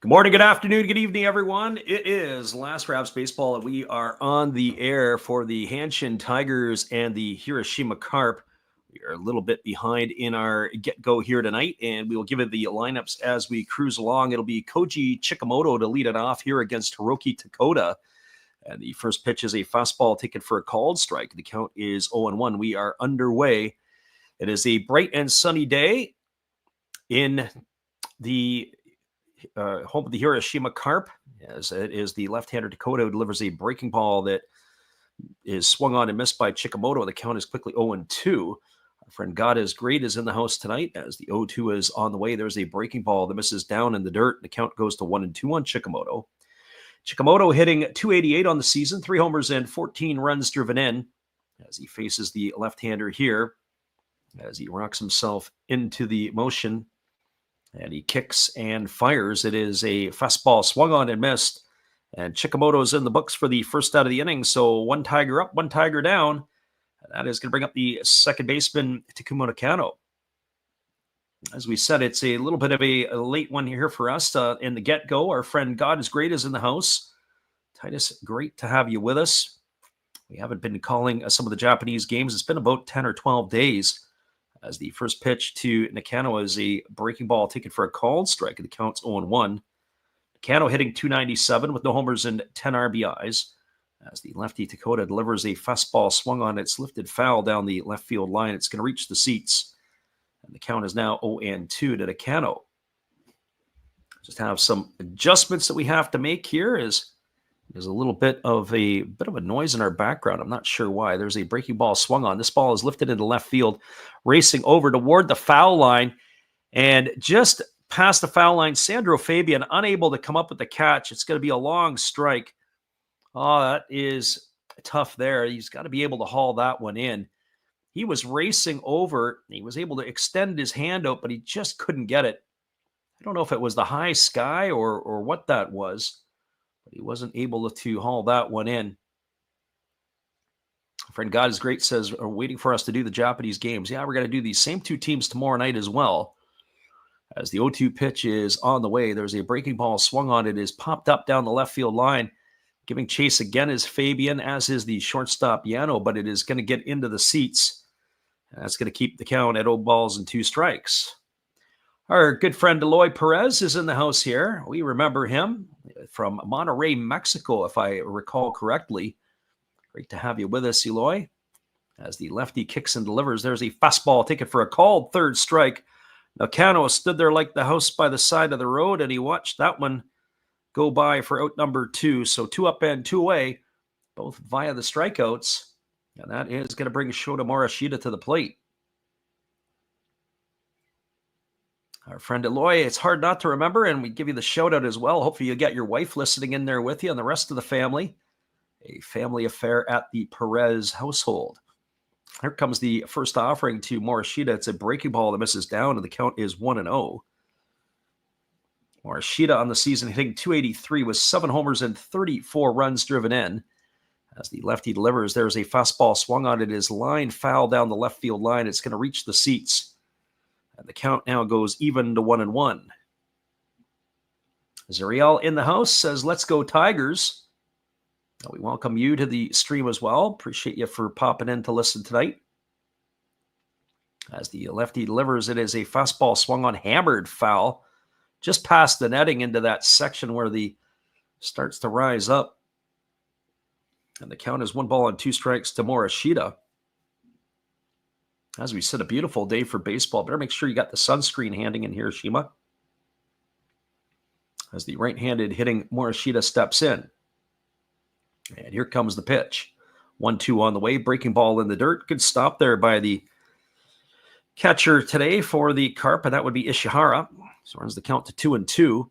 Good morning, good afternoon, good evening, everyone. It is Last Raps Baseball, and we are on the air for the Hanshin Tigers and the Hiroshima Carp. We are a little bit behind in our get-go here tonight, and we will give it the lineups as we cruise along. It'll be Koji Chikamoto to lead it off here against Hiroki Takota. And the first pitch is a fastball taken for a called strike. The count is 0-1. We are underway. It is a bright and sunny day in the home of the Hiroshima Carp, as it is the left-hander Dakota who delivers a breaking ball that is swung on and missed by Chikamoto. The count is quickly 0-2. Our friend God is Great is in the house tonight as the 0-2 is on the way. There's a breaking ball that misses down in the dirt. The count goes to 1-2 on Chikamoto. Chikamoto hitting .288 on the season, 3 homers and 14 runs driven in as he faces the left-hander here as he rocks himself into the motion. And he kicks and fires. It is a fastball swung on and missed. And Chikamoto's in the books for the first out of the inning. So 1 Tiger up, 1 Tiger down. And that is going to bring up the second baseman, Takuma Nakano. As we said, it's a little bit of a late one here for us in the get-go. Our friend God is Great is in the house. Titus, great to have you with us. We haven't been calling some of the Japanese games. It's been about 10 or 12 days. As the first pitch to Nakano is a breaking ball taken for a called strike. The count's 0-1. Nakano hitting .297 with no homers and 10 RBIs. As the lefty Takota delivers a fastball swung on, its lifted foul down the left field line. It's going to reach the seats. And the count is now 0-2 to Nakano. Just have some adjustments that we have to make here. There's a little bit of a noise in our background. I'm not sure why. There's a breaking ball swung on. This ball is lifted into left field, racing over toward the foul line. And just past the foul line, Sandro Fabian unable to come up with the catch. It's going to be a long strike. Oh, that is tough there. He's got to be able to haul that one in. He was racing over. He was able to extend his hand out, but he just couldn't get it. I don't know if it was the high sky or what that was. But he wasn't able to haul that one in. Our friend God is Great says, are waiting for us to do the Japanese games. Yeah, we're going to do these same 2 teams tomorrow night as well. As the 0-2 pitch is on the way, there's a breaking ball swung on. It is popped up down the left field line. Giving chase again is Fabian, as is the shortstop Yano, but it is going to get into the seats. And that's going to keep the count at 0-2 strikes. Our good friend Eloy Perez is in the house here. We remember him from Monterrey, Mexico, if I recall correctly. Great to have you with us, Eloy. As the lefty kicks and delivers, there's a fastball taken for a called third strike. Nakano stood there like the house by the side of the road, and he watched that one go by for out number 2. So 2 up and 2 away, both via the strikeouts. And that is going to bring Shota Morishita to the plate. Our friend Eloy, it's hard not to remember, and we give you the shout out as well. Hopefully you got your wife listening in there with you and the rest of the family. A family affair at the Perez household. Here comes the first offering to Morishita. It's a breaking ball that misses down, and the count is 1-0. Morishita on the season hitting .283 with 7 homers and 34 runs driven in. As the lefty delivers, there's a fastball swung on. It is line foul down the left field line. It's going to reach the seats. And the count now goes even to 1-1. Zariel in the house says, let's go Tigers. We welcome you to the stream as well. Appreciate you for popping in to listen tonight. As the lefty delivers, it is a fastball swung on, hammered foul. Just past the netting into that section where the starts to rise up. And the count is 1-2 strikes to Morishita. As we said, a beautiful day for baseball. Better make sure you got the sunscreen handy in Hiroshima. As the right-handed hitting Morishita steps in. And here comes the pitch. 1-2 on the way. Breaking ball in the dirt. Good stop there by the catcher today for the Carp, and that would be Ishihara. So runs the count to 2-2.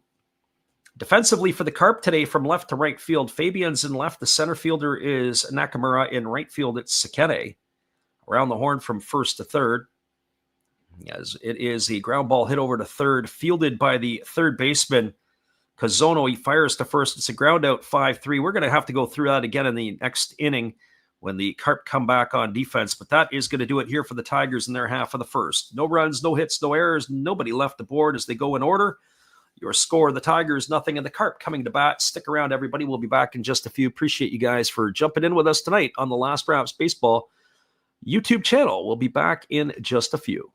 Defensively for the Carp today from left to right field, Fabian's in left. The center fielder is Nakamura. In right field, it's Sekene. Around the horn from first to third. As it is a ground ball hit over to third, fielded by the third baseman, Kazono. He fires to first. It's a ground out 5-3. We're going to have to go through that again in the next inning when the Carp come back on defense. But that is going to do it here for the Tigers in their half of the first. No runs, no hits, no errors. Nobody left the board as they go in order. Your score, the Tigers, nothing, and the Carp coming to bat. Stick around, everybody. We'll be back in just a few. Appreciate you guys for jumping in with us tonight on the Last Wraps Baseball YouTube channel. We'll be back in just a few.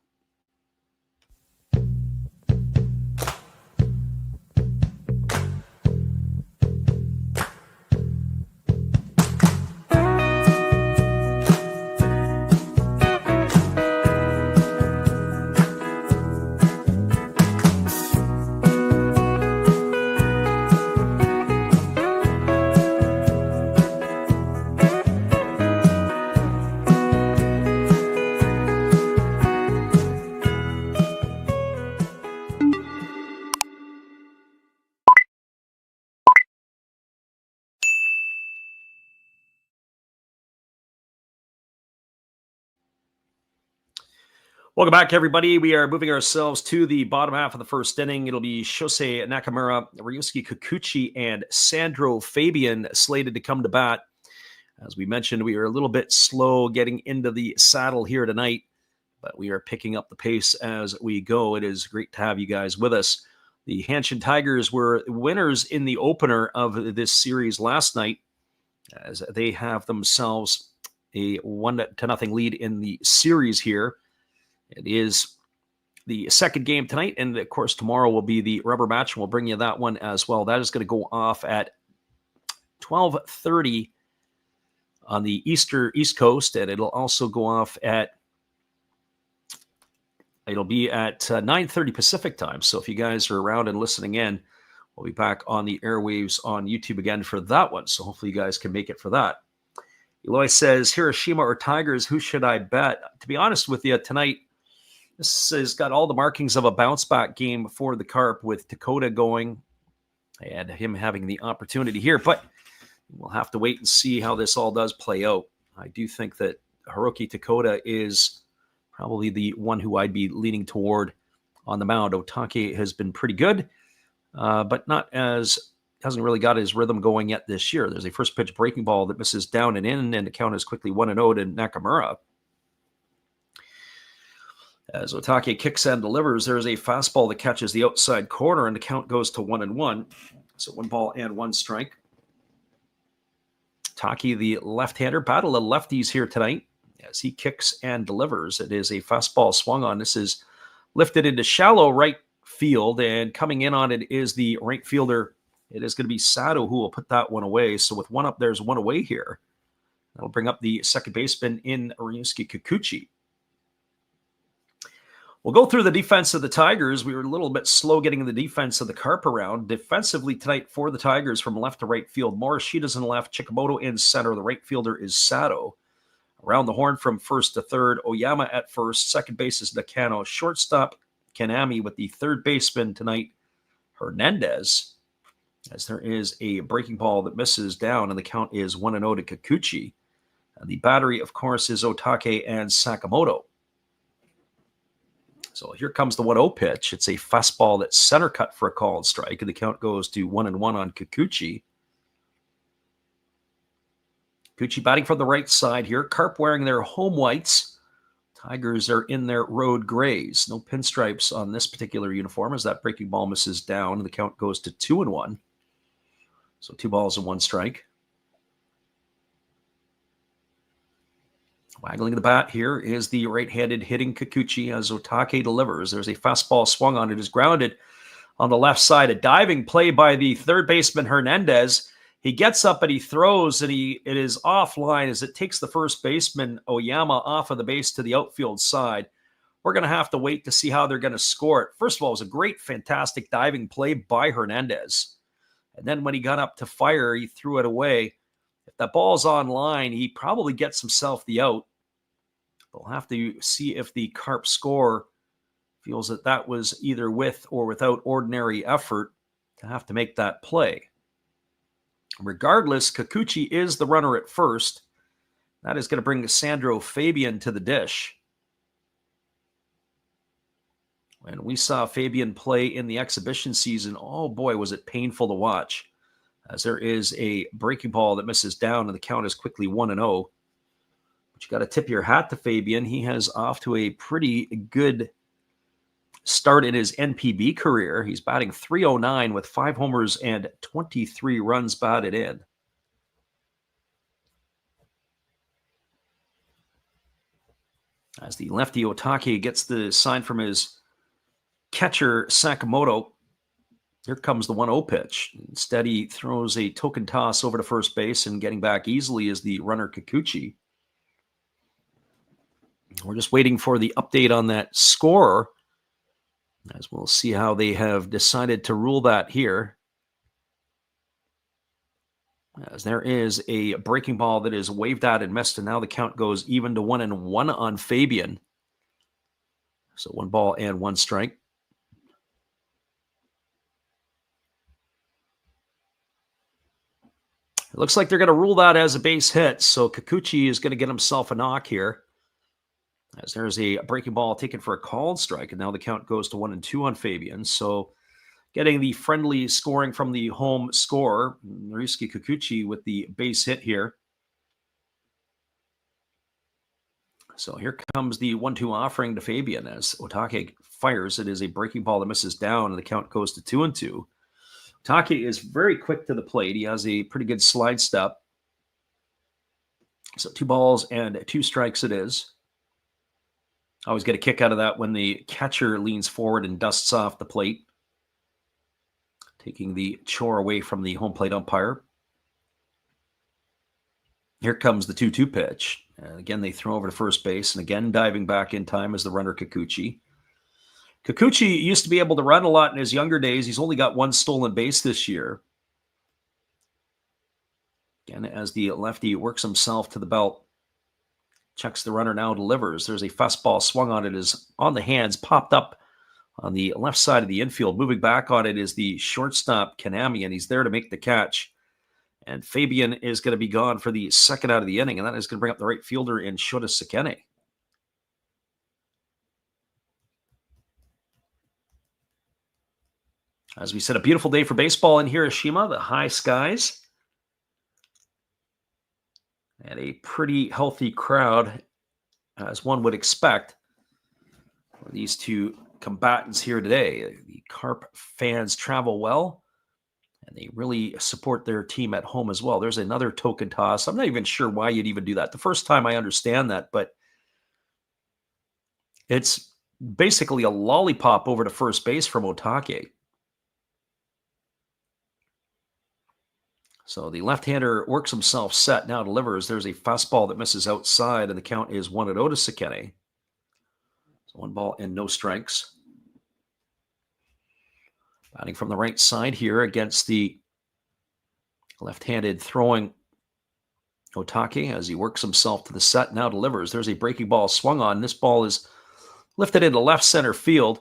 Welcome back, everybody. We are moving ourselves to the bottom half of the first inning. It'll be Shosei Nakamura, Ryusuke Kikuchi, and Sandro Fabian slated to come to bat. As we mentioned, we are a little bit slow getting into the saddle here tonight, but we are picking up the pace as we go. It is great to have you guys with us. The Hanshin Tigers were winners in the opener of this series last night, as they have themselves a 1-0 lead in the series here. It is the second game tonight, and of course tomorrow will be the rubber match, and we'll bring you that one as well. That is going to go off at 12:30 on the East Coast, and it'll also go off at 9:30 Pacific time. So if you guys are around and listening in, we'll be back on the airwaves on YouTube again for that one. So hopefully you guys can make it for that. Eloy says, Hiroshima or Tigers, who should I bet? To be honest with you, tonight, this has got all the markings of a bounce-back game for the Carp with Dakota going and him having the opportunity here. But we'll have to wait and see how this all does play out. I do think that Hiroki Dakota is probably the one who I'd be leaning toward on the mound. Otake has been pretty good, but hasn't really got his rhythm going yet this year. There's a first pitch breaking ball that misses down and in, and the count is quickly 1-0 to Nakamura. As Otake kicks and delivers, there's a fastball that catches the outside corner, and the count goes to 1-1. So 1 strike. Otake, the left-hander, battle of lefties here tonight as he kicks and delivers. It is a fastball swung on. This is lifted into shallow right field, and coming in on it is the right fielder. It is going to be Sato who will put that one away. So with one up, there's one away here. That'll bring up the second baseman in Ryusuke Kikuchi. We'll go through the defense of the Tigers. We were a little bit slow getting the defense of the Carp around. Defensively tonight for the Tigers from left to right field, Morishita's in left, Chikamoto in center. The right fielder is Sato. Around the horn from first to third, Oyama at first. Second base is Nakano. Shortstop, Kanami, with the third baseman tonight, Hernandez. As there is a breaking ball that misses down, and the count is 1-0 to Kikuchi. And the battery, of course, is Otake and Sakamoto. So here comes the 1-0 pitch. It's a fastball that's center cut for a called strike, and the count goes to 1-1 on Kikuchi. Kikuchi batting from the right side here. Carp wearing their home whites. Tigers are in their road grays. No pinstripes on this particular uniform as that breaking ball misses down, and the count goes to 2-1. So 2-1 strike. Waggling the bat here is the right-handed hitting Kikuchi as Otake delivers. There's a fastball swung on. It is grounded on the left side. A diving play by the third baseman Hernandez. He gets up and he throws, and it is offline as it takes the first baseman Oyama off of the base to the outfield side. We're going to have to wait to see how they're going to score it. First of all, it was a great, fantastic diving play by Hernandez. And then when he got up to fire, he threw it away. If that ball's online, he probably gets himself the out. We'll have to see if the Carp score feels that that was either with or without ordinary effort to have to make that play. Regardless, Kikuchi is the runner at first. That is going to bring Sandro Fabian to the dish. When we saw Fabian play in the exhibition season, oh boy, was it painful to watch. As there is a breaking ball that misses down, and the count is quickly 1-0. But you got to tip your hat to Fabian. He has off to a pretty good start in his NPB career. He's batting .309 with 5 homers and 23 runs batted in. As the lefty Otake gets the sign from his catcher Sakamoto, here comes the 1-0 pitch. Instead, he throws a token toss over to first base, and getting back easily is the runner Kikuchi. We're just waiting for the update on that score, as we'll see how they have decided to rule that here. As there is a breaking ball that is waved at and missed, and now the count goes even to 1-1 on Fabian. So 1 ball and 1 strike. It looks like they're going to rule that as a base hit, so Kikuchi is going to get himself a knock here. As there's a breaking ball taken for a called strike, and now the count goes to 1-2 on Fabian. So getting the friendly scoring from the home scorer, Ryusuke Kikuchi, with the base hit here. So here comes the 1-2 offering to Fabian as Otake fires. It is a breaking ball that misses down, and the count goes to 2-2. Otake is very quick to the plate. He has a pretty good slide step. So 2 balls and 2 strikes it is. I always get a kick out of that when the catcher leans forward and dusts off the plate, taking the chore away from the home plate umpire. Here comes the 2-2 pitch. And again, they throw over to first base, and again, diving back in time is the runner Kikuchi. Kikuchi used to be able to run a lot in his younger days. He's only got 1 stolen base this year. Again, as the lefty works himself to the belt, checks the runner, now delivers. There's a fastball swung on it, is on the hands, popped up on the left side of the infield. Moving back on it is the shortstop Kanami, and he's there to make the catch. And Fabian is going to be gone for the second out of the inning, and that is going to bring up the right fielder in Shota Sekene. As we said, a beautiful day for baseball in Hiroshima, the high skies, and a pretty healthy crowd, as one would expect, for these 2 combatants here today. The Carp fans travel well, and they really support their team at home as well. There's another token toss. I'm not even sure why you'd even do that. The first time I understand that, but it's basically a lollipop over to first base from Otake. So the left-hander works himself set, now delivers. There's a fastball that misses outside, and the count is 1-0 to Sekene. So 1 ball and no strikes. Batting from the right side here against the left-handed throwing Otake as he works himself to the set, now delivers. There's a breaking ball swung on. This ball is lifted into left center field.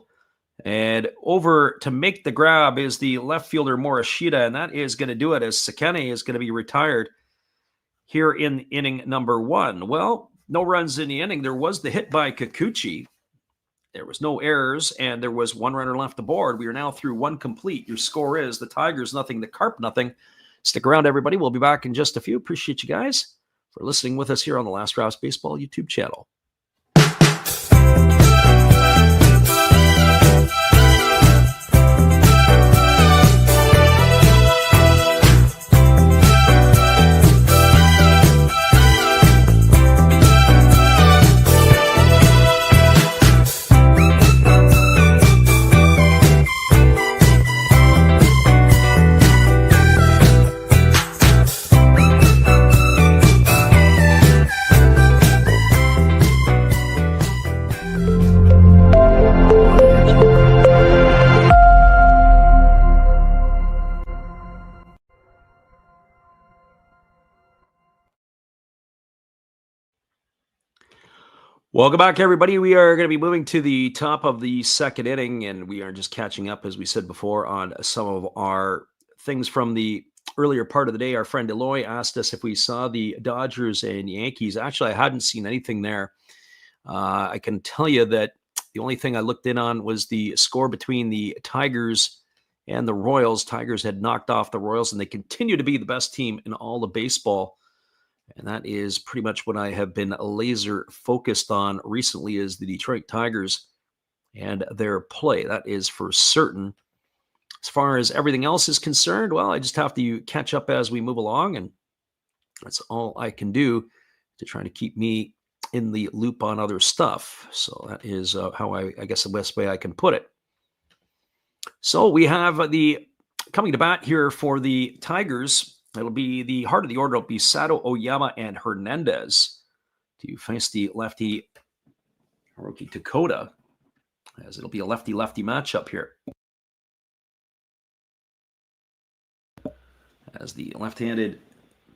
And over to make the grab is the left fielder Morishita, and that is going to do it as Sekene is going to be retired here in inning number 1. Well, no runs in the inning. There was the hit by Kikuchi. There was no errors, and there was 1 runner left aboard. We are now through 1 complete. Your score is the Tigers nothing, the Carp nothing. Stick around, everybody. We'll be back in just a few. Appreciate you guys for listening with us here on the Last Rouse Baseball YouTube channel. Welcome back, everybody. We are going to be moving to the top of the second inning, and we are just catching up, as we said before, on some of our things from the earlier part of the day. Our friend Eloy asked us if we saw the Dodgers and Yankees. Actually, I hadn't seen anything there. I can tell you that the only thing I looked in on was the score between the Tigers and the Royals. Tigers had knocked off the Royals, and they continue to be the best team in all of baseball. And that is pretty much what I have been laser focused on recently, is the Detroit Tigers and their play. That is for certain. As far as everything else is concerned, well, I just have to catch up as we move along, and that's all I can do to try to keep me in the loop on other stuff. So that is how I guess the best way I can put it. So we have the coming to bat here for the Tigers. It'll be the heart of the order. It'll be Sato, Oyama, and Hernandez to face the lefty Hiroki Takota, as it'll be a lefty-lefty matchup here. As the left-handed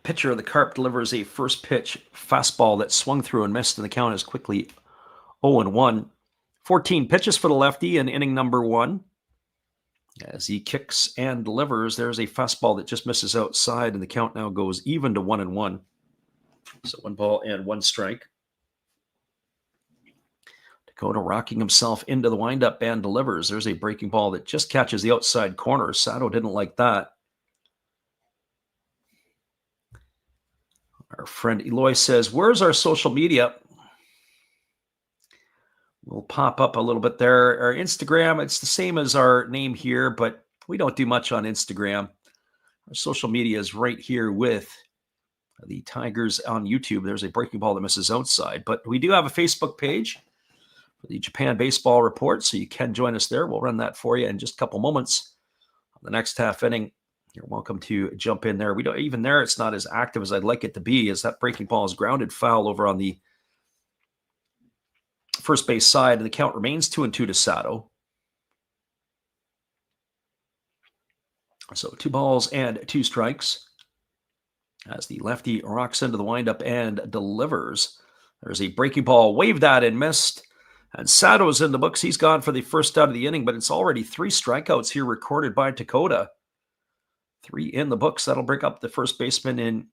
pitcher of the Carp delivers a first pitch fastball that swung through and missed, and the count is quickly 0-1. 14 pitches for the lefty in inning number 1. As he kicks and delivers, there's a fastball that just misses outside, and the count now goes even to 1-1. So 1 ball and 1 strike. Dakota rocking himself into the windup and delivers. There's a breaking ball that just catches the outside corner. Sato didn't like that. Our friend Eloy says, where's our social media? We'll pop up a little bit there. Our Instagram, it's the same as our name here, but we don't do much on Instagram. Our social media is right here with the Tigers on YouTube. There's a breaking ball that misses outside, but we do have a Facebook page for the Japan Baseball Report, so you can join us there. We'll run that for you in just a couple moments. The next half inning, you're welcome to jump in there. We don't even there. It's not as active as I'd like it to be, as that breaking ball is grounded foul over on the first base side, and the count remains 2-2 to Sato. So 2 balls and 2 strikes. As the lefty rocks into the windup and delivers, there's a breaking ball waved at and missed. And Sato's in the books. He's gone for the first out of the inning, but it's already 3 strikeouts here recorded by Takota. 3 in the books. That'll bring up the first baseman in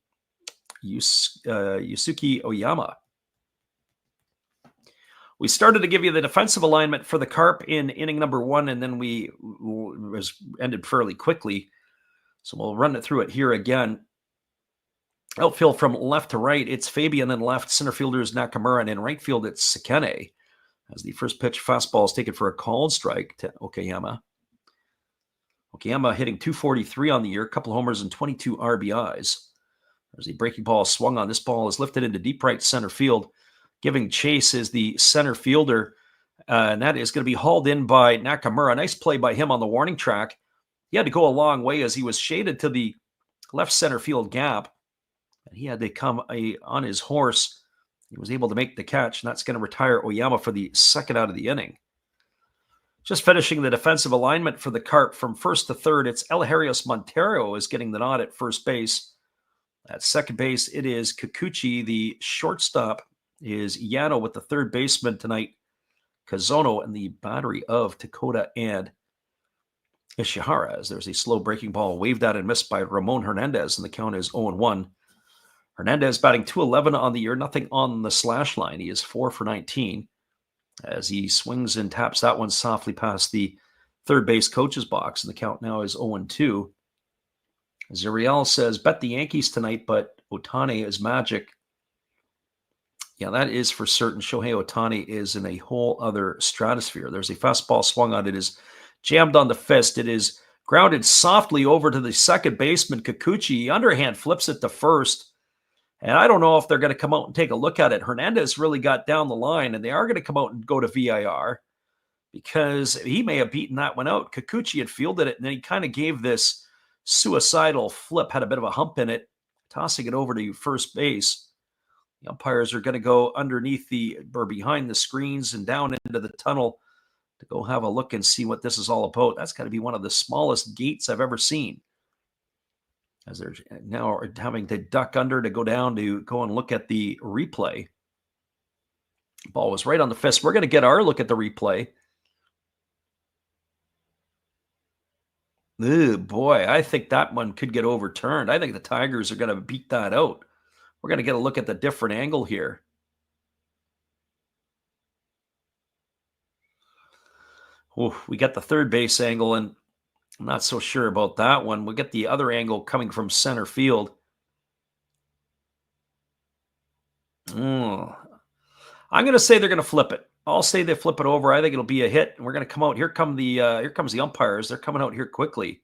Yusuke Oyama. We started to give you the defensive alignment for the Carp in inning number 1, and then we ended fairly quickly. So we'll run it through it here again. Outfield from left to right, it's Fabian in left. Center fielder is Nakamura, and in right field, it's Sekene. As the first pitch fastball is taken for a called strike to Okayama. Okayama hitting .243 on the year, a couple homers and 22 RBIs. There's a breaking ball swung on. This ball is lifted into deep right center field. Giving chase is the center fielder, and that is going to be hauled in by Nakamura. Nice play by him on the warning track. He had to go a long way as he was shaded to the left center field gap, and he had to come on his horse. He was able to make the catch, and that's going to retire Oyama for the second out of the inning. Just finishing the defensive alignment for the Carp from first to third, it's Elharios Montero is getting the nod at first base. At second base, it is Kikuchi. The shortstop is Yano, with the third baseman tonight, Kazono, and the battery of Takota and Ishihara. As there's a slow breaking ball waved at and missed by Ramon Hernandez, and the count is 0-1. Hernandez batting .211 on the year, nothing on the slash line. He is 4 for 19 as he swings and taps that one softly past the third base coach's box, and the count now is 0-2. Zuriel says, bet the Yankees tonight, but Ohtani is magic. Yeah, that is for certain. Shohei Ohtani is in a whole other stratosphere. There's a fastball swung on. It is jammed on the fist. It is grounded softly over to the second baseman, Kikuchi. Underhand flips it to first. And I don't know if they're going to come out and take a look at it. Hernandez really got down the line, and they are going to come out and go to VIR because he may have beaten that one out. Kikuchi had fielded it, and then he kind of gave this suicidal flip, had a bit of a hump in it, tossing it over to first base. The umpires are going to go underneath or behind the screens and down into the tunnel to go have a look and see what this is all about. That's got to be one of the smallest gates I've ever seen, as they're now having to duck under to go down to go and look at the replay. Ball was right on the fist. We're going to get our look at the replay. Ooh, boy, I think that one could get overturned. I think the Tigers are going to beat that out. We're going to get a look at the different angle here. Ooh, we got the third base angle, and I'm not so sure about that one. We'll get the other angle coming from center field. I'm going to say they're going to flip it. I'll say they flip it over. I think it'll be a hit, and we're going to come out. Here comes the umpires. They're coming out here quickly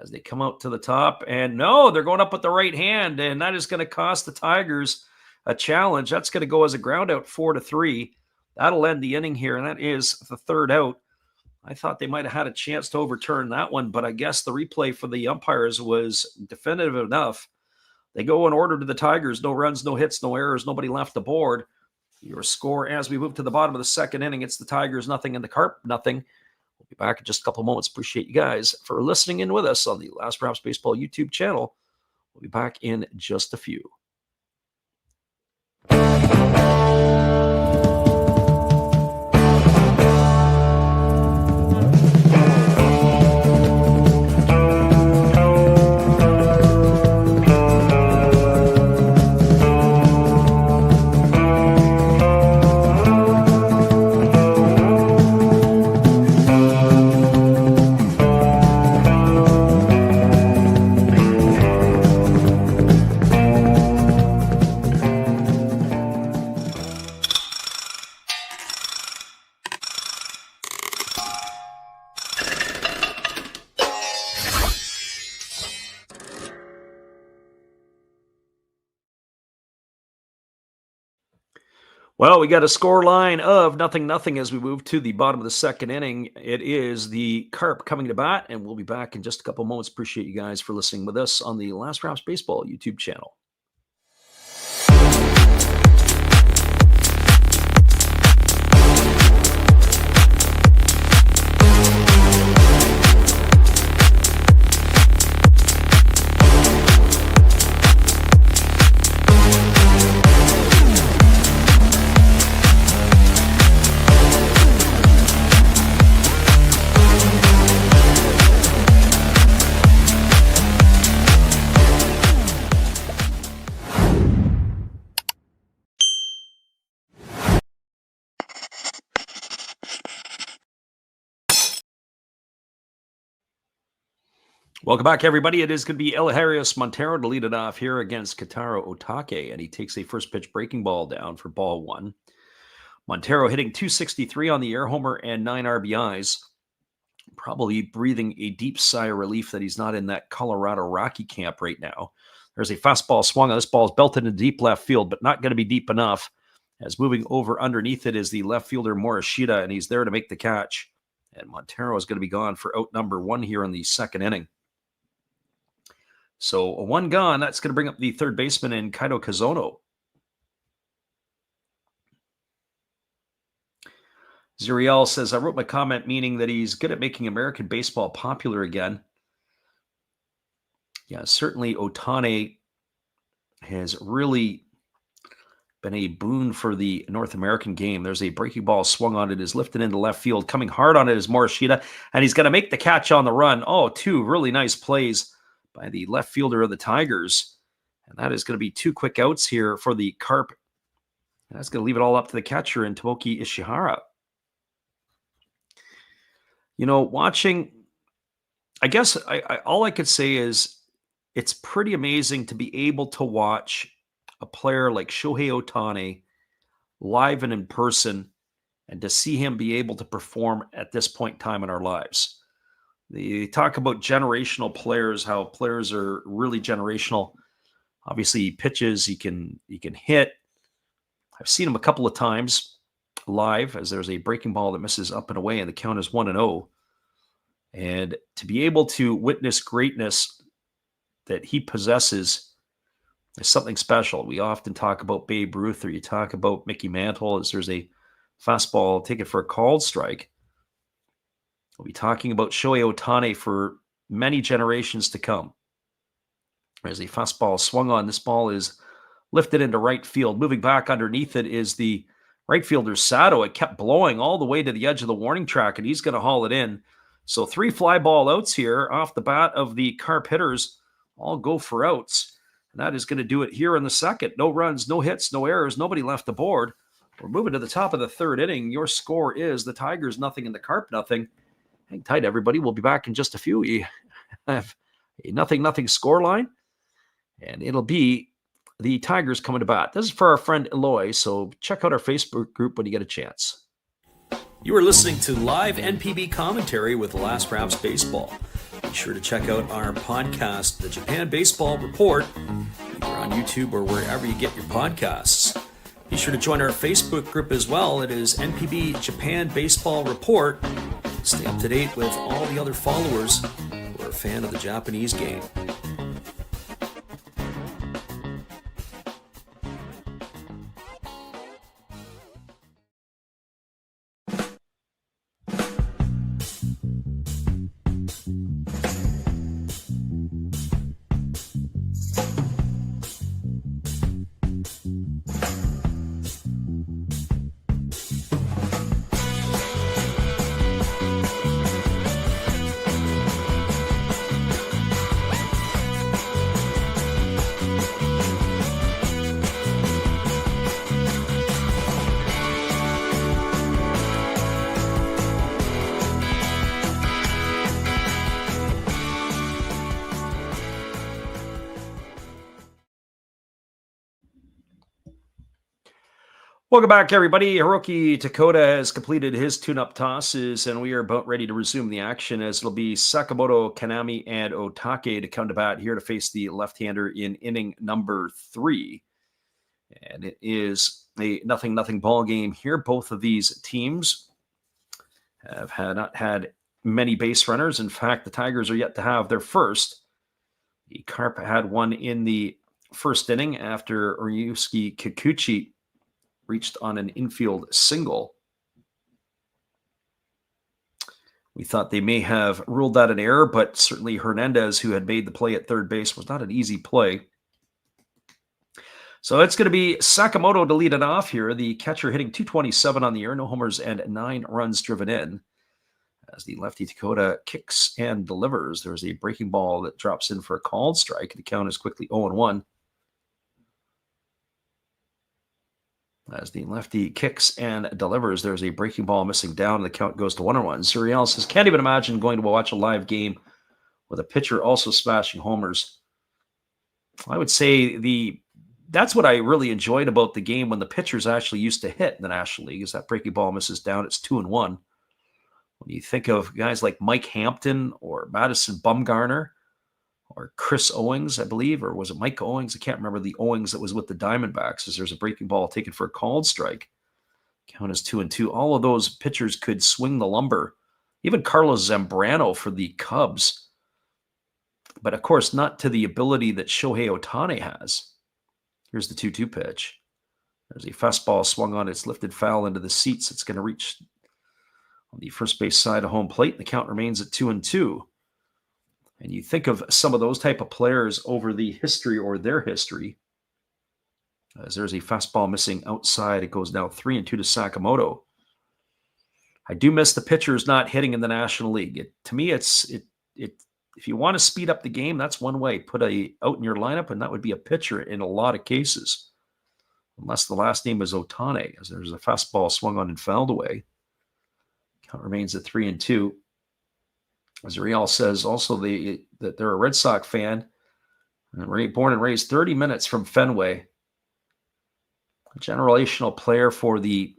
as they come out to the top. And no, they're going up with the right hand, and that is going to cost the Tigers a challenge. That's going to go as a ground out 4-3. That'll end the inning here, and that is the third out. I thought they might have had a chance to overturn that one, but I guess the replay for the umpires was definitive enough. They go in order to the Tigers. No runs, no hits, no errors, nobody left the board. Your score as we move to the bottom of the second inning, it's the Tigers nothing and the Carp nothing. We'll be back in just a couple moments. Appreciate you guys for listening in with us on the Last Raps Baseball YouTube channel. We'll be back in just a few. Well, we got a score line of 0-0 as we move to the bottom of the second inning. It is the Carp coming to bat, and we'll be back in just a couple moments. Appreciate you guys for listening with us on the Last Raps Baseball YouTube channel. Welcome back, everybody. It is going to be Eleutherius Montero to lead it off here against Kentaro Otake, and he takes a first pitch breaking ball down for ball one. Montero hitting .263 on the air homer and 9 RBIs. Probably breathing a deep sigh of relief that he's not in that Colorado Rocky camp right now. There's a fastball swung on. This ball is belted into deep left field, but not going to be deep enough, as moving over underneath it is the left fielder Morishita, and he's there to make the catch. And Montero is going to be gone for out number one here in the second inning. So one gone. That's going to bring up the third baseman in Kaito Kazono. Zuriel says, I wrote my comment meaning that he's good at making American baseball popular again. Yeah, certainly Ohtani has really been a boon for the North American game. There's a breaking ball swung on it, is lifted into left field. Coming hard on it is Morishita, and he's going to make the catch on the run. Oh, two really nice plays by the left fielder of the Tigers. And that is going to be 2 quick outs here for the Carp. And that's going to leave it all up to the catcher in Tomoki Ishihara. You know, watching, I guess all I could say is it's pretty amazing to be able to watch a player like Shohei Ohtani live and in person, and to see him be able to perform at this point in time in our lives. They talk about generational players, how players are really generational. Obviously, he pitches, he can hit. I've seen him a couple of times live, as there's a breaking ball that misses up and away, and the count is 1-0. And to be able to witness greatness that he possesses is something special. We often talk about Babe Ruth, or you talk about Mickey Mantle, as there's a fastball, take it for a called strike. We'll be talking about Shohei Ohtani for many generations to come. There's a fastball swung on. This ball is lifted into right field. Moving back underneath it is the right fielder Sato. It kept blowing all the way to the edge of the warning track, and he's going to haul it in. So 3 fly ball outs here off the bat of the Carp hitters. All go for outs. And that is going to do it here in the second. No runs, no hits, no errors. Nobody left the board. We're moving to the top of the third inning. Your score is the Tigers nothing and the Carp nothing. Hang tight, everybody. We'll be back in just a few. We have a 0-0 score line, and it'll be the Tigers coming to bat. This is for our friend Eloy, so check out our Facebook group when you get a chance. You are listening to live NPB commentary with Last Raps Baseball. Be sure to check out our podcast, The Japan Baseball Report, either on YouTube or wherever you get your podcasts. Be sure to join our Facebook group as well. It is NPB Japan Baseball Report. Stay up to date with all the other followers who are a fan of the Japanese game. Welcome back, everybody. Hiroki Takota has completed his tune-up tosses, and we are about ready to resume the action as it'll be Sakamoto, Kanami, and Otake to come to bat here to face the left-hander in inning number 3. And it is a 0-0 ball game here. Both of these teams have not had many base runners. In fact, the Tigers are yet to have their first. The Carp had one in the first inning after Ryusuke Kikuchi reached on an infield single. We thought they may have ruled that an error, but certainly Hernandez, who had made the play at third base, was not an easy play. So it's going to be Sakamoto to lead it off here. The catcher hitting .227 on the year, no homers and 9 runs driven in. As the lefty Takota kicks and delivers, there's a breaking ball that drops in for a called strike. The count is quickly 0-1. As the lefty kicks and delivers, there's a breaking ball missing down, and the count goes to 1-1. Zuriel says, can't even imagine going to watch a live game with a pitcher also smashing homers. I would say that's what I really enjoyed about the game when the pitchers actually used to hit in the National League, is that breaking ball misses down, it's 2-1. When you think of guys like Mike Hampton or Madison Bumgarner, or Chris Owings, I believe, or was it Mike Owings? I can't remember the Owings that was with the Diamondbacks, as there's a breaking ball taken for a called strike. Count is 2-2. All of those pitchers could swing the lumber. Even Carlos Zambrano for the Cubs. But, of course, not to the ability that Shohei Ohtani has. Here's the 2-2 pitch. There's a fastball swung on. It's lifted foul into the seats. It's going to reach on the first base side of home plate. The count remains at 2-2. And you think of some of those type of players over the history or their history. As there's a fastball missing outside, it goes now 3-2 to Sakamoto. I do miss the pitchers not hitting in the National League. To me, if you want to speed up the game, that's one way. Put out in your lineup, and that would be a pitcher in a lot of cases. Unless the last name is Ohtani, as there's a fastball swung on and fouled away. Count remains at 3-2. As Rial says also that they're a Red Sox fan, born and raised 30 minutes from Fenway. A generational player for the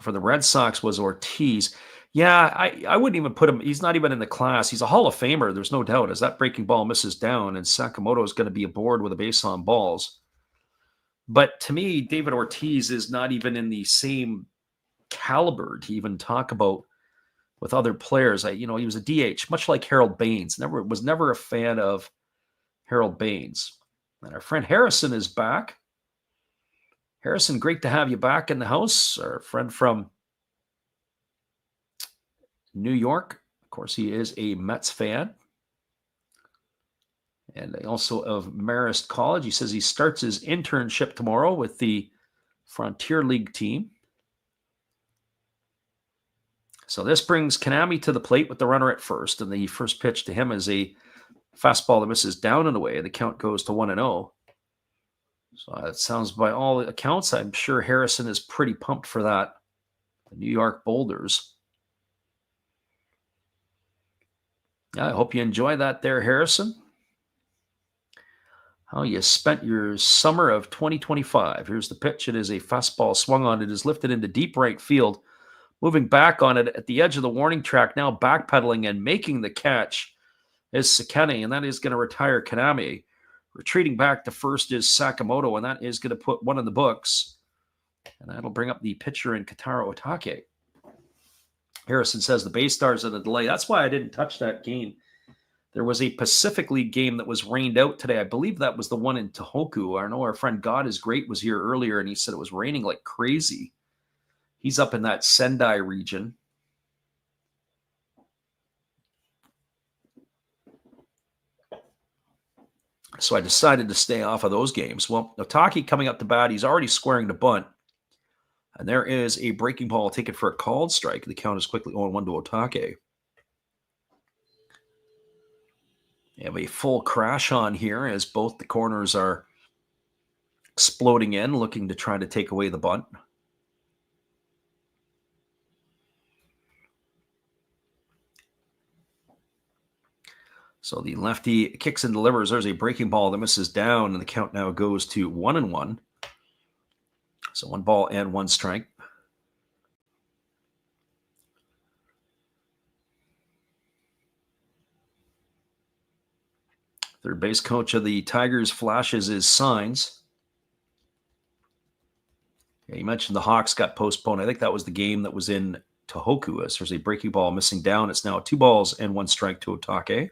Red Sox was Ortiz. Yeah, I wouldn't even put him. He's not even in the class. He's a Hall of Famer. There's no doubt. As that breaking ball misses down, and Sakamoto is going to be aboard with a base on balls. But to me, David Ortiz is not even in the same caliber to even talk about with other players. He was a DH, much like Harold Baines. Was never a fan of Harold Baines. And our friend Harrison is back. Harrison, great to have you back in the house. Our friend from New York. Of course, he is a Mets fan. And also of Marist College. He says he starts his internship tomorrow with the Frontier League team. So this brings Kanami to the plate with the runner at first, and the first pitch to him is a fastball that misses down and away. The count goes to 1-0. So it sounds, by all accounts, I'm sure Harrison is pretty pumped for that. The New York Boulders. Yeah, I hope you enjoy that there, Harrison. how you spent your summer of 2025. Here's the pitch. It is a fastball swung on. It is lifted into deep right field. Moving back on it at the edge of the warning track, now backpedaling and making the catch is Sekene, and that is going to retire Kaname. Retreating back to first is Sakamoto, and that is going to put one in the books. And that'll bring up the pitcher in Kataro Otake. Harrison says the Bay Stars at a delay. That's why I didn't touch that game. There was a Pacific League game that was rained out today. I believe that was the one in Tohoku. I know our friend God is Great was here earlier, and he said it was raining like crazy. He's up in that Sendai region. So I decided to stay off of those games. Well, Otake coming up to bat. He's already squaring the bunt. And there is a breaking ball taken for a called strike. The count is quickly 0-1 to Otake. We have a full crash on here as both the corners are exploding in, looking to try to take away the bunt. So the lefty kicks and delivers. There's a breaking ball that misses down, and the count now goes to 1-1. So 1 ball and 1 strike. Third base coach of the Tigers flashes his signs. Yeah, you mentioned the Hawks got postponed. I think that was the game that was in Tohoku. As there's a breaking ball missing down. It's now 2 balls and 1 strike to Otake.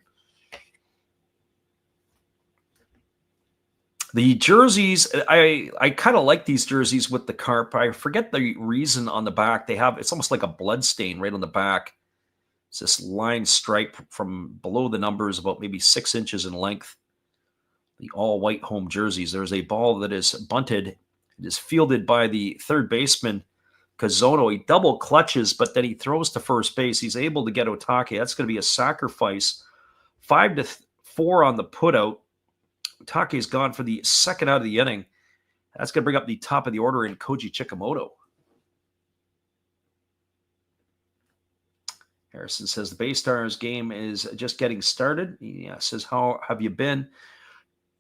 The jerseys, I kind of like these jerseys with the Carp. I forget the reason on the back. It's almost like a blood stain right on the back. It's this line stripe from below the numbers, about maybe 6 inches in length. The all-white home jerseys. There's a ball that is bunted. It is fielded by the third baseman, Kazono. He double clutches, but then he throws to first base. He's able to get Otake. That's going to be a sacrifice. 5-4 on the putout. Otake's gone for the second out of the inning. That's going to bring up the top of the order in Koji Chikamoto. Harrison says the Bay Stars game is just getting started. He says, how have you been?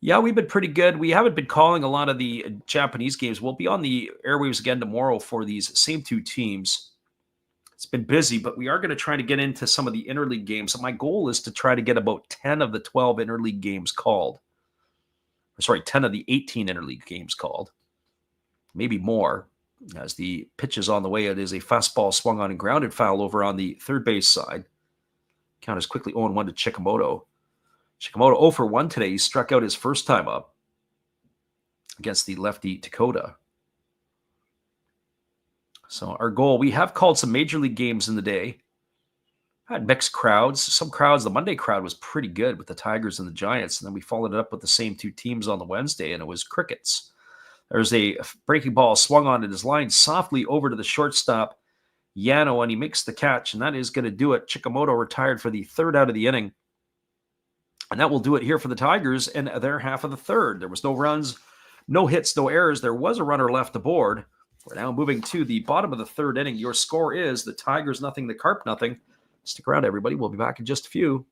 Yeah, we've been pretty good. We haven't been calling a lot of the Japanese games. We'll be on the airwaves again tomorrow for these same 2 teams. It's been busy, but we are going to try to get into some of the interleague games. So my goal is to try to get about 10 of the 12 interleague games called. 10 of the 18 interleague games called. Maybe more. As the pitch is on the way, it is a fastball swung on and grounded foul over on the third base side. Count is quickly 0-1 to Chikamoto. Chikamoto 0 for 1 today. He struck out his first time up against the lefty Dakota. So our goal, we have called some major league games in the day. Had mixed crowds. Some crowds, the Monday crowd was pretty good with the Tigers and the Giants. And then we followed it up with the same 2 teams on the Wednesday, and it was crickets. There's a breaking ball swung on in his line softly over to the shortstop, Yano, and he makes the catch, and that is going to do it. Chikamoto retired for the 3rd out of the inning. And that will do it here for the Tigers in their half of the 3rd. There was no runs, no hits, no errors. There was a runner left aboard. We're now moving to the bottom of the 3rd inning. Your score is the Tigers nothing, the Carp nothing. Stick around, everybody. We'll be back in just a few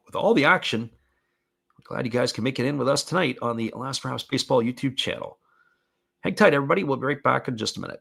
with all the action. We're glad you guys can make it in with us tonight on the Last Raps Baseball YouTube channel. Hang tight, everybody. We'll be right back in just a minute.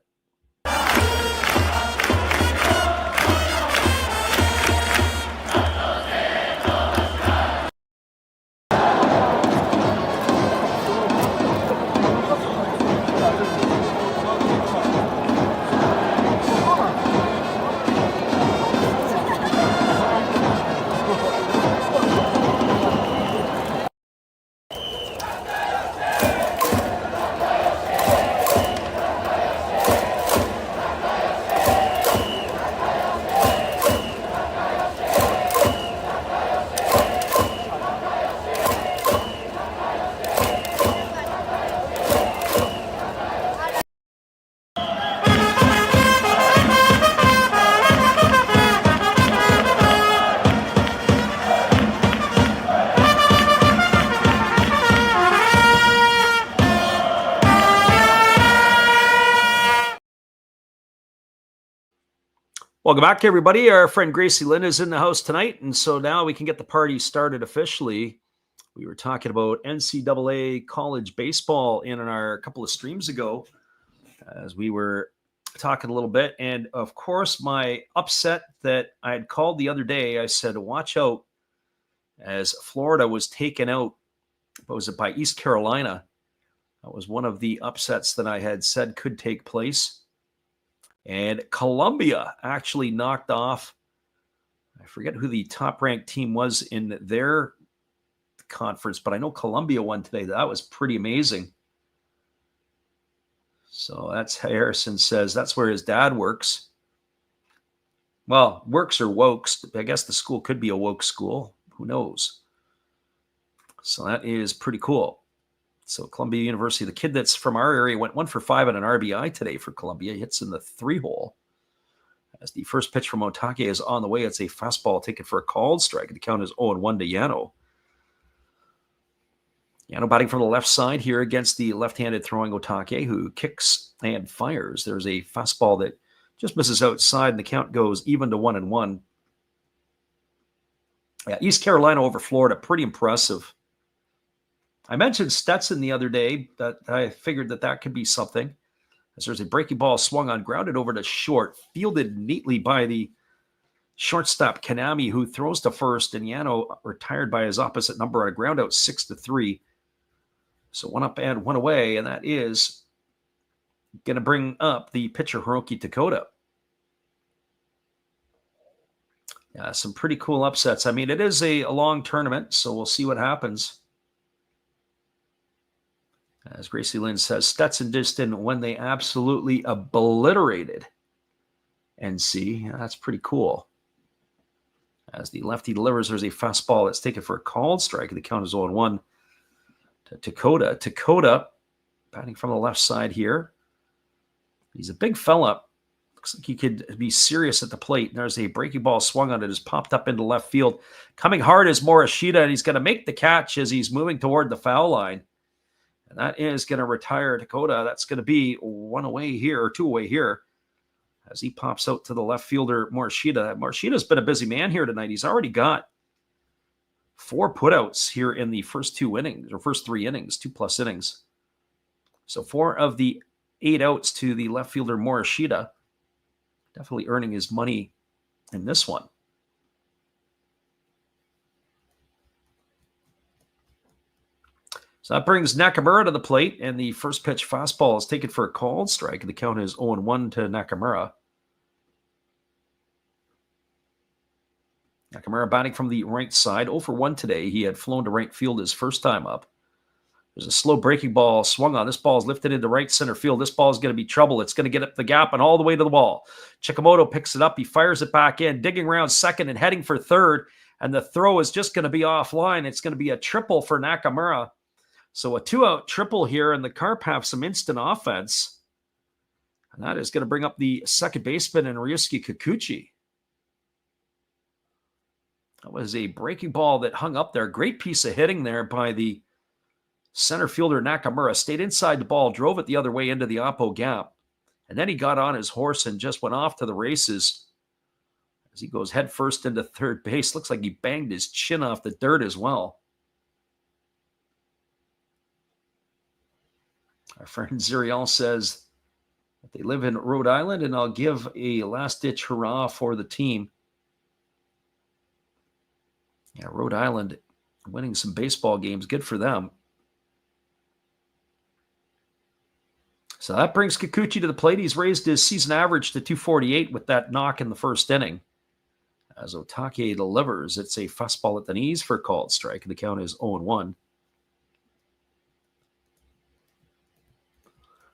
Welcome back, everybody. Our friend Gracie Lynn is in the house tonight, and so now we can get the party started officially We were talking about NCAA college baseball in our couple of streams ago as we were talking a little bit. And of course, my upset that I had called the other day, I said, watch out as Florida was taken out, was it by East Carolina? That was one of the upsets that I had said could take place. And Columbia actually knocked off, I forget who the top-ranked team was in their conference, but I know Columbia won today. That was pretty amazing. So that's Harrison says that's where his dad works. Well, works or wokes. I guess the school could be a woke school. Who knows? So that is pretty cool. So Columbia University, the kid that's from our area went 1 for 5 on an RBI today for Columbia. He hits in the 3-hole. As the first pitch from Otake is on the way, it's a fastball taken for a called strike. The count is 0-1 to Yano. Yano batting from the left side here against the left-handed throwing Otake, who kicks and fires. There's a fastball that just misses outside, and the count goes even to 1-1. Yeah, East Carolina over Florida, pretty impressive. I mentioned Stetson the other day, that I figured that could be something. As there's a breaking ball swung on, grounded over to short, fielded neatly by the shortstop Kanami, who throws to first, and Yano retired by his opposite number on a ground out 6-3. So 1 up and 1 away, and that is going to bring up the pitcher Hiroki Takota. Yeah, some pretty cool upsets. I mean, it is a long tournament, so we'll see what happens. As Gracie Lynn says, Stetson Diston when they absolutely obliterated NC. Yeah, that's pretty cool. As the lefty delivers, there's a fastball that's taken for a called strike. The count is 0-1 to Takota. Takota batting from the left side here. He's a big fella. Looks like he could be serious at the plate. And there's a breaking ball swung on it. Has popped up into left field. Coming hard is Morishita, and he's going to make the catch as he's moving toward the foul line. And that is going to retire Dakota. That's going to be 1 away here, or 2 away here, as he pops out to the left fielder, Morishita. Morishita's been a busy man here tonight. He's already got 4 putouts here in the first 2 innings, or first 3 innings, 2+ innings. So 4 of the 8 outs to the left fielder, Morishita. Definitely earning his money in this one. So that brings Nakamura to the plate, and the first pitch fastball is taken for a called strike. The count is 0-1 to Nakamura. Nakamura batting from the right side, 0 for 1 today. He had flown to right field his first time up. There's a slow breaking ball swung on. This ball is lifted into right center field. This ball is going to be trouble. It's going to get up the gap and all the way to the wall. Chikamoto picks it up. He fires it back in, digging around second and heading for third. And the throw is just going to be offline. It's going to be a triple for Nakamura. So a 2-out triple here, and the Carp have some instant offense. And that is going to bring up the second baseman in Ryusuke Kikuchi. That was a breaking ball that hung up there. Great piece of hitting there by the center fielder Nakamura. Stayed inside the ball, drove it the other way into the oppo gap. And then he got on his horse and just went off to the races as he goes head first into third base. Looks like he banged his chin off the dirt as well. Our friend Zuriel says that they live in Rhode Island, and I'll give a last-ditch hurrah for the team. Yeah, Rhode Island winning some baseball games. Good for them. So that brings Kikuchi to the plate. He's raised his season average to 248 with that knock in the first inning. As Otake delivers, it's a fastball at the knees for a called strike. The count is 0-1.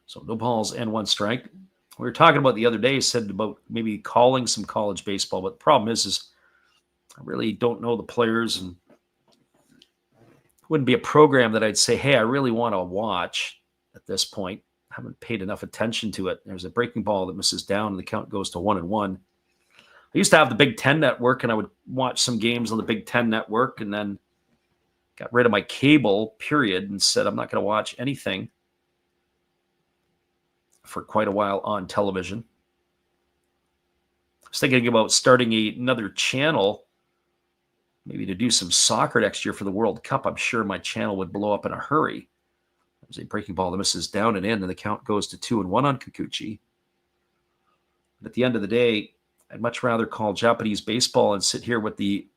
So no balls and 1 strike. We were talking about the other day, said about maybe calling some college baseball, but the problem is I really don't know the players, and it wouldn't be a program that I'd say, hey, I really want to watch at this point. I haven't paid enough attention to it. There's a breaking ball that misses down, and the count goes to 1-1. I used to have the Big Ten Network, and I would watch some games on the Big Ten Network, and then got rid of my cable, period, and said I'm not going to watch anything for quite a while on television. I was thinking about starting another channel, maybe to do some soccer next year for the World Cup, I'm sure my channel would blow up in a hurry. There's a breaking ball that misses down and in, and the count goes to 2-1 on Kikuchi. But at the end of the day, I'd much rather call Japanese baseball and sit here with the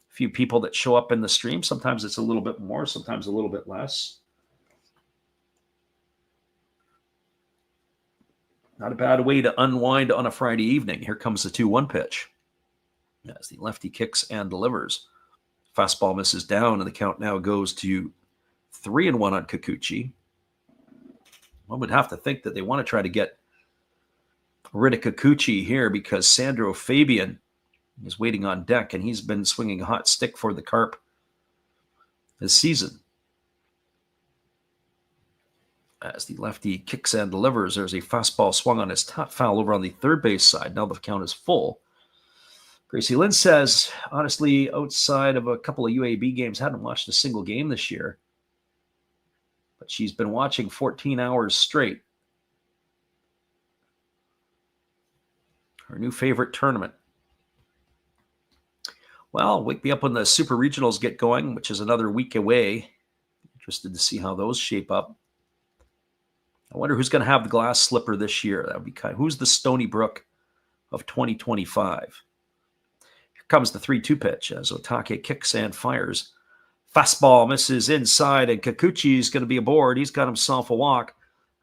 few people that show up in the stream. Sometimes it's a little bit more, sometimes a little bit less. Not a bad way to unwind on a Friday evening. Here comes the 2-1 pitch. As the lefty kicks and delivers. Fastball misses down, and the count now goes to 3-1 on Kikuchi. One would have to think that they want to try to get rid of Kikuchi here because Sandro Fabian is waiting on deck, and he's been swinging a hot stick for the Carp this season. As the lefty kicks and delivers, there's a fastball swung on his top foul over on the third base side. Now the count is full. Gracie Lynn says, honestly, outside of a couple of UAB games, hadn't watched a single game this year. But she's been watching 14 hours straight. Her new favorite tournament. Well, wake me up when the Super Regionals get going, which is another week away. Interested to see how those shape up. I wonder who's going to have the glass slipper this year. That would be who's the Stony Brook of 2025? Here comes the 3-2 pitch as Otake kicks and fires. Fastball misses inside, and Kikuchi's going to be aboard. He's got himself a walk.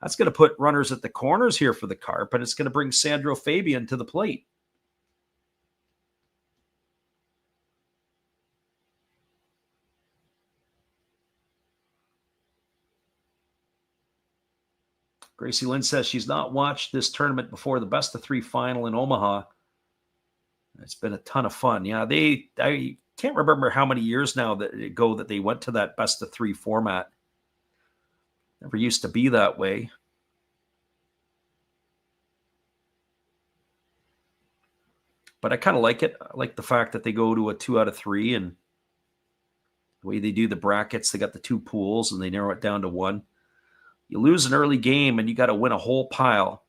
That's going to put runners at the corners here for the Carp, and it's going to bring Sandro Fabian to the plate. Gracie Lynn says she's not watched this tournament before the best-of-3 final in Omaha. It's been a ton of fun. Yeah, I can't remember how many years now that they went to that best-of-3 format. Never used to be that way. But I kind of like it. I like the fact that they go to a 2 out of 3, and the way they do the brackets, they got the 2 pools, and they narrow it down to 1. You lose an early game, and you got to win a whole pile.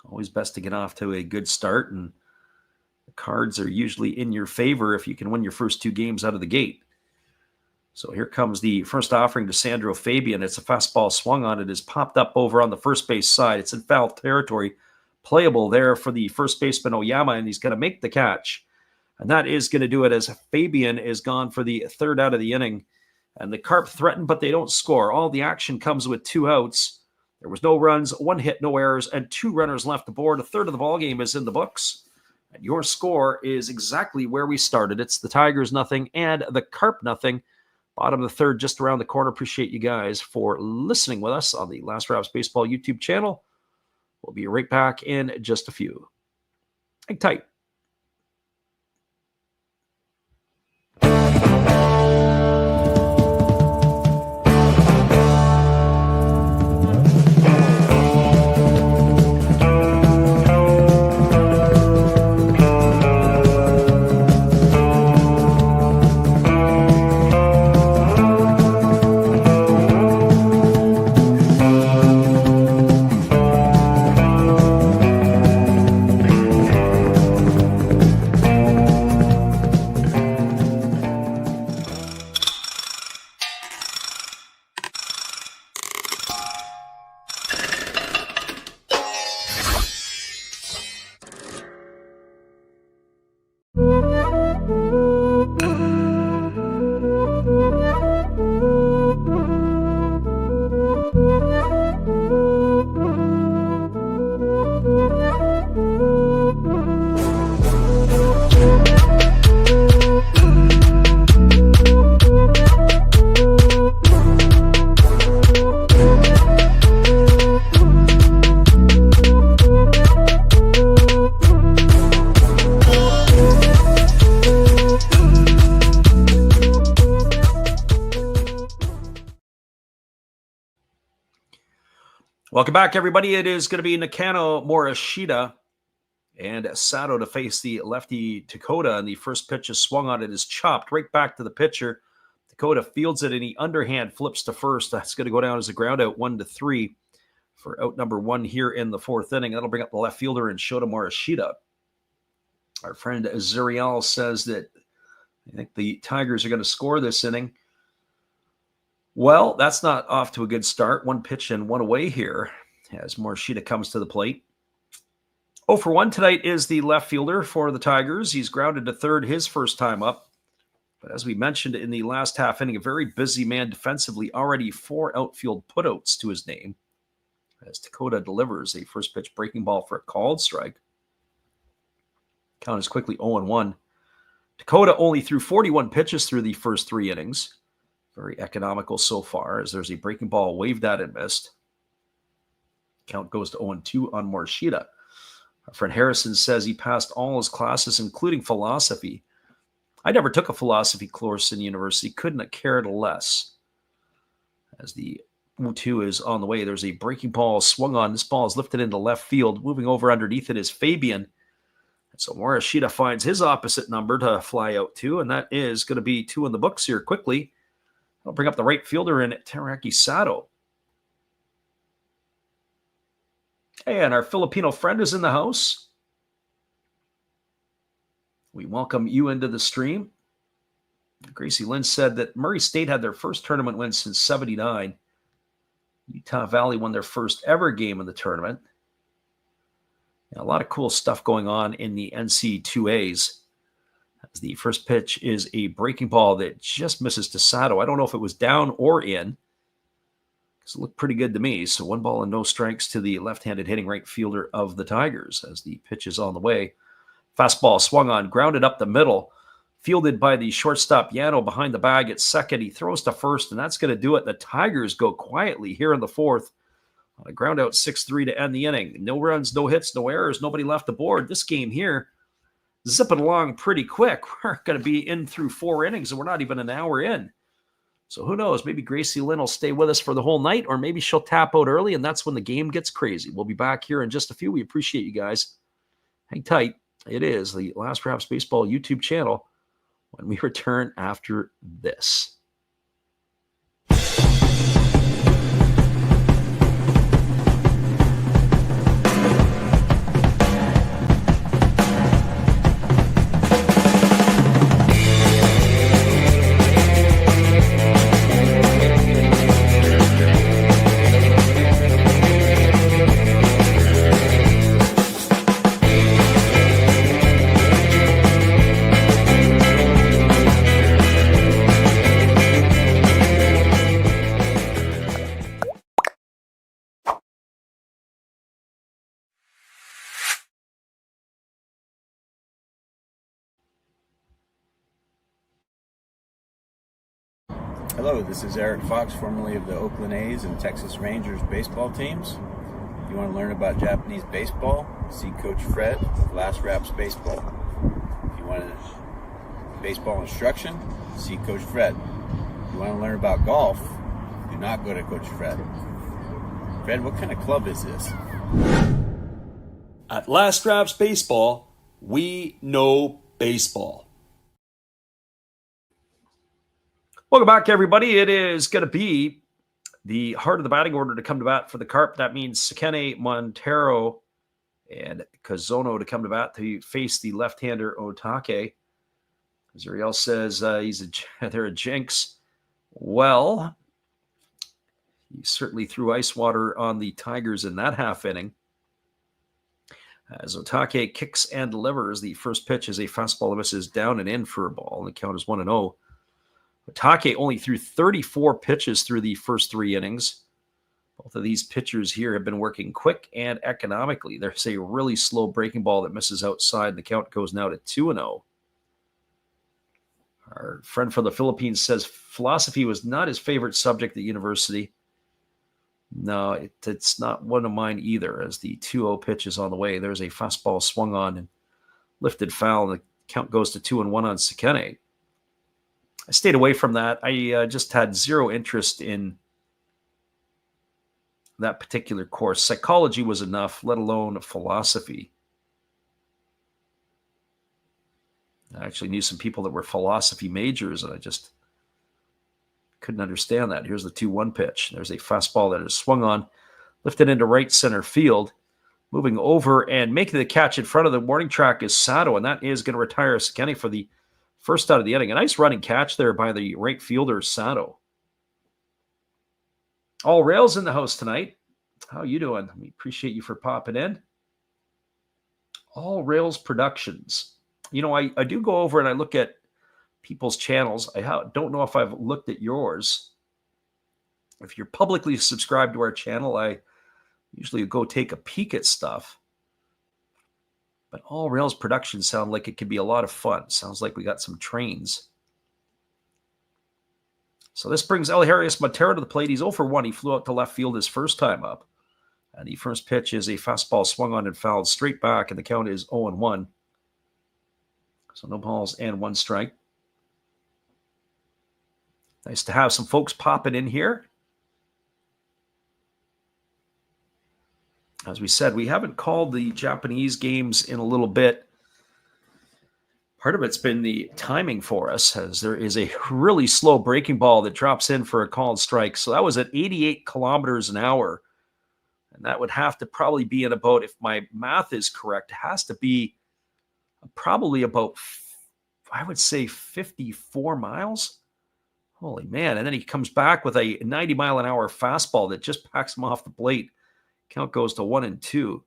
Always best to get off to a good start, and the cards are usually in your favor if you can win your first 2 games out of the gate. So here comes the first offering to Sandro Fabian. It's a fastball swung on it. It's popped up over on the first base side. It's in foul territory. Playable there for the first baseman Oyama, and he's going to make the catch. And that is going to do it as Fabian is gone for the 3rd out of the inning. And the Carp threaten, but they don't score. All the action comes with 2 outs. There was no runs, 1 hit, no errors, and 2 runners left aboard. A third of the ballgame is in the books. And your score is exactly where we started. It's the Tigers 0 and the Carp 0. Bottom of the 3rd, just around the corner. Appreciate you guys for listening with us on the Last Raps Baseball YouTube channel. We'll be right back in just a few. Hang tight. Welcome back, everybody. It is going to be Nakano Morishita and Sato to face the lefty Takota, and the first pitch is swung on. It is chopped right back to the pitcher. Takota fields it, and he underhand flips to first. That's going to go down as a ground out, 1-3 for out number 1 here in the 4th inning. That'll bring up the left fielder and Shota Morishita. Our friend Zuriel says that I think the Tigers are going to score this inning. Well, that's not off to a good start. One pitch and one away here as Morishita comes to the plate. 0 for 1 tonight is the left fielder for the Tigers. He's grounded to third his first time up. But as we mentioned in the last half inning, a very busy man defensively, already 4 outfield putouts to his name. As Dakota delivers a first pitch breaking ball for a called strike. Count is quickly 0-1. Dakota only threw 41 pitches through the first 3 innings. Very economical so far, as there's a breaking ball waved at and missed. Count goes to 0-2 on Morishita. Our friend Harrison says he passed all his classes, including philosophy. I never took a philosophy course in university. Couldn't have cared less. As the 0-2 is on the way, there's a breaking ball swung on. This ball is lifted into left field. Moving over underneath it is Fabian. So Morishita finds his opposite number to fly out to, and that is going to be 2 in the books here quickly. I'll bring up the right fielder in Teraki Sato. Hey, and our Filipino friend is in the house. We welcome you into the stream. Gracie Lynn said that Murray State had their first tournament win since '79. Utah Valley won their first ever game in the tournament. A lot of cool stuff going on in the NC2As. As the first pitch is a breaking ball that just misses to Sato. I don't know if it was down or in, because it looked pretty good to me. So 1 ball and no strikes to the left-handed hitting right fielder of the Tigers as the pitch is on the way. Fastball swung on, grounded up the middle, fielded by the shortstop Yano behind the bag at second. He throws to first, and that's going to do it. The Tigers go quietly here in the 4th. On a ground out 6-3 to end the inning. No runs, no hits, no errors, nobody left aboard. This game here, zipping along pretty quick. We're going to be in through 4 innings, and we're not even an hour in. So who knows? Maybe Gracie Lynn will stay with us for the whole night, or maybe she'll tap out early, and that's when the game gets crazy. We'll be back here in just a few. We appreciate you guys. Hang tight. It is the Last Raps Baseball YouTube channel when we return after this. Hello, this is Eric Fox, formerly of the Oakland A's and Texas Rangers baseball teams. If you want to learn about Japanese baseball, see Coach Fred of Last Raps Baseball. If you want baseball instruction, see Coach Fred. If you want to learn about golf, do not go to Coach Fred. Fred, what kind of club is this? At Last Raps Baseball, we know baseball. Welcome back, everybody. It is going to be the heart of the batting order to come to bat for the Carp. That means Sekene, Montero, and Kazono to come to bat to face the left-hander Otake. Zuriel says they're a jinx. Well, he certainly threw ice water on the Tigers in that half inning. As Otake kicks and delivers, the first pitch is a fastball that misses down and in for a ball. The count is 1-0. Otake only threw 34 pitches through the first 3 innings. Both of these pitchers here have been working quick and economically. There's a really slow breaking ball that misses outside. The count goes now to 2-0. Our friend from the Philippines says philosophy was not his favorite subject at university. No, it's not one of mine either, as the 2-0 pitch is on the way. There's a fastball swung on and lifted foul. The count goes to 2-1 on Sekene. I stayed away from that. I just had zero interest in that particular course. Psychology was enough, let alone philosophy. I actually knew some people that were philosophy majors, and I just couldn't understand that. Here's the 2-1 pitch. There's a fastball that is swung on, lifted into right center field. Moving over and making the catch in front of the warning track is Sato, and that is going to retire Sekeni for the first out of the inning. A nice running catch there by the right fielder, Sato. All Rails in the house tonight. How you doing? We appreciate you for popping in. All Rails Productions. You know, I do go over and I look at people's channels. I don't know if I've looked at yours. If you're publicly subscribed to our channel, I usually go take a peek at stuff. But All Rails Productions sound like it could be a lot of fun. Sounds like we got some trains. So this brings Elharius Montero to the plate. He's 0 for 1. He flew out to left field his first time up. And the first pitch is a fastball swung on and fouled straight back, and the count is 0-1. So no balls and 1 strike. Nice to have some folks popping in here. As we said, we haven't called the Japanese games in a little bit. Part of it's been the timing for us, as there is a really slow breaking ball that drops in for a called strike. So that was at 88 kilometers an hour. And that would have to probably be in about, if my math is correct, it has to be probably about, I would say, 54 miles. Holy man. And then he comes back with a 90-mile-an-hour fastball that just packs him off the plate. Count goes to 1-2.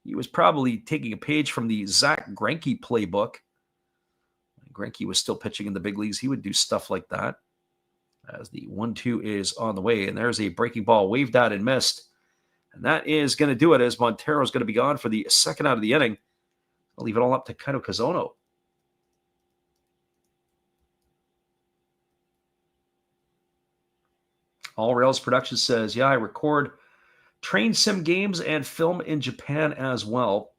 He was probably taking a page from the Zach Greinke playbook. Greinke was still pitching in the big leagues. He would do stuff like that. As the 1-2 is on the way. And there's a breaking ball waved at and missed. And that is going to do it, as Montero's going to be gone for the second out of the inning. I'll leave it all up to Kaito Kazono. All Rails Productions says, yeah, I record train sim games and film in Japan as well.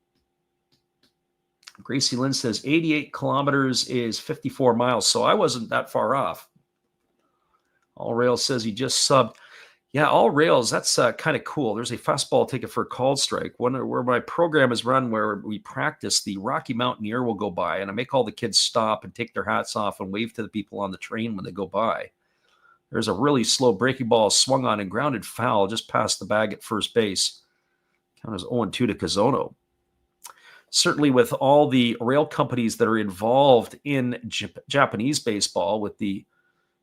Gracie Lynn says 88 kilometers is 54 miles, so I wasn't that far off. All Rails says he just subbed. Yeah, All Rails, that's kind of cool. There's a fastball ticket for a called strike. Where my program is run, where we practice, the Rocky Mountaineer will go by, and I make all the kids stop and take their hats off and wave to the people on the train when they go by. There's a really slow breaking ball swung on and grounded foul just past the bag at first base. Count is 0-2 to Kazono. Certainly with all the rail companies that are involved in Japanese baseball, with the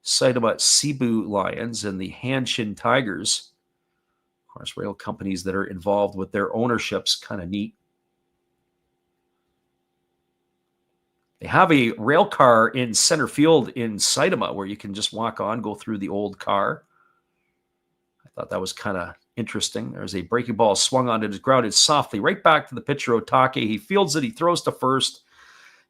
Saitama Seibu Lions and the Hanshin Tigers. Of course, rail companies that are involved with their ownerships, kind of neat. They have a rail car in center field in Saitama where you can just walk on, go through the old car. I thought that was kind of interesting. There's a breaking ball swung on. It is grounded softly right back to the pitcher, Otake. He fields it. He throws to first.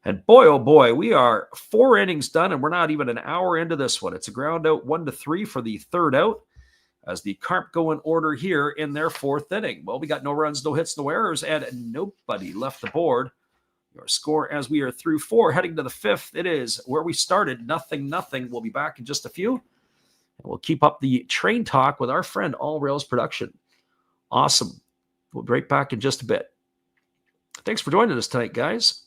And boy, oh boy, we are 4 innings done, and we're not even an hour into this one. It's a ground out 1-3 for the third out, as the Carp go in order here in their 4th inning. Well, we got no runs, no hits, no errors, and nobody left the board. Your score as we are through 4, heading to the 5th. It is where we started, 0-0. We'll be back in just a few. And we'll keep up the train talk with our friend All Rails Production. Awesome. We'll be right back in just a bit. Thanks for joining us tonight, guys.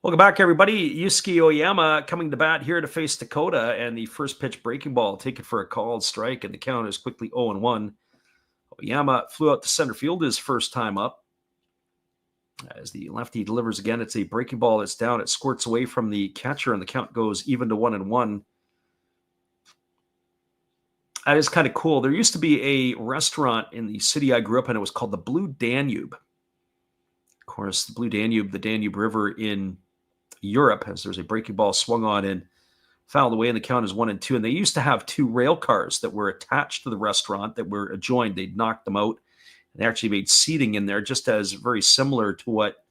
Welcome back, everybody. Yusuke Oyama coming to bat here to face Dakota, and the first pitch breaking ball taken for a called strike, and the count is quickly 0-1. Oyama flew out to center field his first time up. As the lefty delivers again, it's a breaking ball that's down. It squirts away from the catcher, and the count goes even to 1-1. That is kind of cool. There used to be a restaurant in the city I grew up in. It was called the Blue Danube. Of course, the Blue Danube, the Danube River in Europe, as there's a breaking ball swung on and fouled away, and the count is 1-2. And they used to have two rail cars that were attached to the restaurant that were adjoined. They'd knocked them out, and they actually made seating in there, just as very similar to what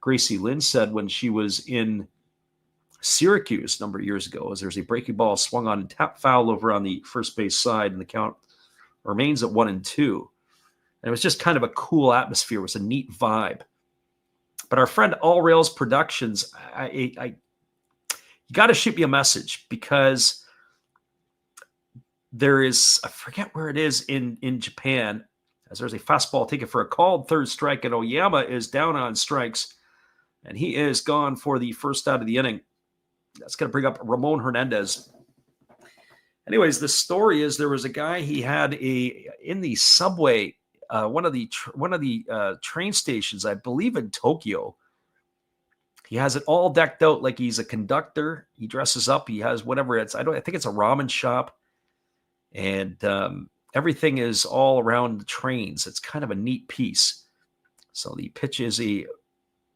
Gracie Lynn said when she was in Syracuse a number of years ago, as there's a breaking ball swung on and tap foul over on the first base side, and the count remains at 1-2. And it was just kind of a cool atmosphere. It was a neat vibe. But our friend All Rails Productions, you got to shoot me a message, because there is, I forget where it is in Japan, as there's a fastball taken for a called third strike, and Oyama is down on strikes, and he is gone for the first out of the inning. That's going to bring up Ramon Hernandez. Anyways, the story is there was a guy he had in the subway, one of the train stations, I believe in Tokyo. He has it all decked out like he's a conductor. He dresses up. He has whatever I think it's a ramen shop, and everything is all around the trains. It's kind of a neat piece. So the pitch is a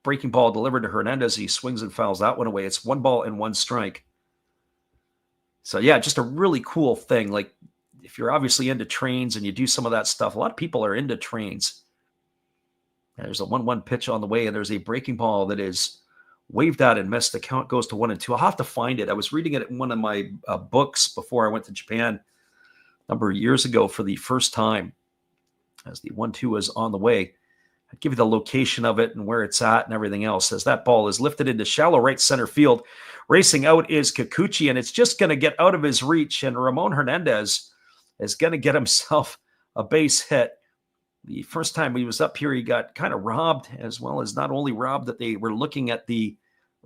breaking ball delivered to Hernandez. He swings and fouls that one away. It's 1-1 strike. So yeah, just a really cool thing. Like, if you're obviously into trains and you do some of that stuff, a lot of people are into trains. And there's a 1-1 pitch on the way, and there's a breaking ball that is waved at and missed. The count goes to 1-2. I'll have to find it. I was reading it in one of my books before I went to Japan a number of years ago for the first time, as the 1-2 was on the way. I'd give you the location of it and where it's at and everything else, as that ball is lifted into shallow right center field. Racing out is Kikuchi, and it's just going to get out of his reach, and Ramon Hernandez is going to get himself a base hit. The first time he was up here, he got kind of robbed, as well as not only robbed, that they were looking at the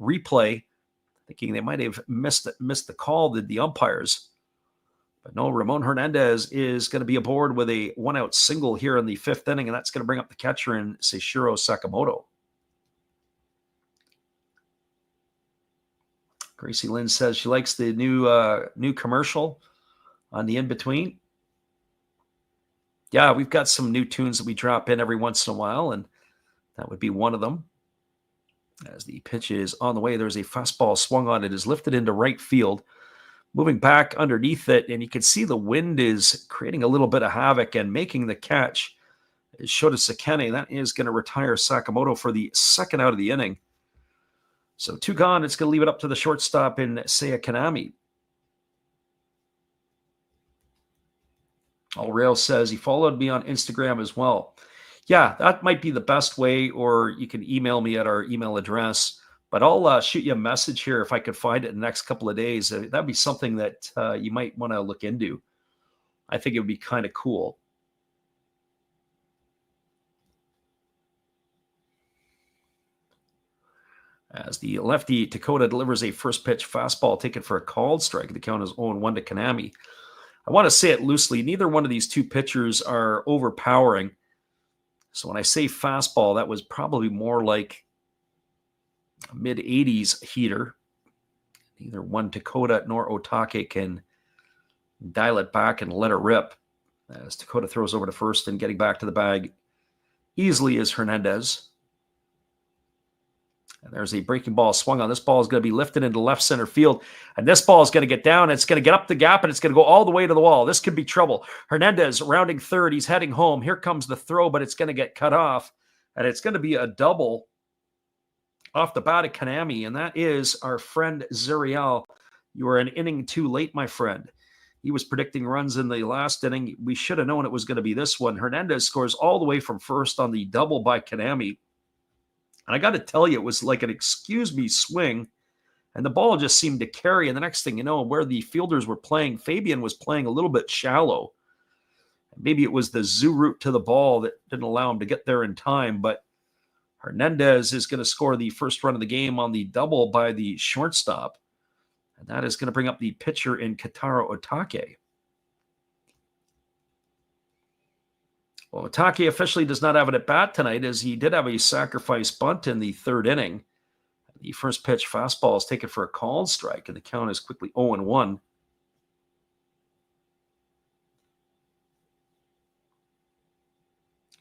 replay, thinking they might have missed the call, the umpires. But no, Ramon Hernandez is going to be aboard with a one-out single here in the fifth inning, and that's going to bring up the catcher in Seishiro Sakamoto. Gracie Lynn says she likes the new commercial on the in-between. Yeah, we've got some new tunes that we drop in every once in a while, and that would be one of them. As the pitch is on the way, there's a fastball swung on. It is lifted into right field, moving back underneath it, and you can see the wind is creating a little bit of havoc, and making the catch is Shota Sekene. That is going to retire Sakamoto for the second out of the inning. So 2 gone. It's going to leave it up to the shortstop in Seiya Kanami. All Rail says he followed me on Instagram as well. Yeah, that might be the best way, or you can email me at our email address. But I'll shoot you a message here if I could find it in the next couple of days. That'd be something that you might want to look into. I think it would be kind of cool. As the lefty Dakota delivers a first pitch fastball taken for a called strike, the count is 0-1 to Kanami. I want to say it loosely. Neither one of these two pitchers are overpowering. So when I say fastball, that was probably more like a mid-80s heater. Neither one Dakota nor Otake can dial it back and let it rip. As Dakota throws over to first, and getting back to the bag easily is Hernandez. And there's a breaking ball swung on. This ball is going to be lifted into left center field. And this ball is going to get down. It's going to get up the gap, and it's going to go all the way to the wall. This could be trouble. Hernandez rounding third. He's heading home. Here comes the throw, but it's going to get cut off. And it's going to be a double off the bat of Kanami. And that is our friend Zuriel. You are an inning too late, my friend. He was predicting runs in the last inning. We should have known it was going to be this one. Hernandez scores all the way from first on the double by Kanami. And I got to tell you, it was like an excuse me swing, and the ball just seemed to carry. And the next thing you know, where the fielders were playing, Fabian was playing a little bit shallow. Maybe it was the zoo route to the ball that didn't allow him to get there in time, but Hernandez is going to score the first run of the game on the double by the shortstop. And that is going to bring up the pitcher in Kataro Otake. Well, Otake officially does not have it at bat tonight, as he did have a sacrifice bunt in the third inning. The first pitch fastball is taken for a called strike, and the count is quickly 0-1.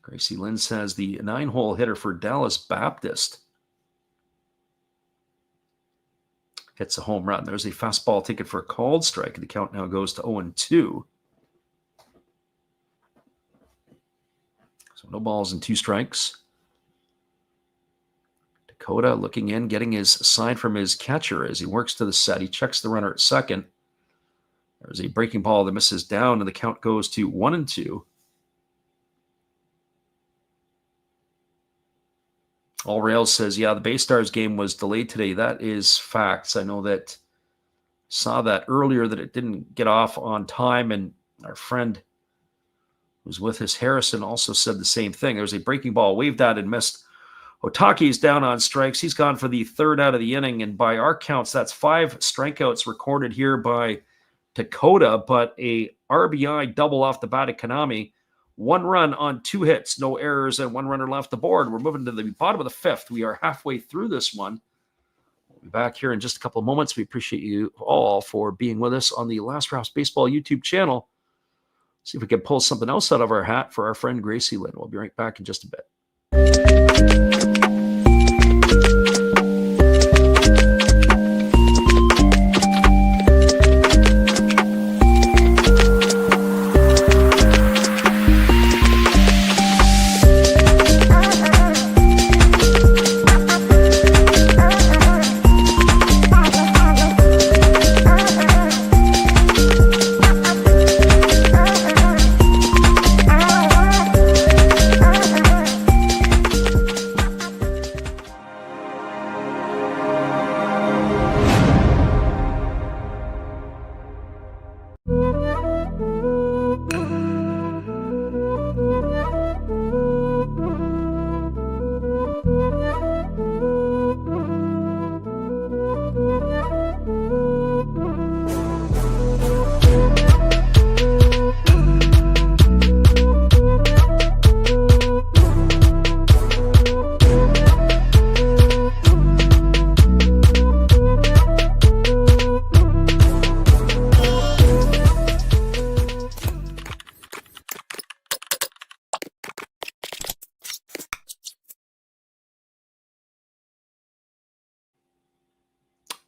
Gracie Lynn says the 9-hole hitter for Dallas Baptist hits a home run. There's a fastball taken for a called strike, and the count now goes to 0-2. So no balls and 2 strikes. Dakota looking in, getting his sign from his catcher as he works to the set. He checks the runner at second. There's a breaking ball that misses down, and the count goes to 1-2. All Rails says, yeah, the Bay Stars game was delayed today. That is facts. I know that saw that earlier, that it didn't get off on time, and our friend who's with us, Harrison, also said the same thing. There was a breaking ball waved at and missed. Otake's down on strikes. He's gone for the third out of the inning, and by our counts, that's 5 strikeouts recorded here by Dakota, but a RBI double off the bat of Kanami. 1 run on 2 hits, no errors, and 1 runner left the board. We're moving to the bottom of the 5th. We are halfway through this one. We'll be back here in just a couple of moments. We appreciate you all for being with us on the Last Raps Baseball YouTube channel. See if we can pull something else out of our hat for our friend Gracie Lynn. We'll be right back in just a bit.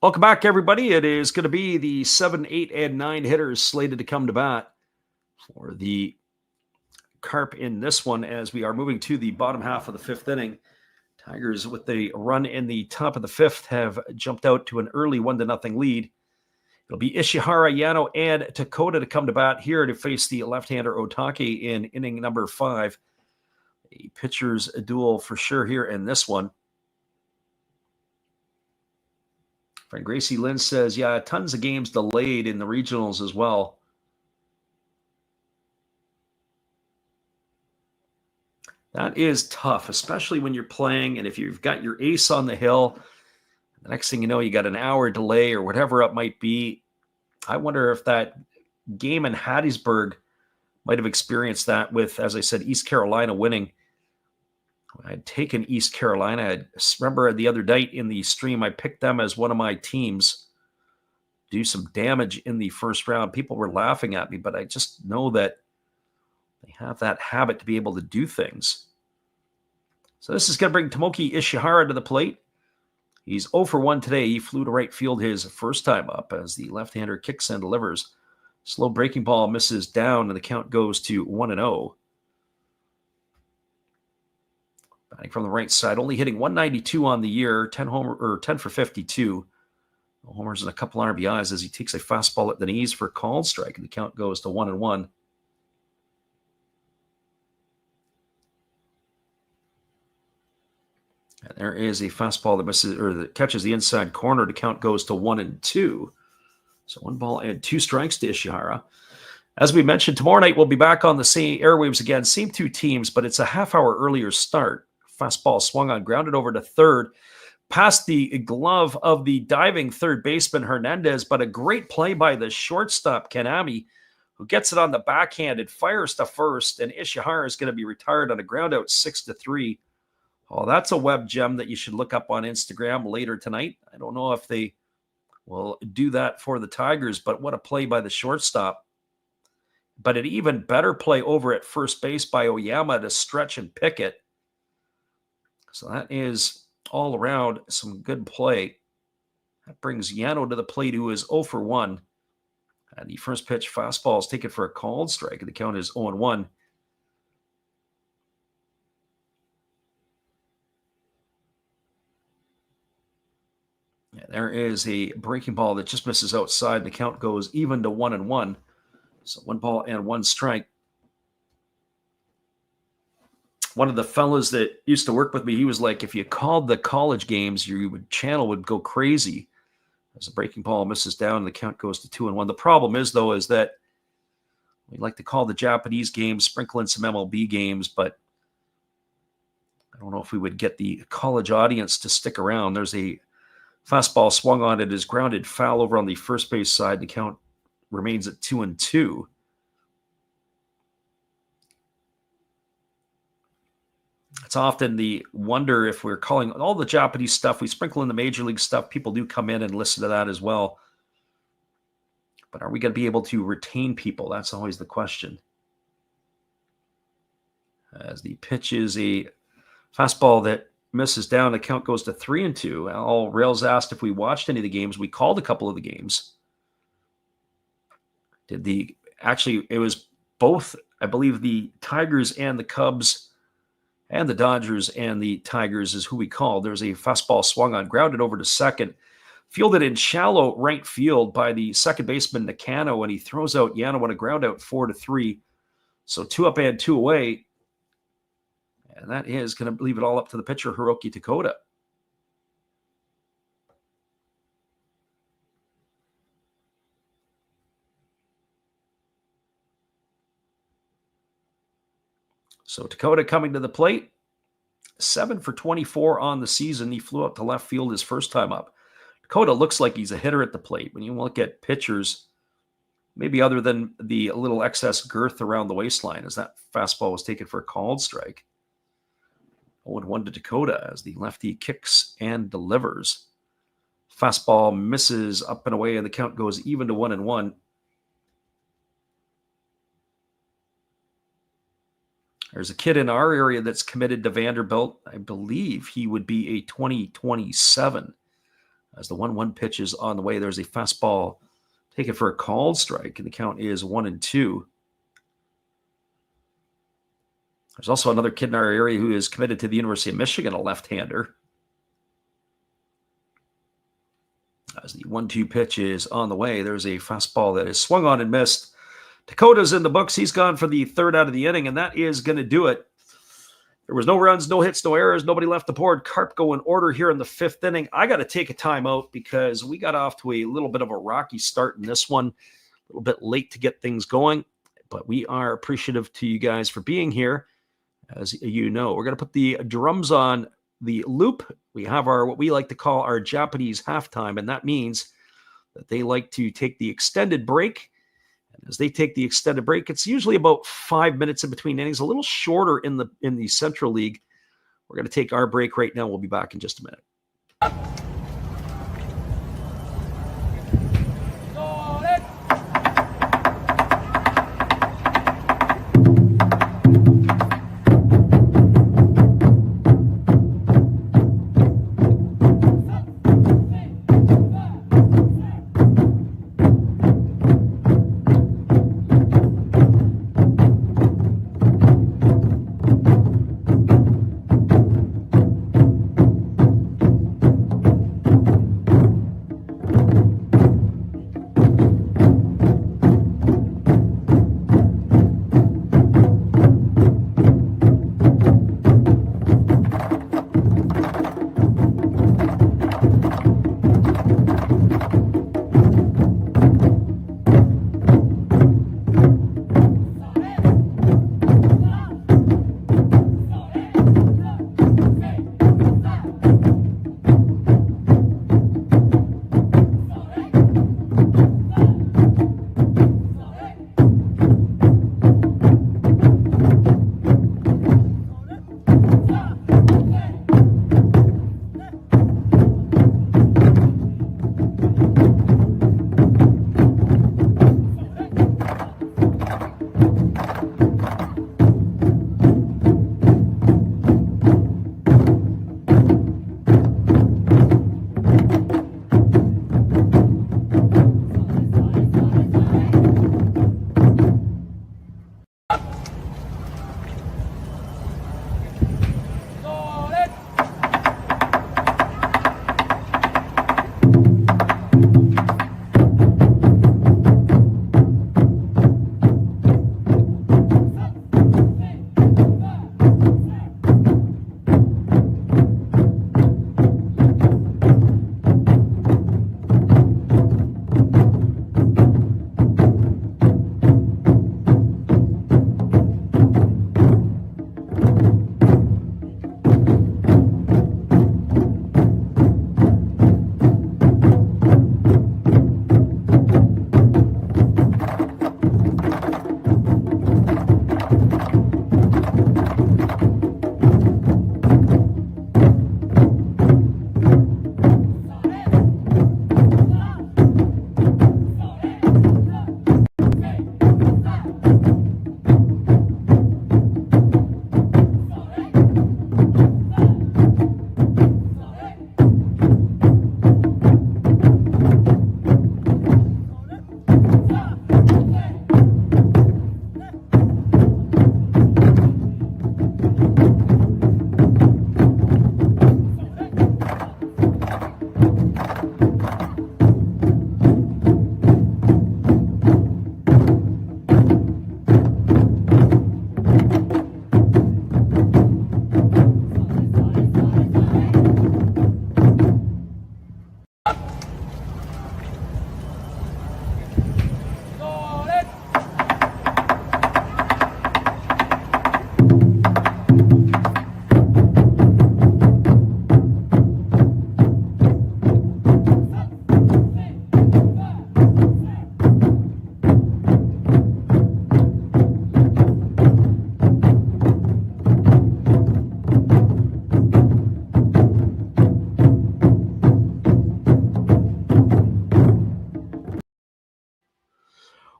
Welcome back, everybody. It is going to be the 7, 8, and 9 hitters slated to come to bat for the Carp in this one, as we are moving to the bottom half of the 5th inning. Tigers, with the run in the top of the 5th, have jumped out to an early 1-0 lead. It'll be Ishihara, Yano, and Dakota to come to bat here to face the left-hander Otake in inning number 5. A pitcher's duel for sure here in this one. Friend Gracie Lynn says, yeah, tons of games delayed in the regionals as well. That is tough, especially when you're playing, and if you've got your ace on the hill, the next thing you know, you got an hour delay or whatever it might be. I wonder if that game in Hattiesburg might have experienced that with, as I said, East Carolina winning. I had taken East Carolina. I remember the other night in the stream, I picked them as one of my teams to do some damage in the first round. People were laughing at me, but I just know that they have that habit to be able to do things. So this is going to bring Tomoki Ishihara to the plate. He's 0 for 1 today. He flew to right field his first time up as the left-hander kicks and delivers. Slow breaking ball misses down, and the count goes to 1-0. Batting from the right side, only hitting 192 on the year, 10 for 52. No homers and a couple RBIs as he takes a fastball at the knees for a called strike, and the count goes to 1-1. And there is a fastball that misses, or that catches the inside corner. The count goes to 1-2. So 1 ball and 2 strikes to Ishihara. As we mentioned, tomorrow night we'll be back on the same airwaves again, same 2 teams, but it's a half-hour earlier start. fastball swung on, grounded over to third, past the glove of the diving third baseman Hernandez, but a great play by the shortstop Kanami, who gets it on the backhand and fires to first, and Ishihara is going to be retired on a ground out 6-3. Oh, that's a web gem that you should look up on Instagram later tonight. I don't know if they will do that for the Tigers, but what a play by the shortstop. But an even better play over at first base by Oyama to stretch and pick it. So that is all around some good play. That brings Yano to the plate, who is 0 for 1. And the first pitch fastball is taken for a called strike, and the count is 0-1. Yeah, there is a breaking ball that just misses outside, and the count goes even to 1-1. So 1 ball and 1 strike. One of the fellas that used to work with me, he was like, if you called the college games, your channel would go crazy. As the breaking ball misses down, and the count goes to 2-1. The problem is, though, is that we like to call the Japanese games, sprinkle in some MLB games, but I don't know if we would get the college audience to stick around. There's a fastball swung on. It is grounded foul over on the first base side. The count remains at 2-2. It's often the wonder if we're calling all the Japanese stuff, we sprinkle in the major league stuff. People do come in and listen to that as well. But are we going to be able to retain people? That's always the question. As the pitch is a fastball that misses down, the count goes to 3-2. Al Rails asked if we watched any of the games. We called a couple of the games. Actually, it was both, I believe, the Tigers and the Cubs and the Dodgers and the Tigers is who we called. There's a fastball swung on, grounded over to second, fielded in shallow right field by the second baseman Nakano, and he throws out Yano on a ground out 4-3. So 2 up and 2 away. And that is going to leave it all up to the pitcher, Hiroki Takota. So Takota coming to the plate, 7 for 24 on the season. He flew out to left field his first time up. Takota looks like he's a hitter at the plate. When you look at pitchers, maybe other than the little excess girth around the waistline, as that fastball was taken for a called strike. 0-1 to Dakota as the lefty kicks and delivers. Fastball misses up and away, and the count goes even to 1-1. There's a kid in our area that's committed to Vanderbilt. I believe he would be a 2027. As the 1-1 pitch is on the way, there's a fastball taken for a called strike, and the count is 1-2. There's also another kid in our area who is committed to the University of Michigan, a left-hander. As the 1-2 pitch is on the way, there's a fastball that is swung on and missed. Dakota's in the books. He's gone for the third out of the inning, and that is going to do it. There was no runs, no hits, no errors. Nobody left the board. Carp go in order here in the 5th inning. I got to take a timeout because we got off to a little bit of a rocky start in this one. A little bit late to get things going, but we are appreciative to you guys for being here. As you know, we're going to put the drums on the loop. We have our what we like to call our Japanese halftime, and that means that they like to take the extended break. And as they take the extended break, it's usually about 5 minutes in between innings, a little shorter in the Central League. We're going to take our break right now. We'll be back in just a minute.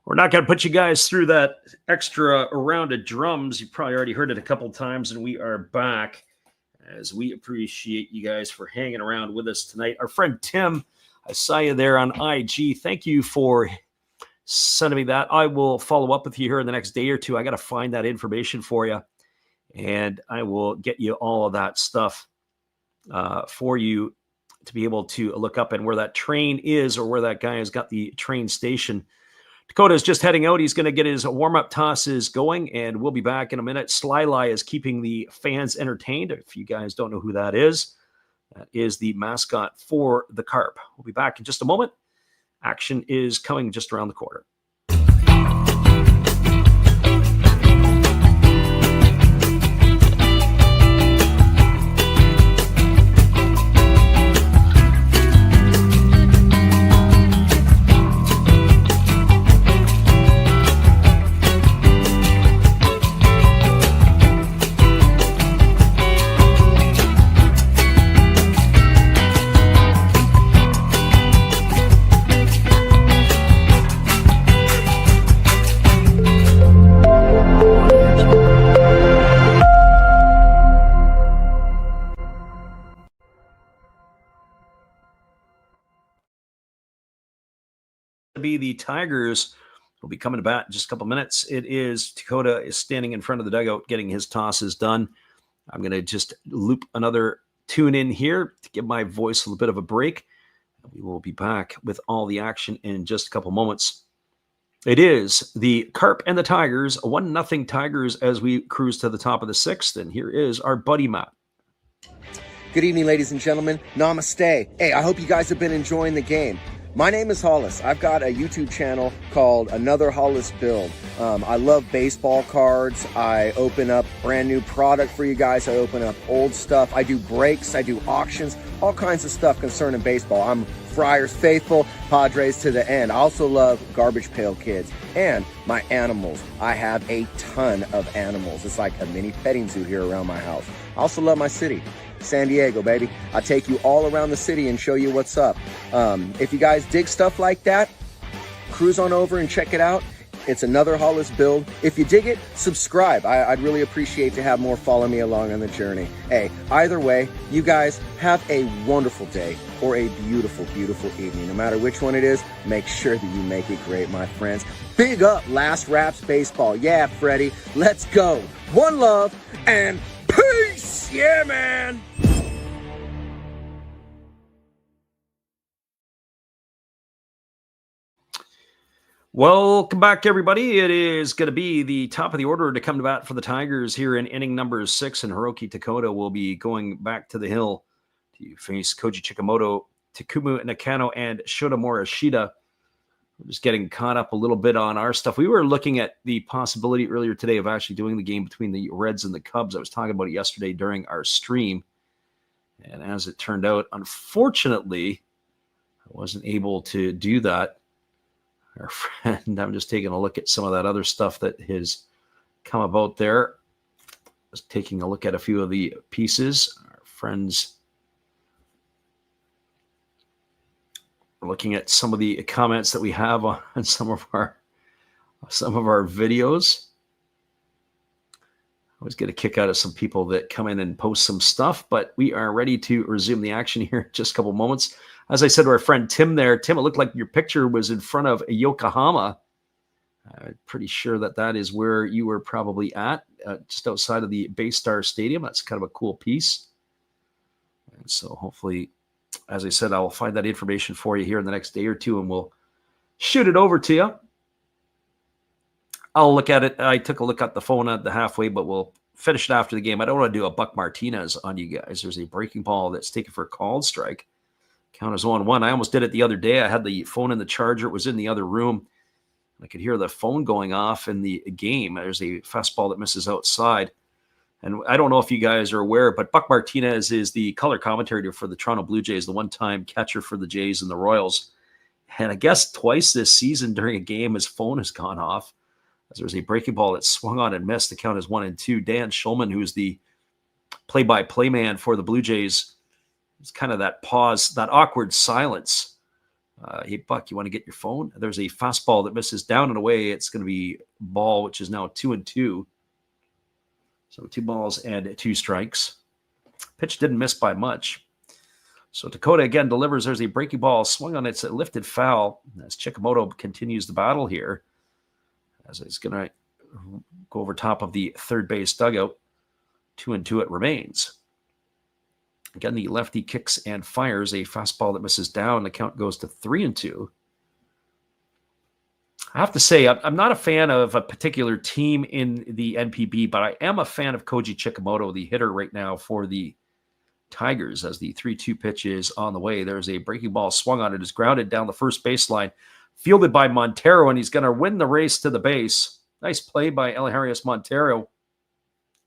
We're not going to put you guys through that extra round of drums. You probably already heard it a couple times, and we are back as we appreciate you guys for hanging around with us tonight. Our friend Tim, I saw you there on IG. Thank you for sending me that. I will follow up with you here in the next day or two. I got to find that information for you, and I will get you all of that stuff for you to be able to look up and where that train is or where that guy has got the train station. Dakota is just heading out. He's going to get his warm-up tosses going, and we'll be back in a minute. Sly is keeping the fans entertained. If you guys don't know who that is the mascot for the Carp. We'll be back in just a moment. Action is coming just around the corner. Be the Tigers will be coming to bat in just a couple minutes. It is Dakota is standing in front of the dugout getting his tosses done. I'm going to just loop another tune in here to give my voice a little bit of a break. We will be back with all the action in just a couple moments. It is the Carp and the Tigers, 1-0 Tigers as we cruise to the top of the sixth. And here is our buddy Matt. Good evening, ladies and gentlemen. Namaste. Hey, I hope you guys have been enjoying the game. My name is Hollis. I've got a YouTube channel called Another Hollis Build. I love baseball cards. I open up brand new product for you guys. I open up old stuff. I do breaks. I do auctions. All kinds of stuff concerning baseball. I'm Friars faithful, Padres to the end. I also love Garbage Pail Kids and my animals. I have a ton of animals. It's like a mini petting zoo here around my house. I also love my city. San Diego, baby. I'll take you all around the city and show you what's up. If you guys dig stuff like that, cruise on over and check it out. It's Another Hollis Build. If you dig it, subscribe. I'd really appreciate to have more follow me along on the journey. Hey, either way, you guys have a wonderful day or a beautiful, beautiful evening. No matter which one it is, make sure that you make it great, my friends. Big up Last Raps Baseball. Yeah, Freddie, let's go. One love and peace. Yeah, man. Welcome back, everybody. It is going to be the top of the order to come to bat for the Tigers here in inning number 6, and Hiroki Takota will be going back to the hill to face Koji Chikamoto, Takumu Nakano, and Shota Morishita. We're just getting caught up a little bit on our stuff. We were looking at the possibility earlier today of actually doing the game between the Reds and the Cubs. I was talking about it yesterday during our stream, and as it turned out, unfortunately, I wasn't able to do that. Our friend, I'm just taking a look at some of that other stuff that has come about there. Just taking a look at a few of the pieces. Our friends are looking at some of the comments that we have on some of our videos. I always get a kick out of some people that come in and post some stuff, but we are ready to resume the action here in just a couple moments. As I said to our friend Tim there, Tim, it looked like your picture was in front of Yokohama. I'm pretty sure that is where you were probably at, just outside of the Baystar Stadium. That's kind of a cool piece. And so hopefully, as I said, I will find that information for you here in the next day or two, and we'll shoot it over to you. I'll look at it. I took a look at the phone at the halfway, but we'll finish it after the game. I don't want to do a Buck Martinez on you guys. There's a breaking ball that's taken for a called strike. Count as 1-1. I almost did it the other day. I had the phone in the charger. It was in the other room. I could hear the phone going off in the game. There's a fastball that misses outside. And I don't know if you guys are aware, but Buck Martinez is the color commentator for the Toronto Blue Jays, the one-time catcher for the Jays and the Royals. And I guess twice this season during a game, his phone has gone off. As there's a breaking ball that swung on and missed. The count is 1-2. Dan Schulman, who's the play-by-play man for the Blue Jays, it's kind of that pause, that awkward silence Hey, Buck, you want to get your phone? There's a fastball that misses down and away. It's going to be ball, which is now 2-2. So 2 balls and 2 strikes. Pitch didn't miss by much. So Dakota again delivers. There's a breaking ball swung on. It's a lifted foul as Chikamoto continues the battle here. As it's going to go over top of the third base dugout. 2-2 it remains. Again, the lefty kicks and fires a fastball that misses down. The count goes to 3-2. I have to say, I'm not a fan of a particular team in the NPB, but I am a fan of Koji Chikamoto, the hitter right now for the Tigers, as the 3-2 pitch is on the way. There's a breaking ball swung on. It is grounded down the first baseline, fielded by Montero, and he's going to win the race to the base. Nice play by Eliharius Montero.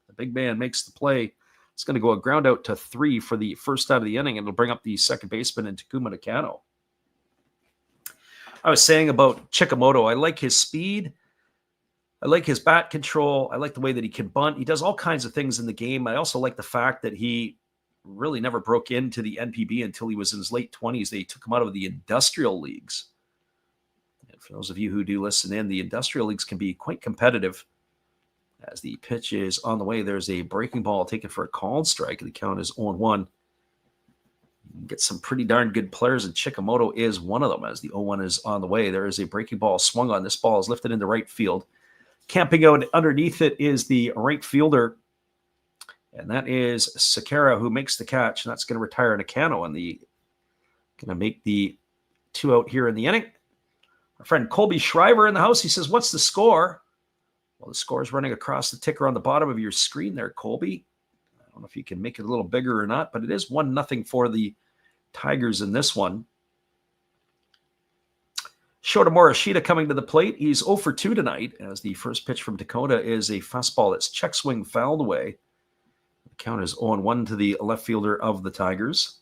The big man makes the play. It's going to go a ground out to 3 for the first out of the inning, and it'll bring up the second baseman in Takuma Nakano. I was saying about Chikamoto, I like his speed. I like his bat control. I like the way that he can bunt. He does all kinds of things in the game. I also like the fact that he really never broke into the NPB until he was in his late 20s. They took him out of the industrial leagues. And for those of you who do listen in, the industrial leagues can be quite competitive. As the pitch is on the way, there's a breaking ball taken for a called strike, and the count is 0-1. You can get some pretty darn good players, and Chikamoto is one of them. As the 0-1 is on the way, there is a breaking ball swung on. This ball is lifted into right field. Camping out underneath it is the right fielder, and that is Sakara, who makes the catch, and that's going to retire Nakano, and going to make the 2 out here in the inning. Our friend Colby Shriver in the house. He says, "What's the score?" Well, the score is running across the ticker on the bottom of your screen there, Colby. I don't know if you can make it a little bigger or not, but it is 1-0 for the Tigers in this one. Shota Morishita coming to the plate. He's 0 for 2 tonight, as the first pitch from Dakota is a fastball that's check swing fouled away. The count is 0-1 to the left fielder of the Tigers.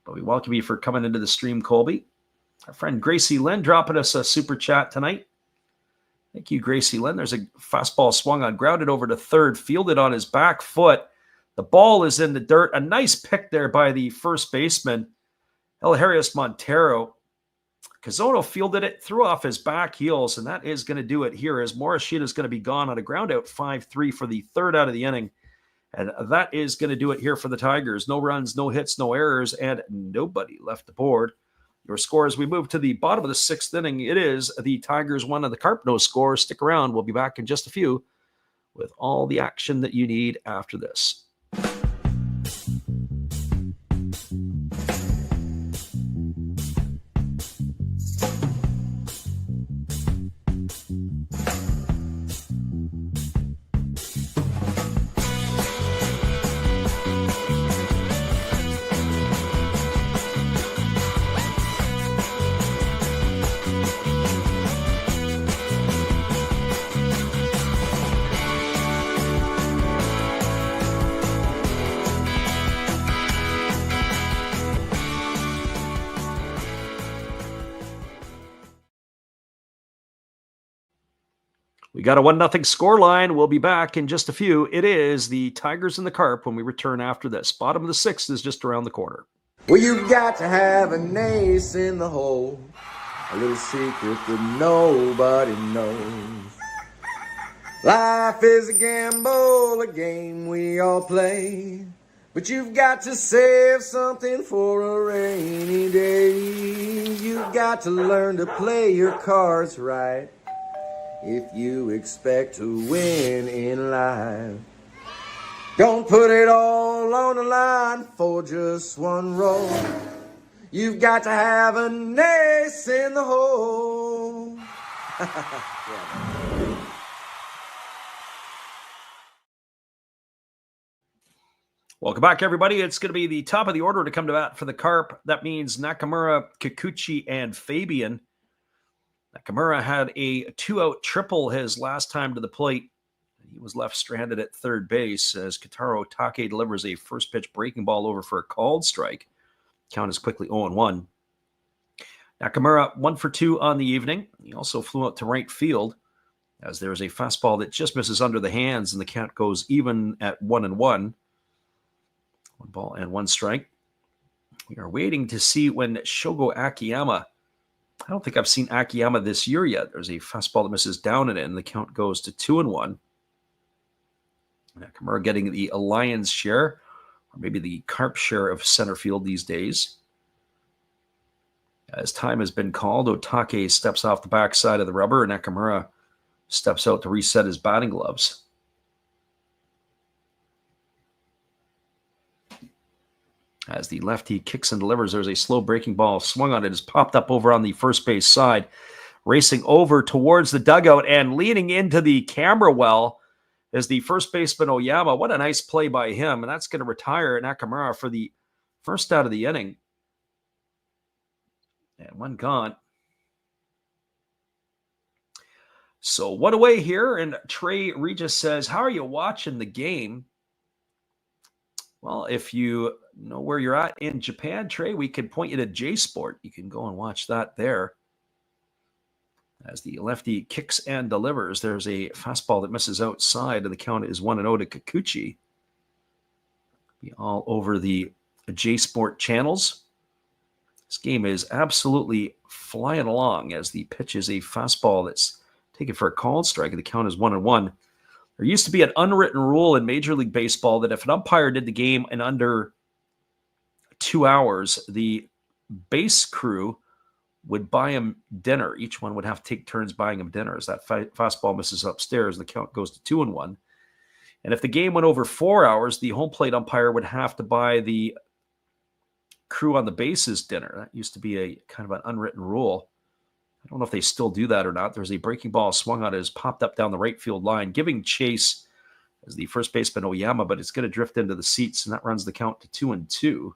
But we welcome you for coming into the stream, Colby. Our friend Gracie Lynn dropping us a super chat tonight. Thank you, Gracie Lynn. There's a fastball swung on, grounded over to third, fielded on his back foot. The ball is in the dirt. A nice pick there by the first baseman, Eliharius Montero. Kazono fielded it, threw off his back heels, and that is going to do it here, as Morishita is going to be gone on a ground out 5-3 for the third out of the inning. And that is going to do it here for the Tigers. No runs, no hits, no errors, and nobody left the board. Your score as we move to the bottom of the 6th inning, it is the Tigers 1 and the Carp no score. Stick around. We'll be back in just a few with all the action that you need after this. We got a 1-0 score line. We'll be back in just a few. It is the Tigers and the Carp when we return after this. Bottom of the 6th is just around the corner. Well, you've got to have an ace in the hole, a little secret that nobody knows. Life is a gamble, a game we all play, but you've got to save something for a rainy day. You've got to learn to play your cards right if you expect to win in life. Don't put it all on the line for just one roll. You've got to have an ace in the hole. Welcome back, everybody. It's going to be the top of the order to come to bat for the Carp. That means Nakamura, Kikuchi, and Fabian. Nakamura had a 2-out triple his last time to the plate. He was left stranded at third base as Kitaro Take delivers a first pitch breaking ball over for a called strike. Count is quickly 0-1. Nakamura 1 for 2 on the evening. He also flew out to right field as there's a fastball that just misses under the hands, and the count goes even at 1-1. 1 ball and 1 strike. We are waiting to see when Shogo Akiyama. I don't think I've seen Akiyama this year yet. There's a fastball that misses down and in. The count goes to 2-1. Nakamura getting the Alliance share, or maybe the Carp share of center field these days. As time has been called, Otake steps off the backside of the rubber, and Nakamura steps out to reset his batting gloves. As the lefty kicks and delivers, there's a slow breaking ball swung on it. It's popped up over on the first base side, racing over towards the dugout and leaning into the camera well is the first baseman Oyama. What a nice play by him, and that's going to retire Nakamura for the first out of the inning. And one gone. So 1 away here, and Trey Regis says, how are you watching the game? Well, if you know where you're at in Japan, Trey, we can point you to J-Sport. You can go and watch that there. As the lefty kicks and delivers, there's a fastball that misses outside, and the count is 1-0 to Kikuchi. Be all over the J-Sport channels. This game is absolutely flying along as the pitch is a fastball that's taken for a called strike, and the count is 1-1. There used to be an unwritten rule in Major League Baseball that if an umpire did the game in under 2 hours, the base crew would buy him dinner. Each one would have to take turns buying him dinner. As that fastball misses upstairs, the count goes to 2-1. And if the game went over 4 hours, the home plate umpire would have to buy the crew on the bases dinner. That used to be a kind of an unwritten rule. I don't know if they still do that or not. There's a breaking ball swung on it, has popped up down the right field line, giving chase as the first baseman Oyama, but it's going to drift into the seats, and that runs the count to 2-2.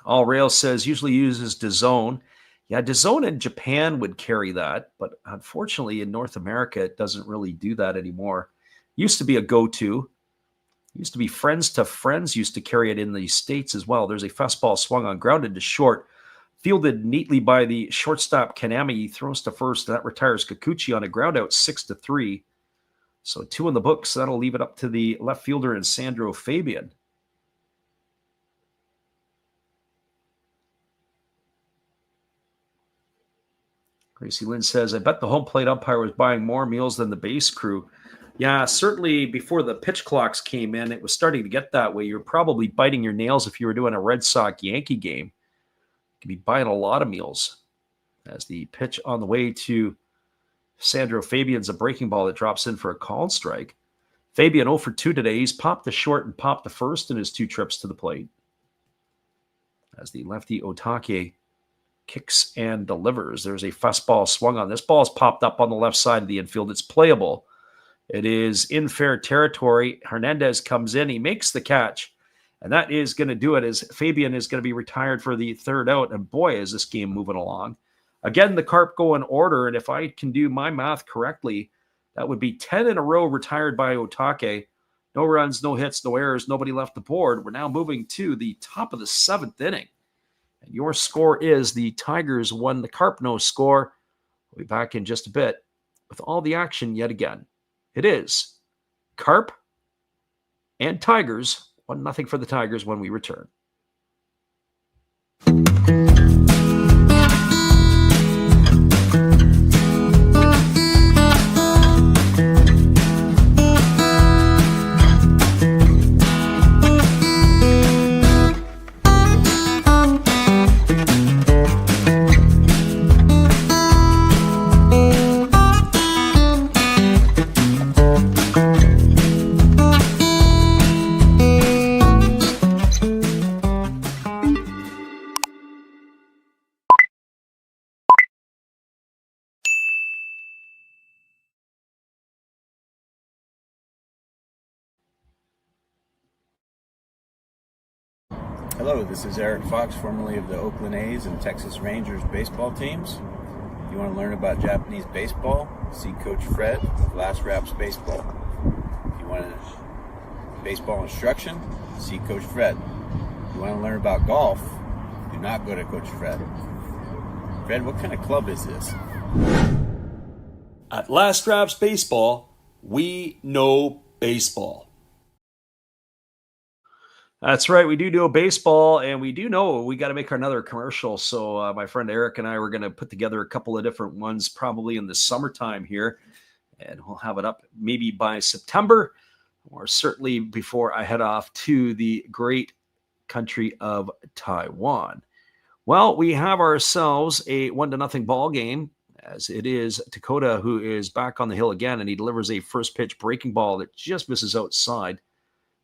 All Rail says usually uses DAZN. Yeah, DAZN in Japan would carry that, but unfortunately in North America, it doesn't really do that anymore. Used to be a go-to. Used to be Friends to Friends used to carry it in the States as well. There's a fastball swung on, grounded to short, fielded neatly by the shortstop Kanami. He throws to first, and that retires Kikuchi on a ground out 6-3. So 2 in the books. That'll leave it up to the left fielder and Sandro Fabian. Gracie Lynn says, I bet the home plate umpire was buying more meals than the base crew. Yeah, certainly before the pitch clocks came in, it was starting to get that way. You're probably biting your nails if you were doing a Red Sox-Yankee game. You could be buying a lot of meals. As the pitch on the way to Sandro Fabian's a breaking ball that drops in for a called strike. Fabian 0 for 2 today. He's popped the short and popped the first in his 2 trips to the plate. As the lefty Otake kicks and delivers, there's a fastball swung on. This ball's popped up on the left side of the infield. It's playable. It is in fair territory. Hernandez comes in. He makes the catch. And that is going to do it, as Fabian is going to be retired for the 3rd out. And boy, is this game moving along. Again, the Carp go in order. And if I can do my math correctly, that would be 10 in a row retired by Otake. No runs, no hits, no errors, nobody left the board. We're now moving to the top of the 7th inning. And your score is the Tigers won, the Carp no score. We'll be back in just a bit with all the action yet again. It is Carp and Tigers. 1-0 for the Tigers when we return. Hello, this is Eric Fox, formerly of the Oakland A's and Texas Rangers baseball teams. If you want to learn about Japanese baseball, see Coach Fred of Last Raps Baseball. If you want baseball instruction, see Coach Fred. If you want to learn about golf, do not go to Coach Fred. Fred, what kind of club is this? At Last Raps Baseball, We know baseball. That's right. We do know baseball, and we do know we got to make another commercial. So my friend Eric and I were going to put together a couple of different ones probably in the summertime here, and we'll have it up maybe by September, or certainly before I head off to the great country of Taiwan. Well, we have ourselves a 1-0 ball game, as it is Dakota who is back on the hill again, and he delivers a first pitch breaking ball that just misses outside.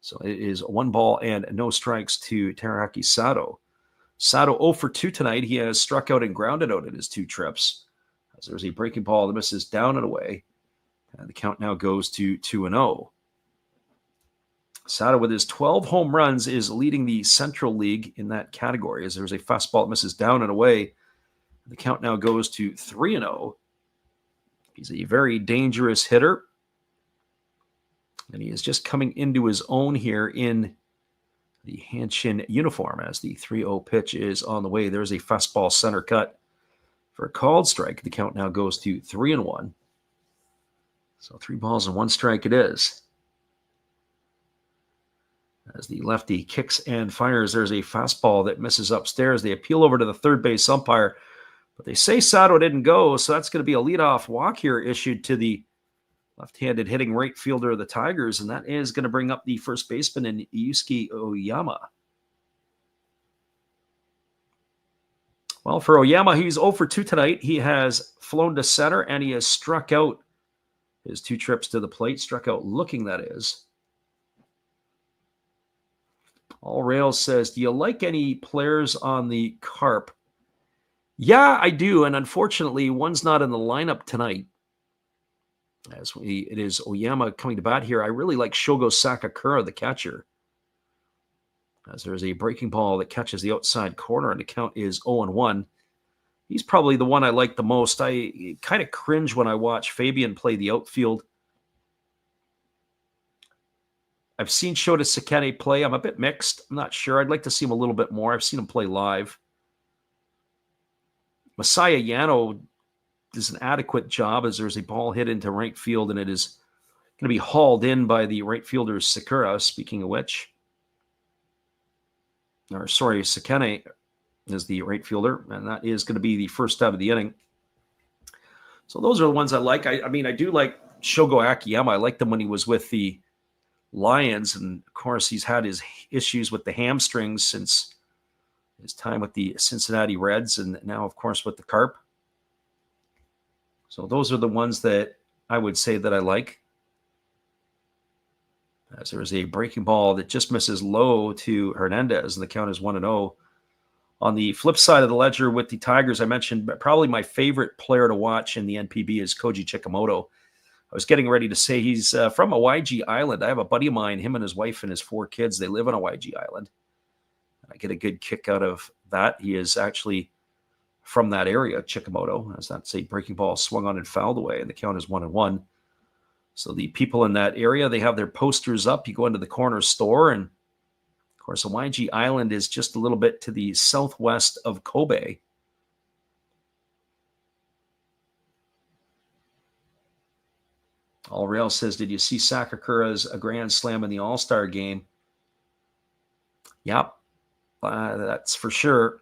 So it is 1 ball and no strikes to Teraki Sato. Sato 0 for 2 tonight. He has struck out and grounded out in his 2 trips. As there's a breaking ball that misses down and away. And the count now goes to 2-0. Sato, with his 12 home runs, is leading the Central League in that category, as there's a fastball that misses down and away. The count now goes to 3-0. He's a very dangerous hitter. And he is just coming into his own here in the Hanshin uniform, as the 3-0 pitch is on the way. There's a fastball center cut for a called strike. The count now goes to 3-1. So 3 balls and 1 strike it is. As the lefty kicks and fires, there's a fastball that misses upstairs. They appeal over to the third base umpire, but they say Sato didn't go, so that's going to be a leadoff walk here issued to the left-handed hitting right fielder of the Tigers, and that is going to bring up the first baseman in Yusuke Oyama. Well, for Oyama, he's 0 for 2 tonight. He has flown to center, and he has struck out his 2 trips to the plate. Struck out looking, that is. All Rails says, do you like any players on the Carp? Yeah, I do, and unfortunately, one's not in the lineup tonight. It is Oyama coming to bat here. I really like Shogo Sakakura, the catcher. As there's a breaking ball that catches the outside corner, and the count is 0-1. He's probably the one I like the most. I kind of cringe when I watch Fabian play the outfield. I've seen Shota Sekene play. I'm a bit mixed. I'm not sure. I'd like to see him a little bit more. I've seen him play live. Masaya Yano does an adequate job, as there's a ball hit into right field, and it is going to be hauled in by the right fielder Sakura, speaking of which. Sekene is the right fielder, and that is going to be the first out of the inning. So those are the ones I like. I mean, I do like Shogo Akiyama. I liked him when he was with the Lions, and of course he's had his issues with the hamstrings since his time with the Cincinnati Reds, and now of course with the Carp. So those are the ones that I would say that I like. As there is a breaking ball that just misses low to Hernandez, and the count is 1-0. On the flip side of the ledger with the Tigers, I mentioned probably my favorite player to watch in the NPB is Koji Chikamoto. I was getting ready to say he's from Hawaii Island. I have a buddy of mine, him and his wife and his 4 kids. They live on Hawaii Island. I get a good kick out of that. He is actually from that area, Chikamoto. As that's a breaking ball swung on and fouled away, and the count is 1-1. So the people in that area, they have their posters up. You go into the corner store, and of course, Hawaii Island is just a little bit to the southwest of Kobe. All Rail says, did you see Sakakura's a grand slam in the All-Star game? Yep, that's for sure.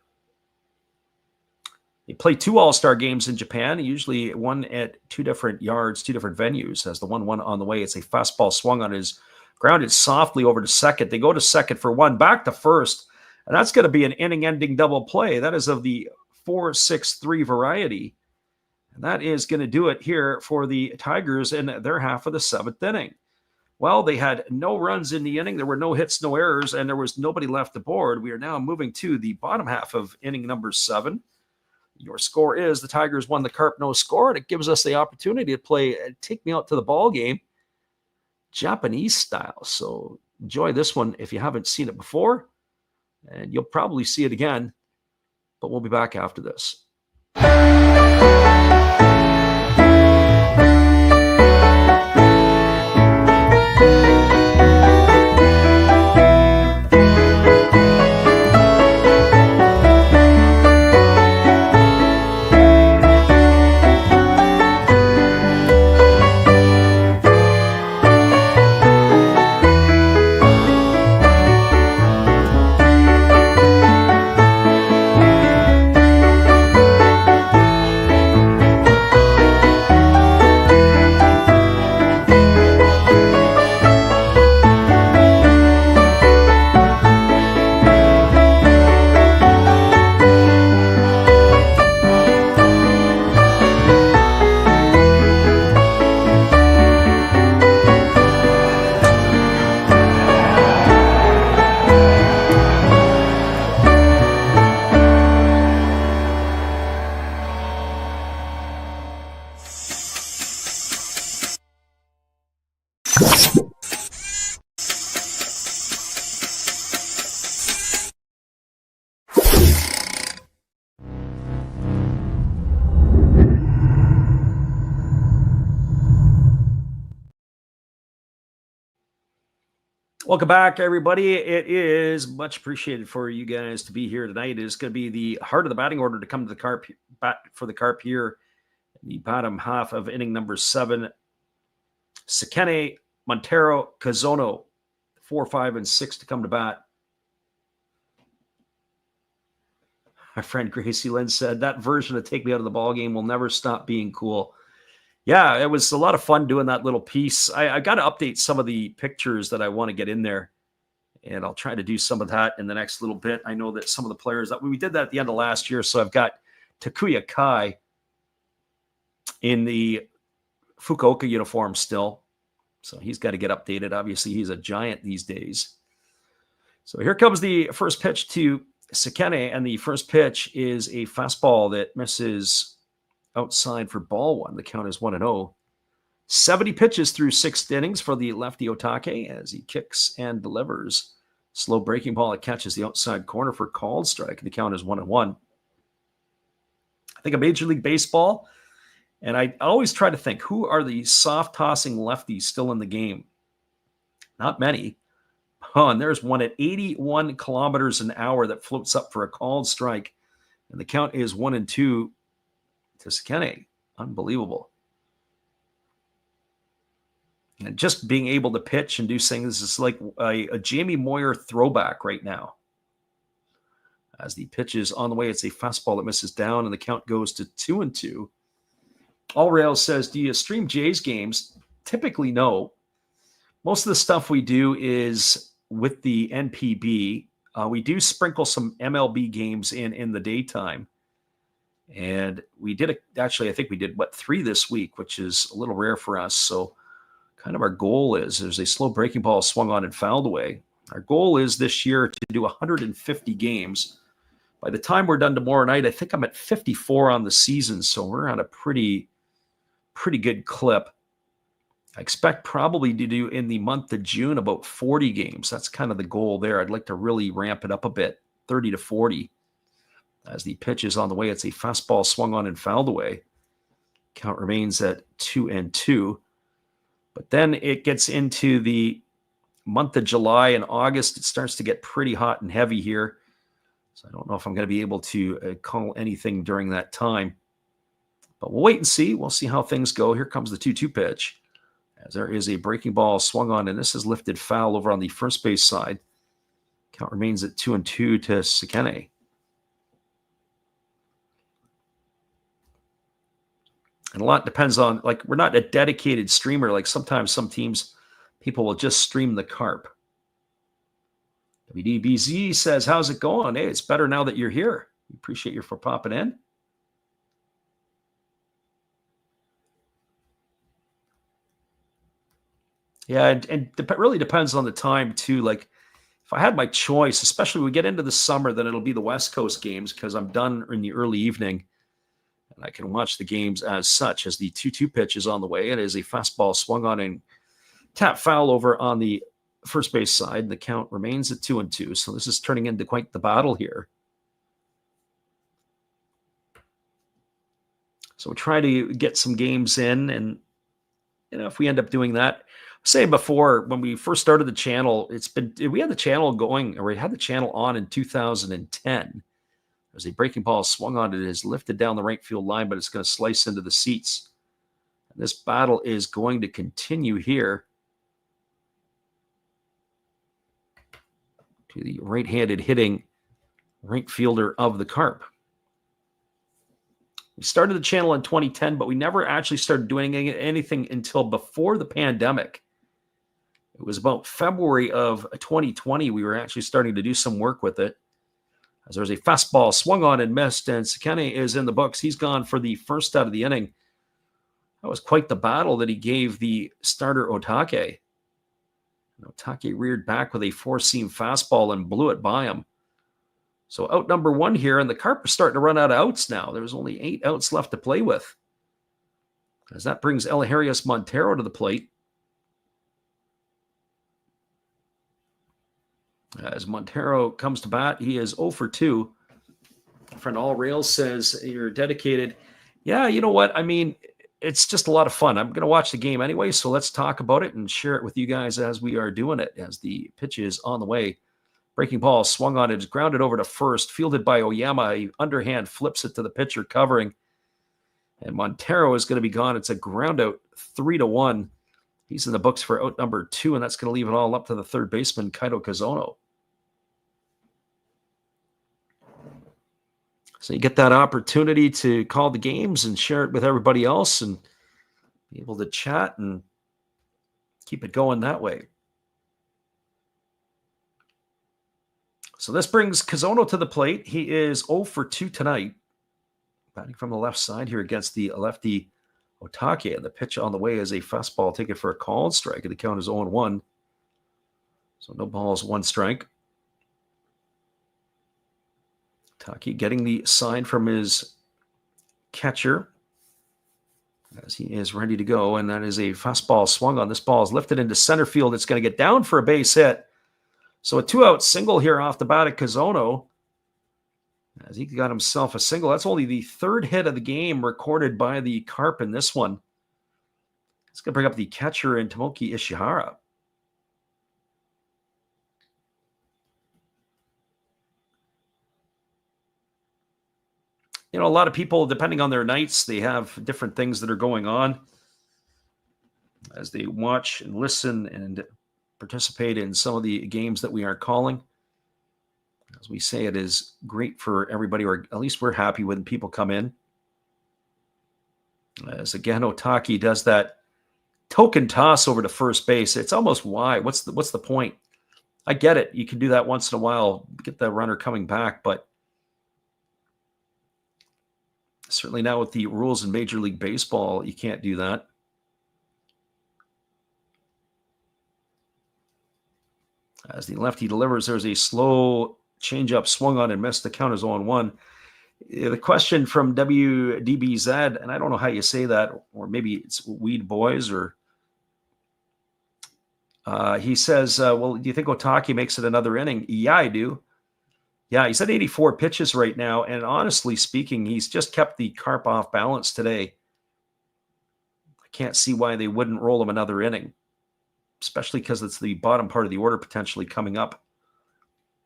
They play 2 All-Star games in Japan, usually one at 2 different yards, 2 different venues. As the 1-1 on the way, it's a fastball swung on his grounded softly over to second. They go to second for 1, back to first, and that's going to be an inning-ending double play. That is of the 4-6-3 variety. And that is going to do it here for the Tigers in their half of the 7th inning. Well, they had no runs in the inning. There were no hits, no errors, and there was nobody left aboard. We are now moving to the bottom half of inning number 7. Your score is the Tigers won the Carp, no score, and it gives us the opportunity to play Take Me Out to the Ball Game Japanese style. So enjoy this one if you haven't seen it before, and you'll probably see it again, but we'll be back after this. Welcome back, everybody. It is much appreciated for you guys to be here tonight. It is going to be the heart of the batting order to come to the Carp for the Carp here in the bottom half of inning number 7. Sekene, Montero, Kazono, 4, 5, and 6 to come to bat. Our friend Gracie Lynn said that version of Take Me Out of the Ball Game will never stop being cool. Yeah, it was a lot of fun doing that little piece. I got to update some of the pictures that I want to get in there, and I'll try to do some of that in the next little bit. I know that some of the players that we did that at the end of last year, so I've got Takuya Kai in the Fukuoka uniform still, so he's got to get updated. Obviously, he's a giant these days. So here comes the first pitch to Sekene, and the first pitch is a fastball that misses outside for ball 1. The count is 1-0. 70 pitches through 6 innings for the lefty Otake as he kicks and delivers. Slow breaking ball that catches the outside corner for called strike. The count is 1-1. I think of Major League Baseball, and I always try to think, who are the soft tossing lefties still in the game? Not many. Oh, and there's one at 81 kilometers an hour that floats up for a called strike. And the count is 1-2 to Sekene. Unbelievable. And just being able to pitch and do things is like a Jamie Moyer throwback right now. As the pitch is on the way, it's a fastball that misses down, and the count goes to 2-2. All Rails says, do you stream Jays games? Typically, no. Most of the stuff we do is with the NPB. We do sprinkle some MLB games in the daytime. And we did, I think we did, 3 this week, which is a little rare for us. So kind of our goal is, there's a slow breaking ball swung on and fouled away. Our goal is this year to do 150 games. By the time we're done tomorrow night, I think I'm at 54 on the season. So we're on a pretty good clip. I expect probably to do in the month of June about 40 games. That's kind of the goal there. I'd like to really ramp it up a bit, 30 to 40. As the pitch is on the way, it's a fastball swung on and fouled away. Count remains at 2-2. But then it gets into the month of July and August. It starts to get pretty hot and heavy here. So I don't know if I'm going to be able to call anything during that time. But we'll wait and see. We'll see how things go. Here comes the 2-2 pitch. As there is a breaking ball swung on, and this is lifted foul over on the first base side. Count remains at 2-2 to Sekene. And a lot depends on, like, we're not a dedicated streamer. Like sometimes some teams, people will just stream the Carp. WDBZ says, how's it going? Hey, it's better now that you're here. We appreciate you for popping in. Yeah, and it really depends on the time, too. Like, if I had my choice, especially when we get into the summer, then it'll be the West Coast games because I'm done in the early evening. And I can watch the games as such. As the 2-2 pitch is on the way, it is a fastball swung on and tap foul over on the first base side. The count remains at 2-2. So this is turning into quite the battle here. So we'll try to get some games in. And, if we end up doing that, saying before, when we first started the channel, we had the channel going, or we had the channel on in 2010. There's a breaking ball swung on. It is lifted down the right field line, but it's going to slice into the seats. And this battle is going to continue here to the right-handed hitting right fielder of the Carp. We started the channel in 2010, but we never actually started doing anything until before the pandemic. It was about February of 2020 we were actually starting to do some work with it. As there's a fastball swung on and missed, and Sekene is in the books. He's gone for the first out of the inning. That was quite the battle that he gave the starter Otake. And Otake reared back with a four-seam fastball and blew it by him. So out number 1 here, and the Carp are starting to run out of outs now. There's only 8 outs left to play with. As that brings Eliharius Montero to the plate. As Montero comes to bat, he is 0 for 2. Friend All Rails says, you're dedicated. Yeah, you know what? I mean, it's just a lot of fun. I'm going to watch the game anyway, so let's talk about it and share it with you guys as we are doing it, as the pitch is on the way. Breaking ball swung on it, is grounded over to first, fielded by Oyama. He underhand flips it to the pitcher covering, and Montero is going to be gone. It's a ground out, 3-1. He's in the books for out number 2, and that's going to leave it all up to the third baseman, Kaito Kazono. So you get that opportunity to call the games and share it with everybody else and be able to chat and keep it going that way. So this brings Kazono to the plate. He is 0 for 2 tonight. Batting from the left side here against the lefty Otake. And the pitch on the way is a fastball taken for a called strike. And the count is 0-1. So no balls, 1 strike. Otake getting the sign from his catcher as he is ready to go. And that is a fastball swung on. This ball is lifted into center field. It's going to get down for a base hit. So a 2-out single here off the bat at Kazono, as he got himself a single. That's only the 3rd hit of the game recorded by the Carp in this one. It's going to bring up the catcher in Tomoki Ishihara. You know, a lot of people, depending on their nights, they have different things that are going on as they watch and listen and participate in some of the games that we are calling. As we say, it is great for everybody, or at least we're happy when people come in. As again, Otake does that token toss over to first base. It's almost why. What's the point? I get it. You can do that once in a while, get the runner coming back, but certainly now with the rules in Major League Baseball, you can't do that. As the lefty delivers, there's a slow changeup swung on and missed. The count is 0-1. The question from WDBZ, and I don't know how you say that, or maybe it's Weed Boys, or he says, well, do you think Otake makes it another inning? Yeah, I do. Yeah, he's at 84 pitches right now, and honestly speaking, he's just kept the Carp off balance today. I can't see why they wouldn't roll him another inning, especially because it's the bottom part of the order potentially coming up.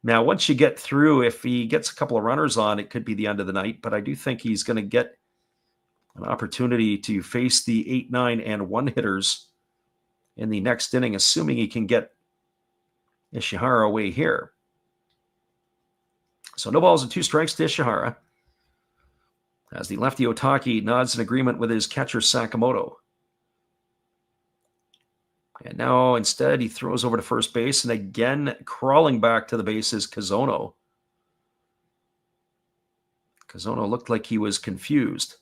Now, once you get through, if he gets a couple of runners on, it could be the end of the night, but I do think he's going to get an opportunity to face the 8, 9, and 1 hitters in the next inning, assuming he can get Ishihara away here. So no balls and 2 strikes to Ishihara, as the lefty Otake nods in agreement with his catcher Sakamoto. And now instead he throws over to first base, and again crawling back to the base is Kazono. Kazono looked like he was confused.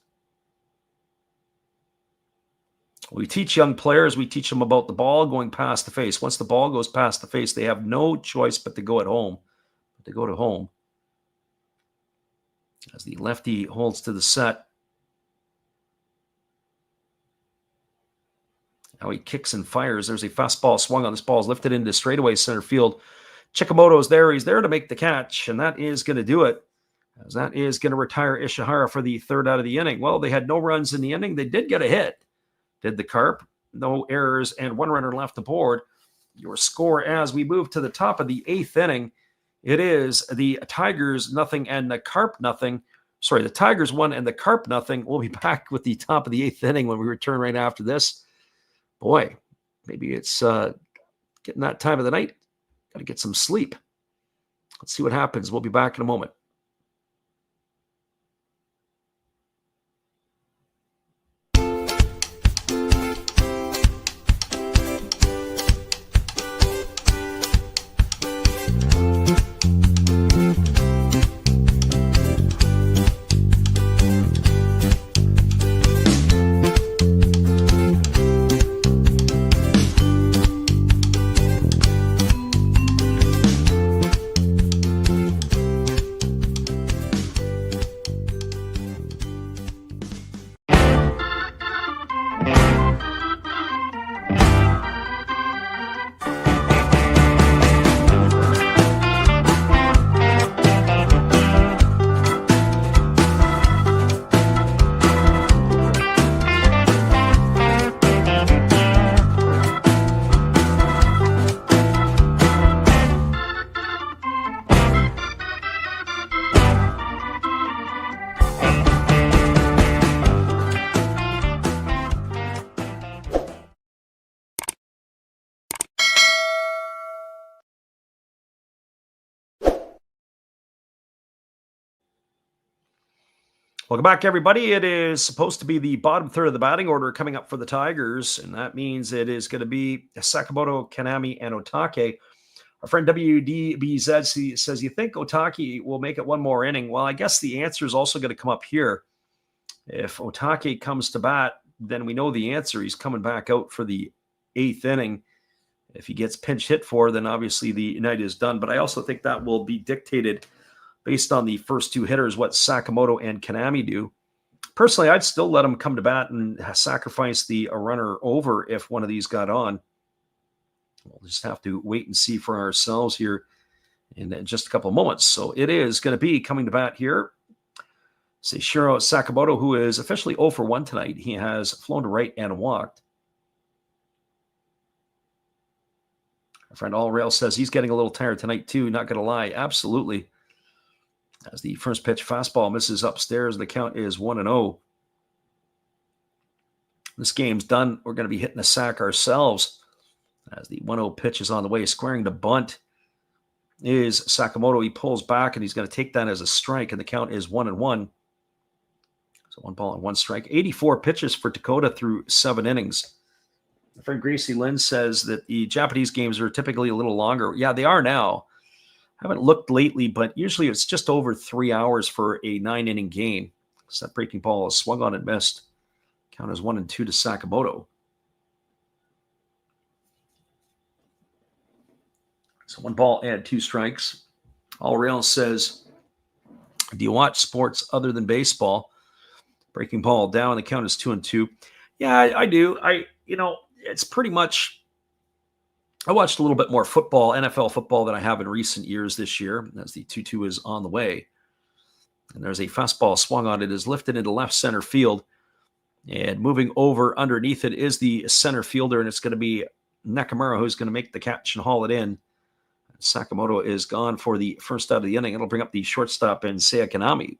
We teach young players, we teach them about the ball going past the face. Once the ball goes past the face, they have no choice but to go at home. But to go to home. As the lefty holds to the set. Now he kicks and fires. There's a fastball swung on. This ball is lifted into straightaway center field. Chikamoto's there. He's there to make the catch, and that is going to do it. As that is going to retire Ishihara for the 3rd out of the inning. Well, they had no runs in the inning. They did get a hit. Did the Carp. No errors and 1 runner left aboard. Your score as we move to the top of the 8th inning. It is the Tigers 0 and the Carp 0. Sorry, the Tigers 1 and the Carp 0. We'll be back with the top of the 8th inning when we return right after this. Boy, maybe it's getting that time of the night. Got to get some sleep. Let's see what happens. We'll be back in a moment. Welcome back, everybody. It is supposed to be the bottom third of the batting order coming up for the Tigers, and that means it is going to be Sakamoto, Kanami, and Otake. Our friend WDBZ says, you think Otake will make it one more inning? Well, I guess the answer is also going to come up here. If Otake comes to bat, then we know the answer. He's coming back out for the 8th inning. If he gets pinch hit for, then obviously the night is done. But I also think that will be dictated based on the first two hitters, what Sakamoto and Kanami do. Personally, I'd still let them come to bat and sacrifice the runner over if one of these got on. We'll just have to wait and see for ourselves here in just a couple of moments. So it is going to be coming to bat here. Seishiro Sakamoto, who is officially 0 for 1 tonight. He has flown to right and walked. Our friend All Rail says he's getting a little tired tonight too, not going to lie. Absolutely. As the first pitch fastball misses upstairs, the count is 1-0. This game's done. We're going to be hitting a sack ourselves. As the 1-0 pitch is on the way, squaring the bunt is Sakamoto. He pulls back, and he's going to take that as a strike, and the count is 1-1. So 1 ball and 1 strike. 84 pitches for Dakota through 7 innings. My friend Gracie Lynn says that the Japanese games are typically a little longer. Yeah, they are now. I haven't looked lately, but usually it's just over 3 hours for a 9-inning game. So that breaking ball is swung on and missed. Count is 1-2 to Sakamoto. So 1 ball and 2 strikes. All Rail says, do you watch sports other than baseball? Breaking ball down. The count is 2-2. Yeah, I do. It's pretty much, I watched a little bit more football, NFL football, than I have in recent years this year, as the 2-2 is on the way. And there's a fastball swung on. It is lifted into left center field. And moving over underneath it is the center fielder, and it's going to be Nakamura who's going to make the catch and haul it in. Sakamoto is gone for the first out of the inning. It'll bring up the shortstop in Seiya Kanami.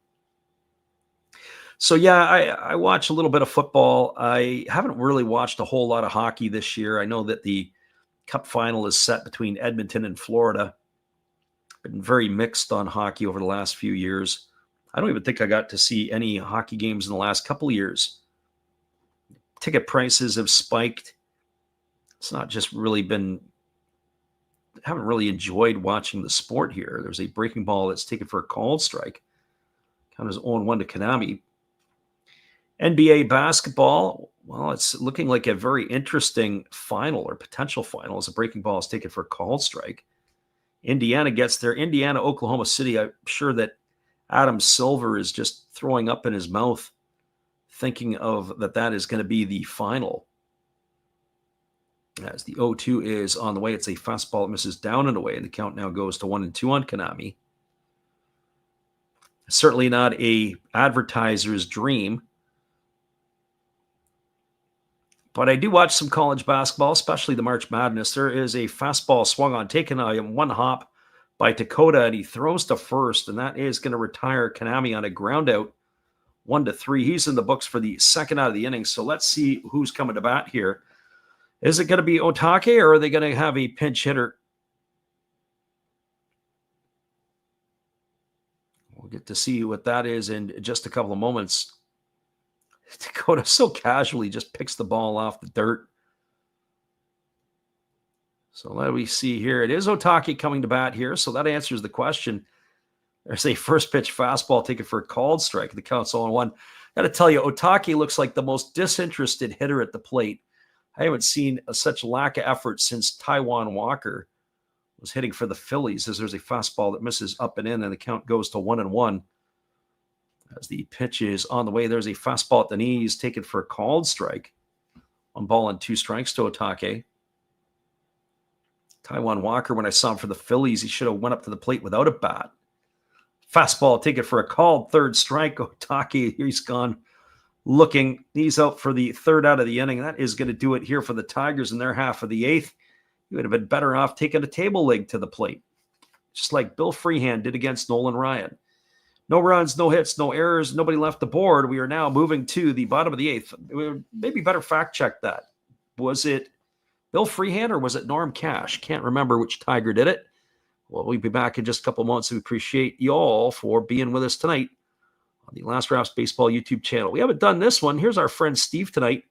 So, yeah, I watch a little bit of football. I haven't really watched a whole lot of hockey this year. I know that the Cup final is set between Edmonton and Florida. Been very mixed on hockey over the last few years. I don't even think I got to see any hockey games in the last couple of years. Ticket prices have spiked. It's not just really been, haven't really enjoyed watching the sport here. There's a breaking ball that's taken for a called strike. Count is 0-1 to Kanami. NBA basketball, well, it's looking like a very interesting final or potential final as a breaking ball is taken for a called strike. Indiana gets there. Indiana, Oklahoma City. I'm sure that Adam Silver is just throwing up in his mouth thinking of that is going to be the final. As the 0-2 is on the way, it's a fastball that misses down and away, and the count now goes to 1-2 on Kanami. Certainly not a advertiser's dream. But I do watch some college basketball, especially the March Madness. There is a fastball swung on, taken on 1 hop by Dakota, and he throws to first, and that is going to retire Kanami on a ground out, 1-3. He's in the books for the second out of the inning. So let's see who's coming to bat here. Is it going to be Otake, or are they going to have a pinch hitter? We'll get to see what that is in just a couple of moments. Dakota so casually just picks the ball off the dirt. So let me see here. It is Otake coming to bat here, so that answers the question. There's a first pitch fastball taken for a called strike. The count's 0-1. Got to tell you, Otake looks like the most disinterested hitter at the plate. I haven't seen such lack of effort since Taiwan Walker was hitting for the Phillies, as there's a fastball that misses up and in, and the count goes to 1-1. As the pitch is on the way, there's a fastball at the knees taken for a called strike. 1 ball and 2 strikes to Otake. Taiwan Walker, when I saw him for the Phillies, he should have went up to the plate without a bat. Fastball taken for a called third strike. Otake, he's gone looking. He's out for the third out of the inning. That is going to do it here for the Tigers in their half of the 8th. You would have been better off taking a table leg to the plate, just like Bill Freehand did against Nolan Ryan. No runs, no hits, no errors, nobody left the board. We are now moving to the bottom of the 8th. Maybe better fact check that. Was it Bill Freehand or was it Norm Cash? Can't remember which Tiger did it. Well, we'll be back in just a couple months. We appreciate you all for being with us tonight on the Last Raps Baseball YouTube channel. We haven't done this one. Here's our friend Steve tonight,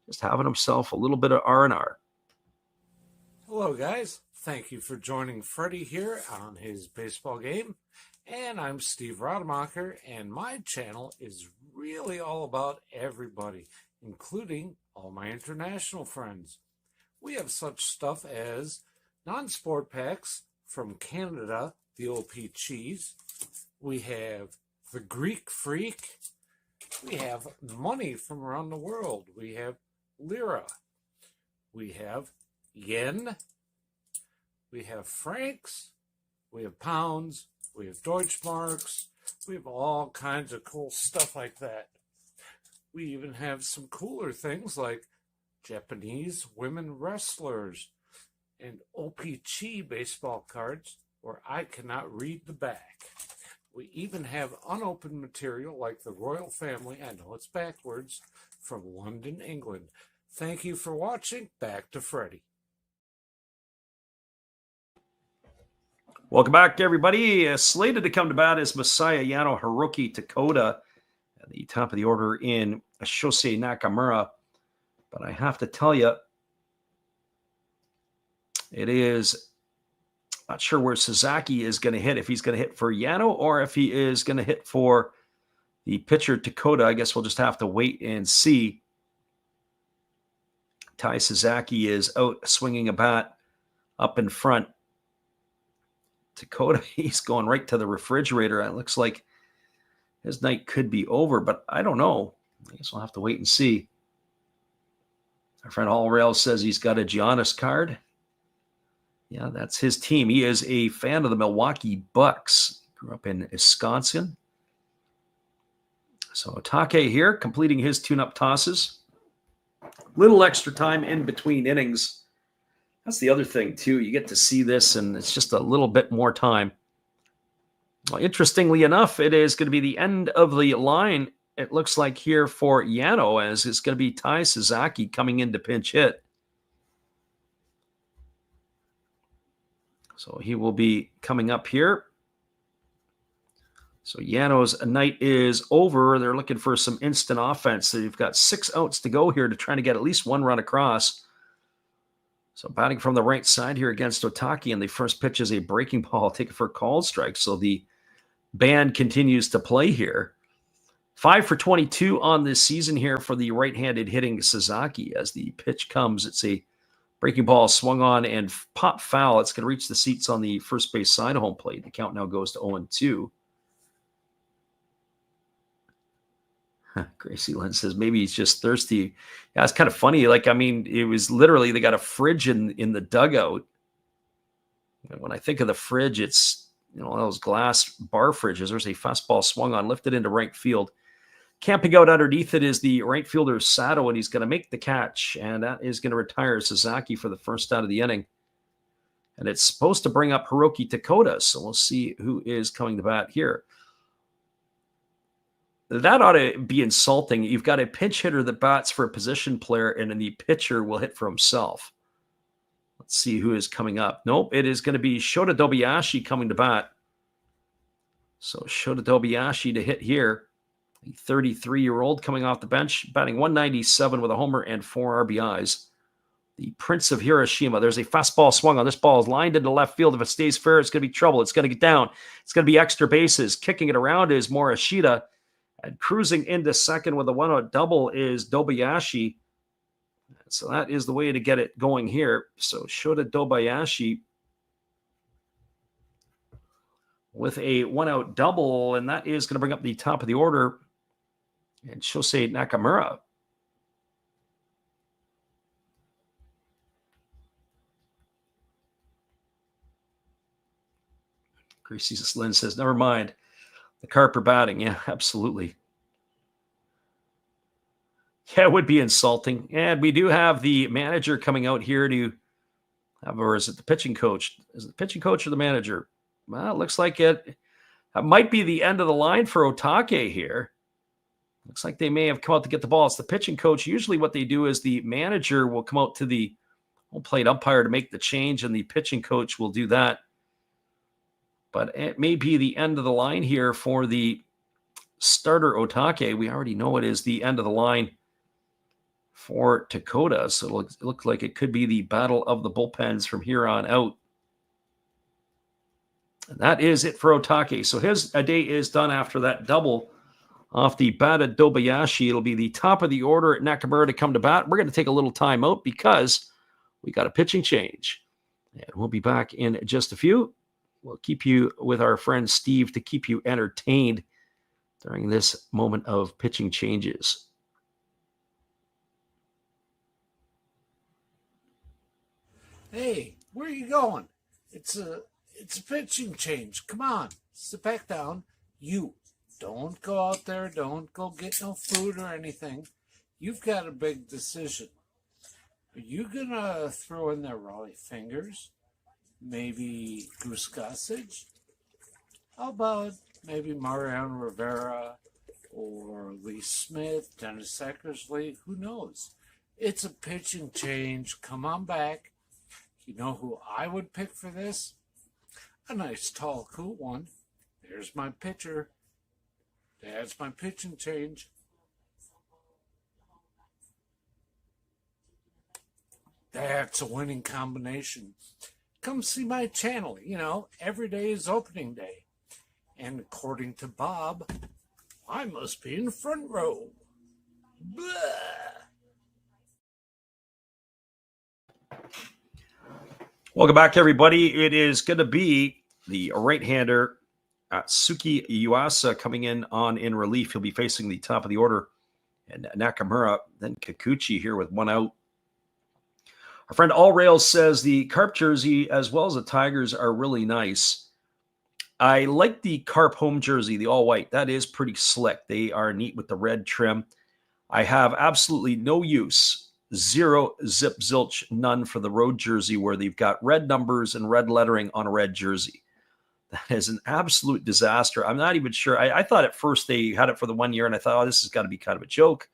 just having himself a little bit of R&R. Hello, guys. Thank you for joining Freddie here on his baseball game. And I'm Steve Rademacher, and my channel is really all about everybody, including all my international friends. We have such stuff as non-sport packs from Canada, the OP cheese. We have the Greek Freak. We have money from around the world. We have lira. We have yen. We have francs. We have pounds. We have Deutschmarks. We have all kinds of cool stuff like that. We even have some cooler things like Japanese women wrestlers and OPG baseball cards where I cannot read the back. We even have unopened material like the royal family, I know it's backwards, from London, England. Thank you for watching. Back to Freddie. Welcome back, everybody. Slated to come to bat is Masaya Yano Hiroki Takota at the top of the order in Shosei Nakamura. But I have to tell you, it is not sure where Sasaki is going to hit, if he's going to hit for Yano or if he is going to hit for the pitcher Takota. I guess we'll just have to wait and see. Tai Sasaki is out swinging a bat up in front. Takota, he's going right to the refrigerator. It looks like his night could be over, but I don't know. I guess we'll have to wait and see. Our friend All Rail says he's got a Giannis card. Yeah, that's his team. He is a fan of the Milwaukee Bucks. Grew up in Wisconsin. So Take here, completing his tune-up tosses. Little extra time in between innings. That's the other thing, too. You get to see this, and it's just a little bit more time. Well, interestingly enough, it is going to be the end of the line, it looks like, here for Yano, as it's going to be Tai Sasaki coming in to pinch hit. So he will be coming up here. So Yano's night is over. They're looking for some instant offense. They've got 6 outs to go here to try to get at least one run across. So batting from the right side here against Otaki, and the first pitch is a breaking ball taken for a called strike. So the band continues to play here. 5 for 22 on this season here for the right-handed hitting Sasaki. As the pitch comes, it's a breaking ball swung on and pop foul. It's going to reach the seats on the first base side of home plate. The count now goes to 0-2. Gracie Lynn says maybe he's just thirsty. Yeah, it's kind of funny. Like, I mean, it was literally, they got a fridge in the dugout. And when I think of the fridge, it's, you know, one of those glass bar fridges. There's a fastball swung on, lifted into right field. Camping out underneath it is the right fielder Sato, and he's going to make the catch, and that is going to retire Sasaki for the first out of the inning. And it's supposed to bring up Hiroki Takota, so we'll see who is coming to bat here. That ought to be insulting. You've got a pinch hitter that bats for a position player, and then the pitcher will hit for himself. Let's see who is coming up. Nope, it is going to be Shota Dobayashi coming to bat. So Shota Dobayashi to hit here. The 33-year-old coming off the bench, batting 197 with a homer and 4 RBIs. The Prince of Hiroshima. There's a fastball swung on. This ball is lined into left field. If it stays fair, it's going to be trouble. It's going to get down. It's going to be extra bases. Kicking it around is Morishita. And cruising into second with a 1-out double is Dobayashi. So that is the way to get it going here. So Shota Dobayashi with a 1-out double, and that is going to bring up the top of the order. And Shosei Nakamura. Gracie Lynn says, never mind. The Carp are batting. Yeah, absolutely. Yeah, it would be insulting. And we do have the manager coming out here to have, or is it the pitching coach? Is it the pitching coach or the manager? Well, it looks like it might be the end of the line for Otake here. Looks like they may have come out to get the ball. It's the pitching coach. Usually what they do is the manager will come out to the home plate umpire to make the change, and the pitching coach will do that. But it may be the end of the line here for the starter Otake. We already know it is the end of the line for Dakota. So it looks like it could be the battle of the bullpens from here on out. And that is it for Otake. So his day is done after that double off the bat at Dobayashi. It'll be the top of the order at Nakamura to come to bat. We're going to take a little time out because we got a pitching change. And we'll be back in just a few. We'll keep you with our friend Steve to keep you entertained during this moment of pitching changes. Hey, where are you going? It's a pitching change. Come on, sit back down. You don't go out there. Don't go get no food or anything. You've got a big decision. Are you gonna throw in there Raleigh Fingers? Maybe Goose Gossage? How about maybe Mariano Rivera or Lee Smith, Dennis Eckersley? Who knows? It's a pitching change. Come on back. You know who I would pick for this? A nice, tall, cool one. There's my pitcher. That's my pitching change. That's a winning combination. Come see my channel. You know, every day is opening day. And according to Bob, I must be in the front row. Blah. Welcome back, everybody. It is going to be the right-hander Suki Yuasa coming in relief. He'll be facing the top of the order. And Nakamura, then Kikuchi here with one out. Our friend All Rails says the Carp jersey as well as the Tigers are really nice. I like the Carp home jersey, the all-white. That is pretty slick. They are neat with the red trim. I have absolutely no use, zero, zip, zilch, none for the road jersey where they've got red numbers and red lettering on a red jersey. That is an absolute disaster. I'm not even sure. I thought at first they had it for the 1 year, and I thought, oh, this has got to be kind of a joke.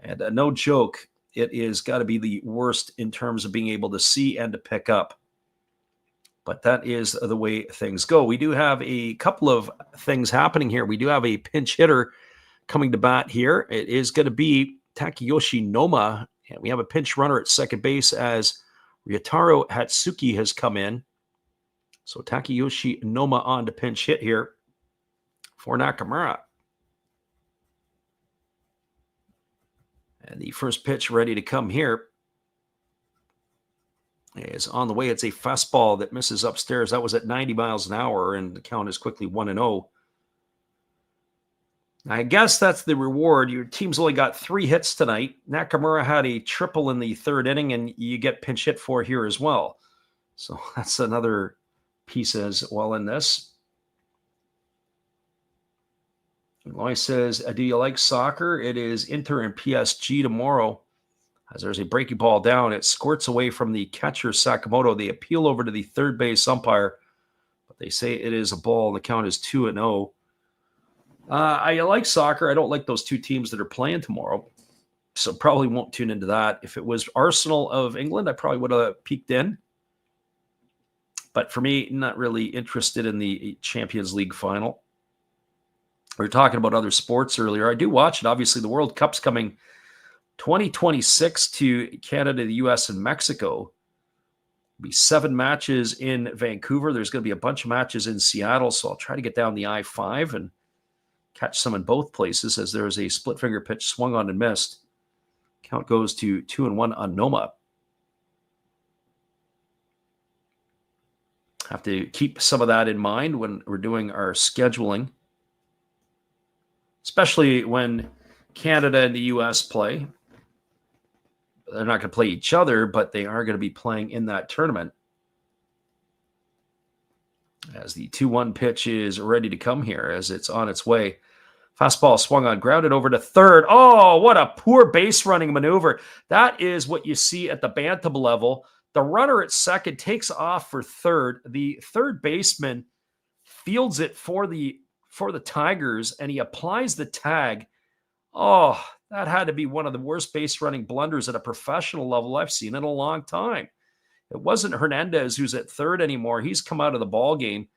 And no joke. It is got to be the worst in terms of being able to see and to pick up. But that is the way things go. We do have a couple of things happening here. We do have a pinch hitter coming to bat here. It is going to be Takeyoshi Noma. And we have a pinch runner at second base as Ryotaro Hatsuki has come in. So Takeyoshi Noma on to pinch hit here for Nakamura. And the first pitch ready to come here is on the way. It's a fastball that misses upstairs. That was at 90 miles an hour, and the count is quickly 1-0. I guess that's the reward. Your team's only got 3 hits tonight. Nakamura had a triple in the third inning, and you get pinch hit for here as well. So that's another piece as well in this. Loy says, do you like soccer? It is Inter and PSG tomorrow. As there's a breaking ball down, it squirts away from the catcher Sakamoto. They appeal over to the third base umpire, but they say it is a ball. The count is 2-0. I like soccer. I don't like those two teams that are playing tomorrow, so probably won't tune into that. If it was Arsenal of England, I probably would have peeked in. But for me, not really interested in the Champions League final. We were talking about other sports earlier. I do watch it. Obviously, the World Cup's coming 2026 to Canada, the U.S., and Mexico. There'll be 7 matches in Vancouver. There's going to be a bunch of matches in Seattle, so I'll try to get down the I-5 and catch some in both places as there is a split finger pitch swung on and missed. Count goes to 2-1 on Noma. Have to keep some of that in mind when we're doing our scheduling, especially when Canada and the U.S. play. They're not going to play each other, but they are going to be playing in that tournament. As the 2-1 pitch is ready to come here, as it's on its way. Fastball swung on, grounded over to third. Oh, what a poor base running maneuver. That is what you see at the bantam level. The runner at second takes off for third. The third baseman fields it for the Tigers, and he applies the tag. Oh, that had to be one of the worst base running blunders at a professional level I've seen in a long time. It wasn't Hernandez who's at third anymore. He's come out of the ball game.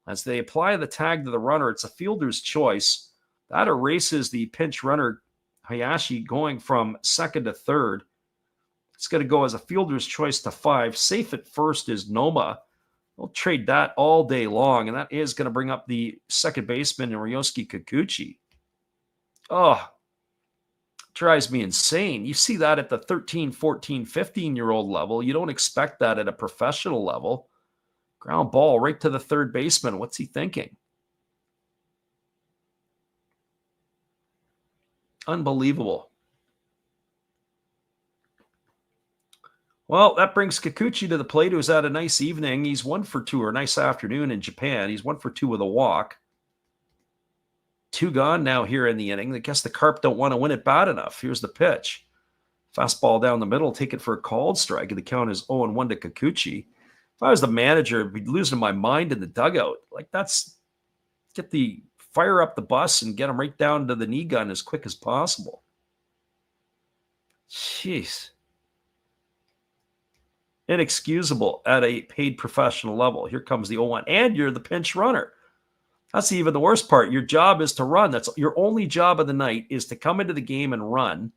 As they apply the tag to the runner, it's a fielder's choice. That erases the pinch runner, Hayashi, going from second to third. It's going to go as a fielder's choice to 5. Safe at first is Noma. We'll trade that all day long, and that is going to bring up the second baseman, Ryosuke Kikuchi. Oh, drives me insane. You see that at the 13, 14, 15-year-old level. You don't expect that at a professional level. Ground ball right to the third baseman. What's he thinking? Unbelievable. Well, that brings Kikuchi to the plate, who's had a nice evening. He's 1 for 2, or a nice afternoon in Japan. He's 1 for 2 with a walk. 2 gone now here in the inning. I guess the Carp don't want to win it bad enough. Here's the pitch. Fastball down the middle. Take it for a called strike. And the count is 0-1 to Kikuchi. If I was the manager, I'd be losing my mind in the dugout. Like, fire up the bus and get him right down to the knee gun as quick as possible. Jeez. Inexcusable at a paid professional level. Here comes the 0-1. And you're the pinch runner. That's even the worst part. Your job is to run. That's your only job of the night, is to come into the game and run.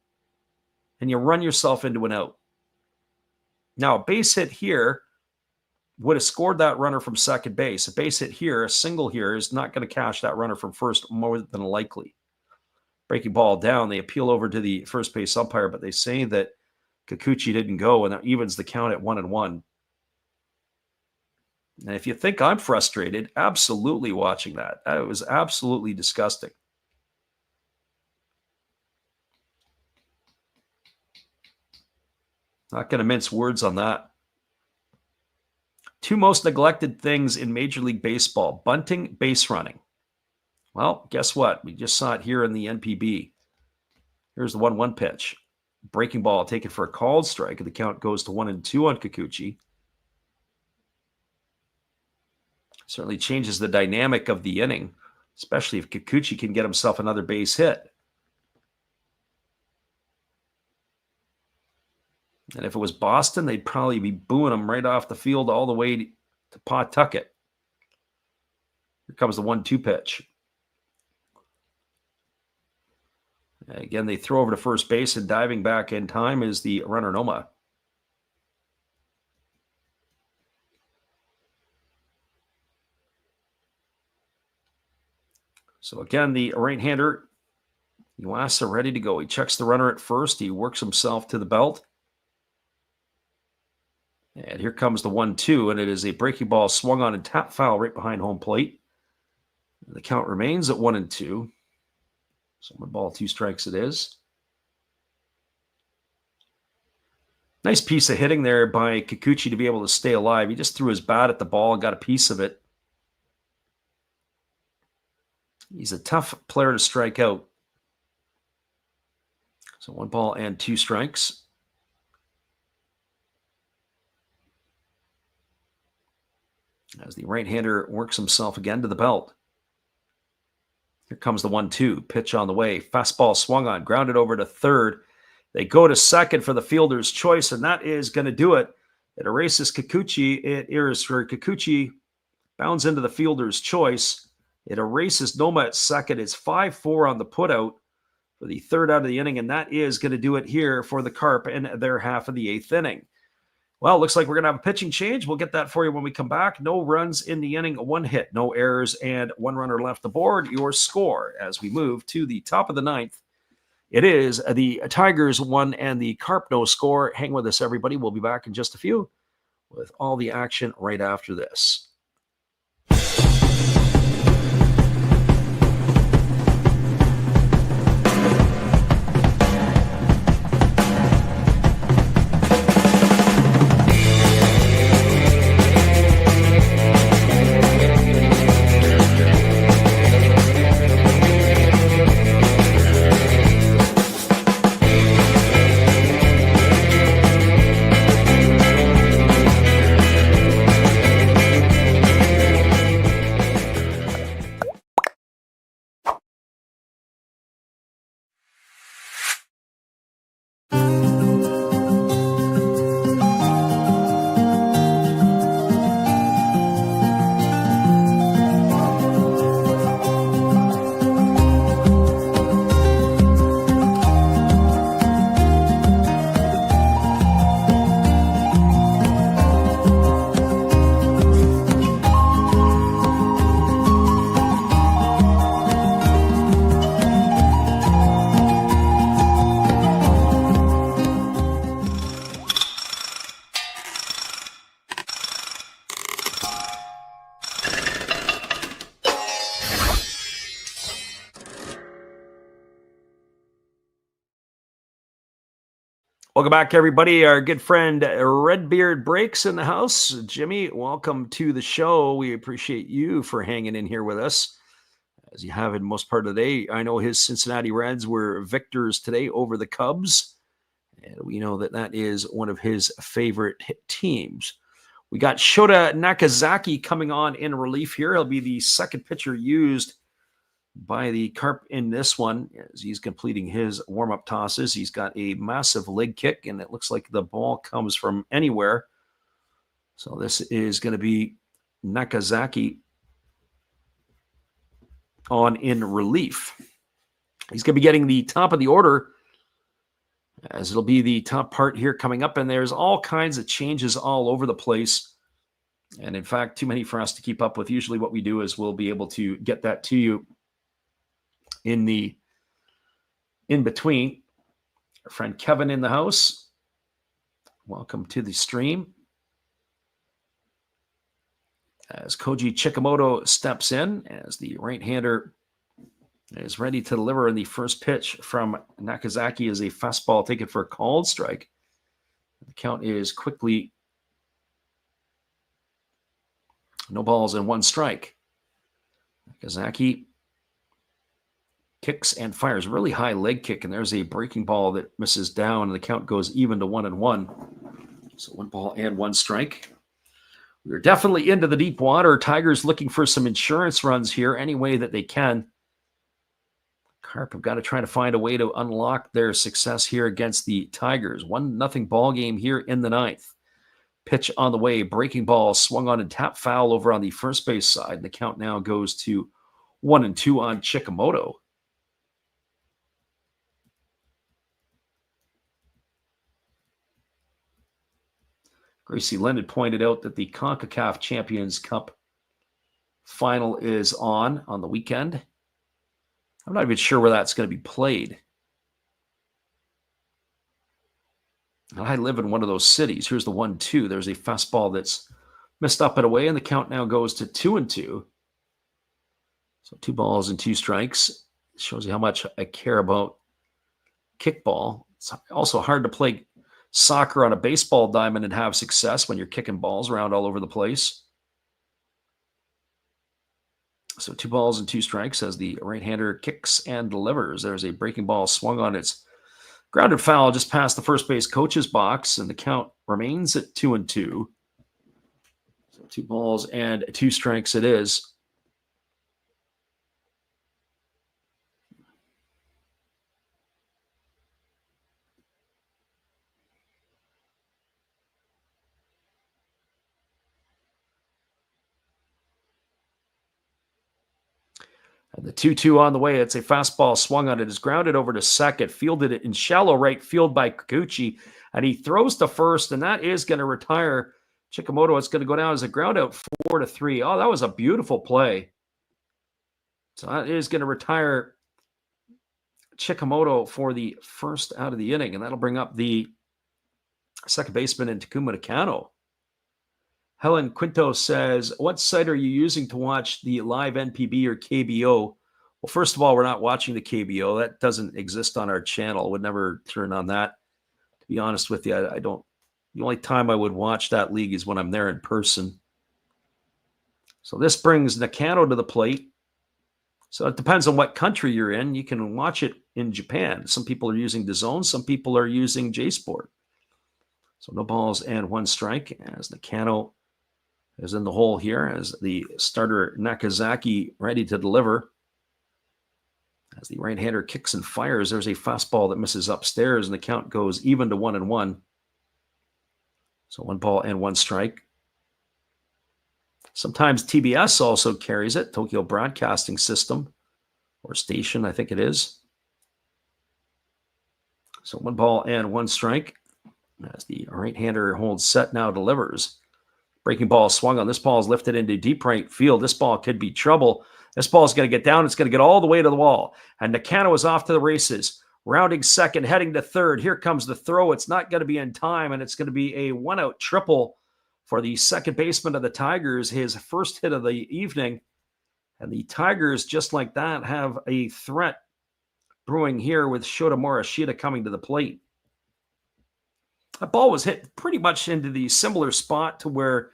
And you run yourself into an out. Now, a base hit here would have scored that runner from second base. A base hit here, a single here, is not going to cash that runner from first, more than likely. Breaking ball down. They appeal over to the first base umpire, but they say that Kikuchi didn't go, and that evens the count at 1-1. And if you think I'm frustrated, absolutely watching that. That was absolutely disgusting. Not going to mince words on that. 2 most neglected things in Major League Baseball: bunting, base running. Well, guess what? We just saw it here in the NPB. Here's the 1-1 pitch. Breaking ball taken for a called strike, and the count goes to 1-2 on Kikuchi. Certainly changes the dynamic of the inning, especially if Kikuchi can get himself another base hit. And if it was Boston, they'd probably be booing him right off the field all the way to Pawtucket. Here comes the 1-2 pitch. Again, they throw over to first base, and diving back in time is the runner Noma. So again, the right-hander, Iwasa, ready to go. He checks the runner at first. He works himself to the belt. And here comes the 1-2, and it is a breaking ball swung on and tap foul right behind home plate. And the count remains at 1-2. So 1 ball, 2 strikes it is. Nice piece of hitting there by Kikuchi to be able to stay alive. He just threw his bat at the ball and got a piece of it. He's a tough player to strike out. So 1 ball and 2 strikes. As the right-hander works himself again to the belt. Here comes the 1-2. Pitch on the way. Fastball swung on. Grounded over to third. They go to second for the fielder's choice, and that is going to do it. It erases Kikuchi. Kikuchi bounds into the fielder's choice. It erases Noma at second. It's 5-4 on the putout for the third out of the inning, and that is going to do it here for the Carp in their half of the 8th inning. Well, looks like we're going to have a pitching change. We'll get that for you when we come back. No runs in the inning, 1 hit, no errors, and 1 runner left aboard. Your score as we move to the top of the 9th. It is the Tigers 1 and the Carp no score. Hang with us, everybody. We'll be back in just a few with all the action right after this. Welcome back, everybody. Our good friend Redbeard Breaks in the house. Jimmy, welcome to the show. We appreciate you for hanging in here with us, as you have in most part of the day. I know his Cincinnati Reds were victors today over the Cubs, and we know that that is one of his favorite teams. We got Shota Nakazaki coming on in relief here. He'll be the second pitcher used by the Carp in this one as he's completing his warm-up tosses. He's got a massive leg kick, and it looks like the ball comes from anywhere. So this is going to be Nakazaki on in relief. He's going to be getting the top of the order, as it'll be the top part here coming up, and there's all kinds of changes all over the place. And in fact, too many for us to keep up with. Usually what we do is we'll be able to get that to you in the in-between. Our friend Kevin in the house. Welcome to the stream. As Koji Chikamoto steps in, as the right-hander is ready to deliver, in the first pitch from Nakazaki is a fastball taken for a called strike. The count is quickly no balls and one strike. Nakazaki kicks and fires really high leg kick, and there's a breaking ball that misses down, and the count goes even to 1-1. So 1 ball and 1 strike. We're definitely into the deep water. Tigers looking for some insurance runs here any way that they can. Carp have got to try to find a way to unlock their success here against the Tigers. 1-0 ball game here in the 9th. Pitch on the way. Breaking ball swung on and tap foul over on the first base side. The count now goes to 1-2 on Chikamoto. Gracie Lynn had pointed out that the CONCACAF Champions Cup final is on the weekend. I'm not even sure where that's going to be played. I live in one of those cities. Here's the 1-2. There's a fastball that's missed up and away, and the count now goes to 2-2. So 2 balls and 2 strikes. It shows you how much I care about kickball. It's also hard to play soccer on a baseball diamond and have success when you're kicking balls around all over the place. So 2 balls and 2 strikes as the right-hander kicks and delivers. There's a breaking ball swung on, its grounded foul just past the first base coach's box, and the count remains at 2-2. So 2 balls and 2 strikes it is. And the 2-2 on the way. It's a fastball swung on. It is grounded over to second. Fielded it in shallow right field by Kikuchi. And he throws to first, and that is going to retire Chikamoto. It's going to go down as a ground out 4-3. Oh, that was a beautiful play. So that is going to retire Chikamoto for the first out of the inning. And that'll bring up the second baseman in Takuma Nakano. Helen Quinto says, what site are you using to watch the live NPB or KBO? Well, first of all, we're not watching the KBO. That doesn't exist on our channel. Would never turn on that. To be honest with you, I don't. The only time I would watch that league is when I'm there in person. So this brings Nakano to the plate. So it depends on what country you're in. You can watch it in Japan. Some people are using DAZN. Some people are using J-Sport. So no balls and 1 strike as Nakano is in the hole here, as the starter Nakazaki ready to deliver. As the right-hander kicks and fires, there's a fastball that misses upstairs, and the count goes even to 1-1. So 1 ball and 1 strike. Sometimes TBS also carries it, Tokyo Broadcasting System, or station, I think it is. So 1 ball and 1 strike. As the right-hander holds set, now delivers. Breaking ball swung on. This ball is lifted into deep right field. This ball could be trouble. This ball is going to get down. It's going to get all the way to the wall. And Nakano is off to the races. Rounding second, heading to third. Here comes the throw. It's not going to be in time, and it's going to be a 1-out triple for the second baseman of the Tigers, his first hit of the evening. And the Tigers, just like that, have a threat brewing here with Shota Morishita coming to the plate. That ball was hit pretty much into the similar spot to where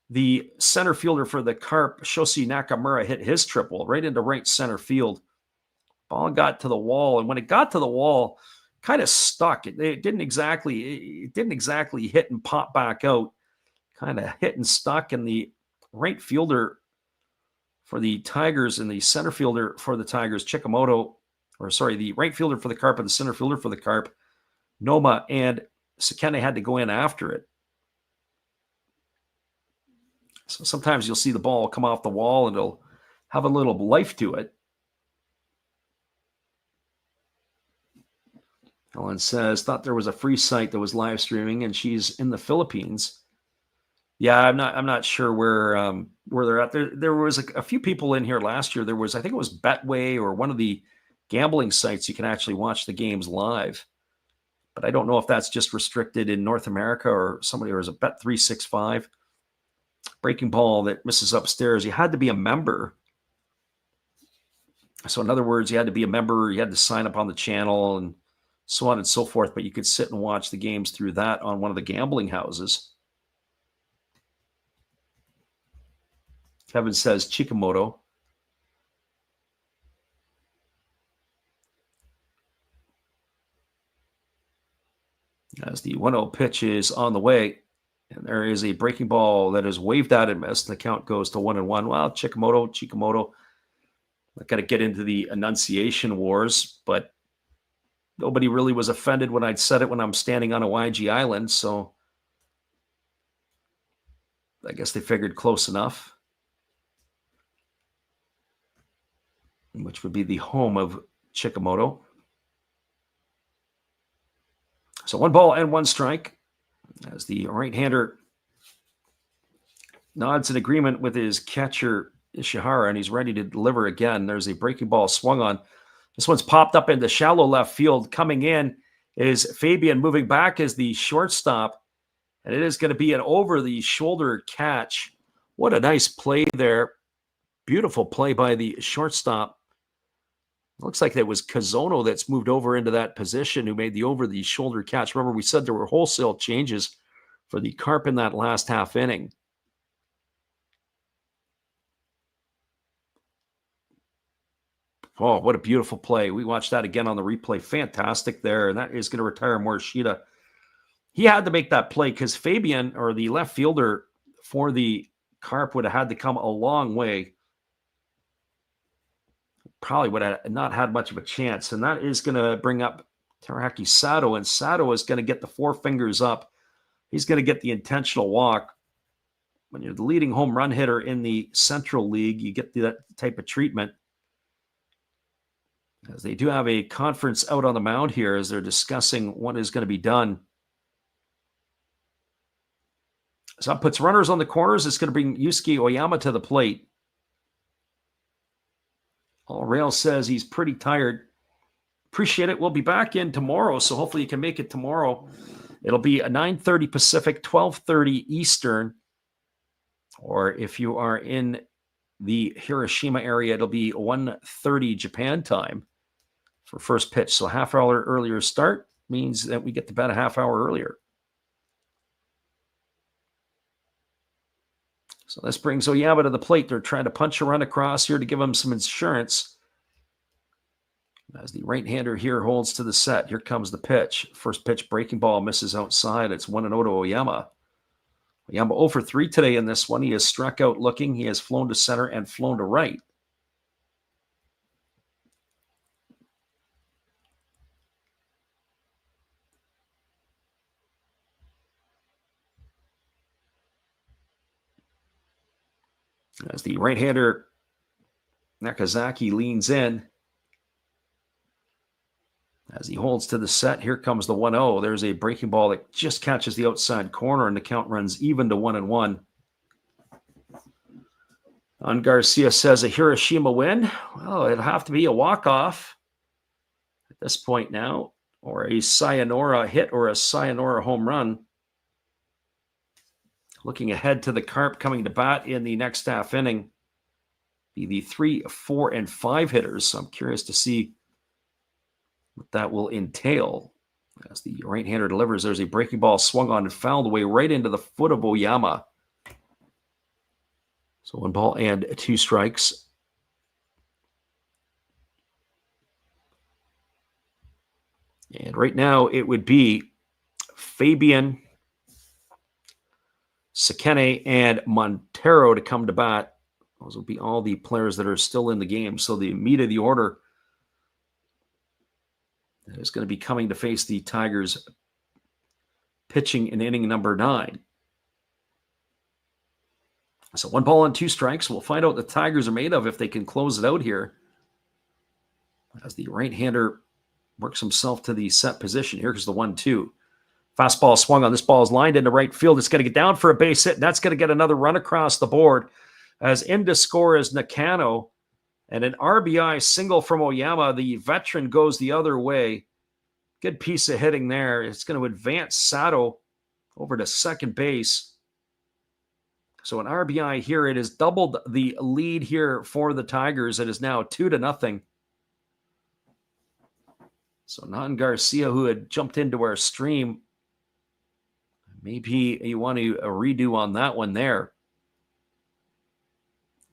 the center fielder for the Carp, Shoshi Nakamura, hit his triple, right into right center field. Ball got to the wall, and when it got to the wall, kind of stuck. It didn't exactly hit and pop back out. Kind of hit and stuck, and the right fielder for the Tigers and the center fielder for the Tigers, the right fielder for the Carp and the center fielder for the Carp, Noma and Sekene, had to go in after it. So sometimes you'll see the ball come off the wall and it'll have a little life to it. Ellen says, thought there was a free site that was live streaming, and she's in the Philippines. Yeah, I'm not sure where they're at. There was a few people in here last year. There was, I think it was Betway or one of the gambling sites you can actually watch the games live. But I don't know if that's just restricted in North America or somebody, or is it Bet365? Breaking ball that misses upstairs. You had to be a member. So in other words, you had to be a member. You had to sign up on the channel and so on and so forth. But you could sit and watch the games through that on one of the gambling houses. Kevin says Chikamoto. As the 1-0 pitch is on the way, and there is a breaking ball that is waved out and missed. The count goes to 1-1. Well, Chikamoto. I got to get into the enunciation wars, but nobody really was offended when I'd said it when I'm standing on a YG island, so I guess they figured close enough. Which would be the home of Chikamoto. So 1 ball and 1 strike as the right-hander nods in agreement with his catcher Ishihara, and he's ready to deliver again. There's a breaking ball swung on. This one's popped up into shallow left field. Coming in is Fabian. Moving back is the shortstop, and it is going to be an over-the-shoulder catch. What a nice play there. Beautiful play by the shortstop. Looks like it was Kazono that's moved over into that position who made the over-the-shoulder catch. Remember, we said there were wholesale changes for the Carp in that last half inning. Oh, what a beautiful play. We watched that again on the replay. Fantastic there, and that is going to retire Morishita. He had to make that play because Fabian, or the left fielder for the Carp, would have had to come a long way. Probably would have not had much of a chance. And that is going to bring up Teraki Sato. And Sato is going to get the 4 fingers up. He's going to get the intentional walk. When you're the leading home run hitter in the Central League, you get that type of treatment. As they do have a conference out on the mound here as they're discussing what is going to be done. So that puts runners on the corners. It's going to bring Yusuke Oyama to the plate. All Rail says he's pretty tired. Appreciate it. We'll be back in tomorrow, so hopefully you can make it tomorrow. It'll be a 9:30 Pacific, 12:30 Eastern. Or if you are in the Hiroshima area, it'll be 1:30 Japan time for first pitch. So a half hour earlier start means that we get to bed a half hour earlier. So this brings Oyama to the plate. They're trying to punch a run across here to give him some insurance. As the right-hander here holds to the set, here comes the pitch. First pitch, breaking ball, misses outside. It's 1-0 to Oyama. Oyama 0 for 3 today in this one. He has struck out looking. He has flown to center and flown to right. As the right-hander Nakazaki leans in. As he holds to the set, here comes the 1-0. There's a breaking ball that just catches the outside corner, and the count runs even to 1-1. On Garcia says a Hiroshima win. Well, it'll have to be a walk-off at this point now, or a sayonara hit or a sayonara home run. Looking ahead to the Carp coming to bat in the next half inning. Be the 3, 4, and 5 hitters. So I'm curious to see what that will entail. As the right-hander delivers, there's a breaking ball swung on and fouled away right into the foot of Oyama. So 1 ball and 2 strikes. And right now it would be Fabian, Sekene, and Montero to come to bat. Those will be all the players that are still in the game. So the meat of the order is going to be coming to face the Tigers pitching in inning number 9. So 1 ball and 2 strikes. We'll find out what the Tigers are made of if they can close it out here. As the right-hander works himself to the set position. Here comes the 1-2. Fastball swung on. This ball is lined into right field. It's going to get down for a base hit, and that's going to get another run across the board. As in to score is Nakano. And an RBI single from Oyama. The veteran goes the other way. Good piece of hitting there. It's going to advance Sato over to second base. So an RBI here. It has doubled the lead here for the Tigers. It is now 2-0. So Nan Garcia, who had jumped into our stream, maybe you want to redo on that one there.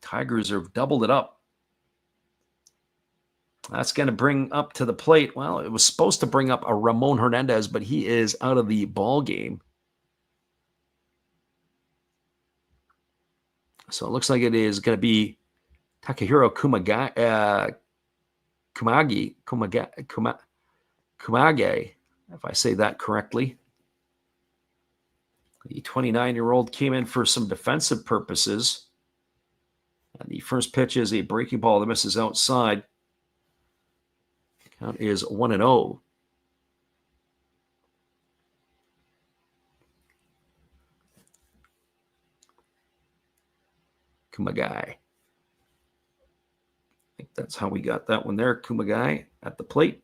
Tigers have doubled it up. That's going to bring up to the plate. Well, it was supposed to bring up a Ramon Hernandez, but he is out of the ball game. So it looks like it is going to be Takahiro Kumage, if I say that correctly. The 29-year-old came in for some defensive purposes. And the first pitch is a breaking ball that misses outside. Count is 1-0. Kumagai. I think that's how we got that one there. Kumagai at the plate.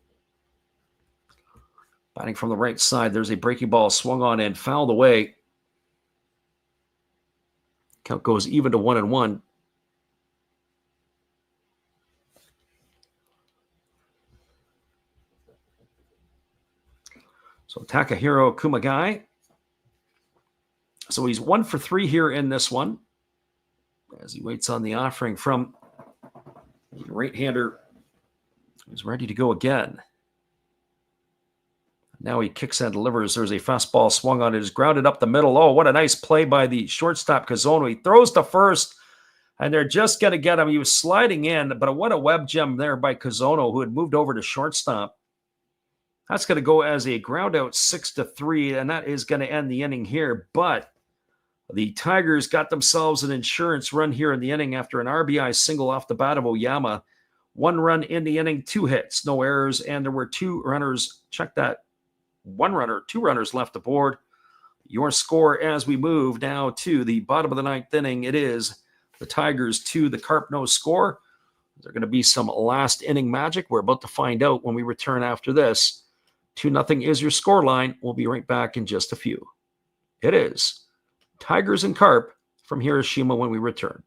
Batting from the right side, there's a breaking ball swung on and fouled away. Count goes even to 1-1. So Takahiro Kumagai. So he's 1 for 3 here in this one, as he waits on the offering from the right-hander who's ready to go again. Now he kicks and delivers. There's a fastball swung on. It is grounded up the middle. Oh, what a nice play by the shortstop, Kazono. He throws to first, and they're just going to get him. He was sliding in, but what a web gem there by Kazono, who had moved over to shortstop. That's going to go as a ground out 6-3, and that is going to end the inning here. But the Tigers got themselves an insurance run here in the inning after an RBI single off the bat of Oyama. 1 run in the inning, 2 hits, no errors, and there were 2 runners. Check that. 2 runners left aboard. Your score as we move now to the bottom of the 9th inning. It is the Tigers 2, the Carp no score. There's going to be some last inning magic. We're about to find out when we return after this. 2-0 is your score line. We'll be right back in just a few. It is Tigers and Carp from Hiroshima when we return.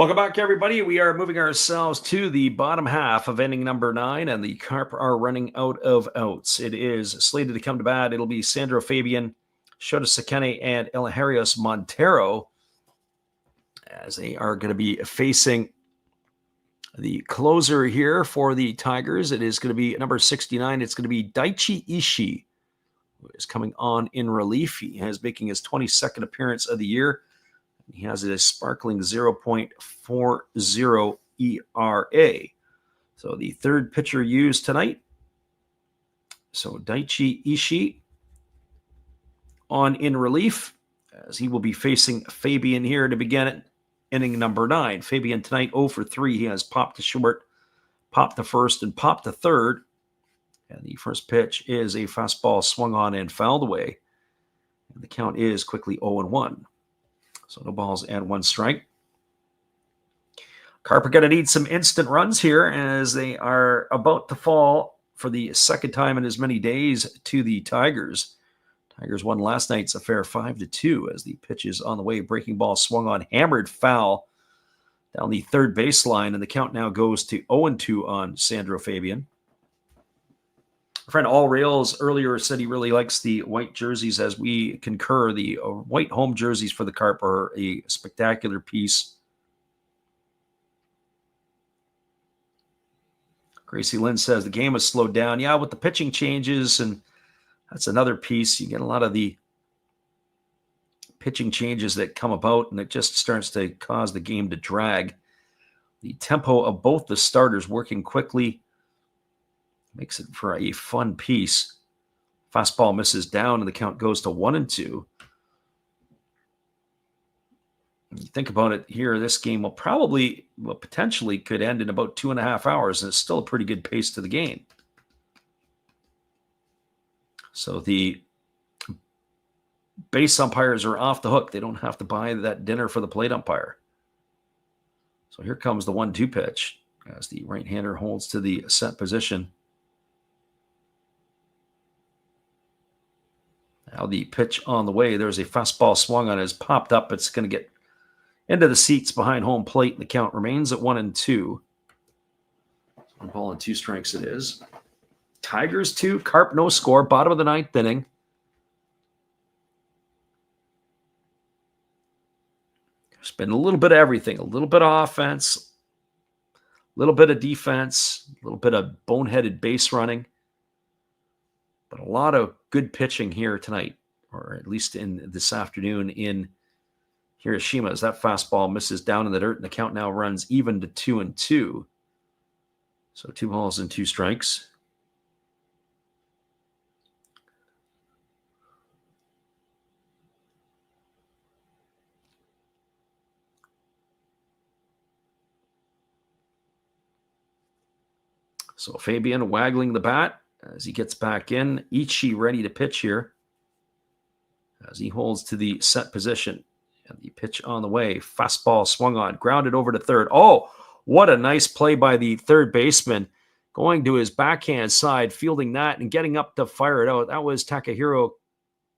Welcome back, everybody. We are moving ourselves to the bottom half of inning number 9, and the Carp are running out of outs. It is slated to come to bat. It'll be Sandro Fabian, Shota Sekene, and Elharius Montero, as they are going to be facing the closer here for the Tigers. It is going to be number 69. It's going to be Daichi Ishii, who is coming on in relief. He is making his 22nd appearance of the year. He has a sparkling 0.40 ERA. So the third pitcher used tonight. So Daichi Ishii on in relief, as he will be facing Fabian here to begin it. Inning number 9. Fabian tonight 0 for 3. He has popped to short, popped to first, and popped to third. And the first pitch is a fastball swung on and fouled away. And the count is quickly 0-1. So no balls and 1 strike. Carp are going to need some instant runs here, as they are about to fall for the second time in as many days to the Tigers. Tigers won last night's affair 5-2, as the pitch is on the way. Breaking ball swung on, hammered foul down the third baseline, and the count now goes to 0-2 on Sandro Fabian. Our friend All Rails earlier said he really likes the white jerseys, as we concur. The white home jerseys for the Carp are a spectacular piece. Gracie Lynn says the game has slowed down. Yeah, with the pitching changes, and that's another piece. You get a lot of the pitching changes that come about, and it just starts to cause the game to drag. The tempo of both the starters working quickly makes it for a fun piece. Fastball misses down, and the count goes to 1-2. You think about it here, this game will potentially could end in about 2.5 hours, and it's still a pretty good pace to the game. So the base umpires are off the hook. They don't have to buy that dinner for the plate umpire. So here comes the 1-2 pitch, as the right-hander holds to the set position. Now the pitch on the way. There's a fastball swung on. It's popped up. It's going to get into the seats behind home plate, and the count remains at 1-2. 1 ball and 2 strikes it is. Tigers 2, Carp no score, bottom of the 9th inning. There's been a little bit of everything, a little bit of offense, a little bit of defense, a little bit of boneheaded base running, but a lot of good pitching here tonight, or at least in this afternoon in Hiroshima, as that fastball misses down in the dirt, and the count now runs even to 2-2. So 2 balls and 2 strikes. So Fabian waggling the bat as he gets back in. Ichi ready to pitch here, as he holds to the set position. And the pitch on the way. Fastball swung on, grounded over to third. Oh, what a nice play by the third baseman, going to his backhand side, fielding that and getting up to fire it out. That was Takahiro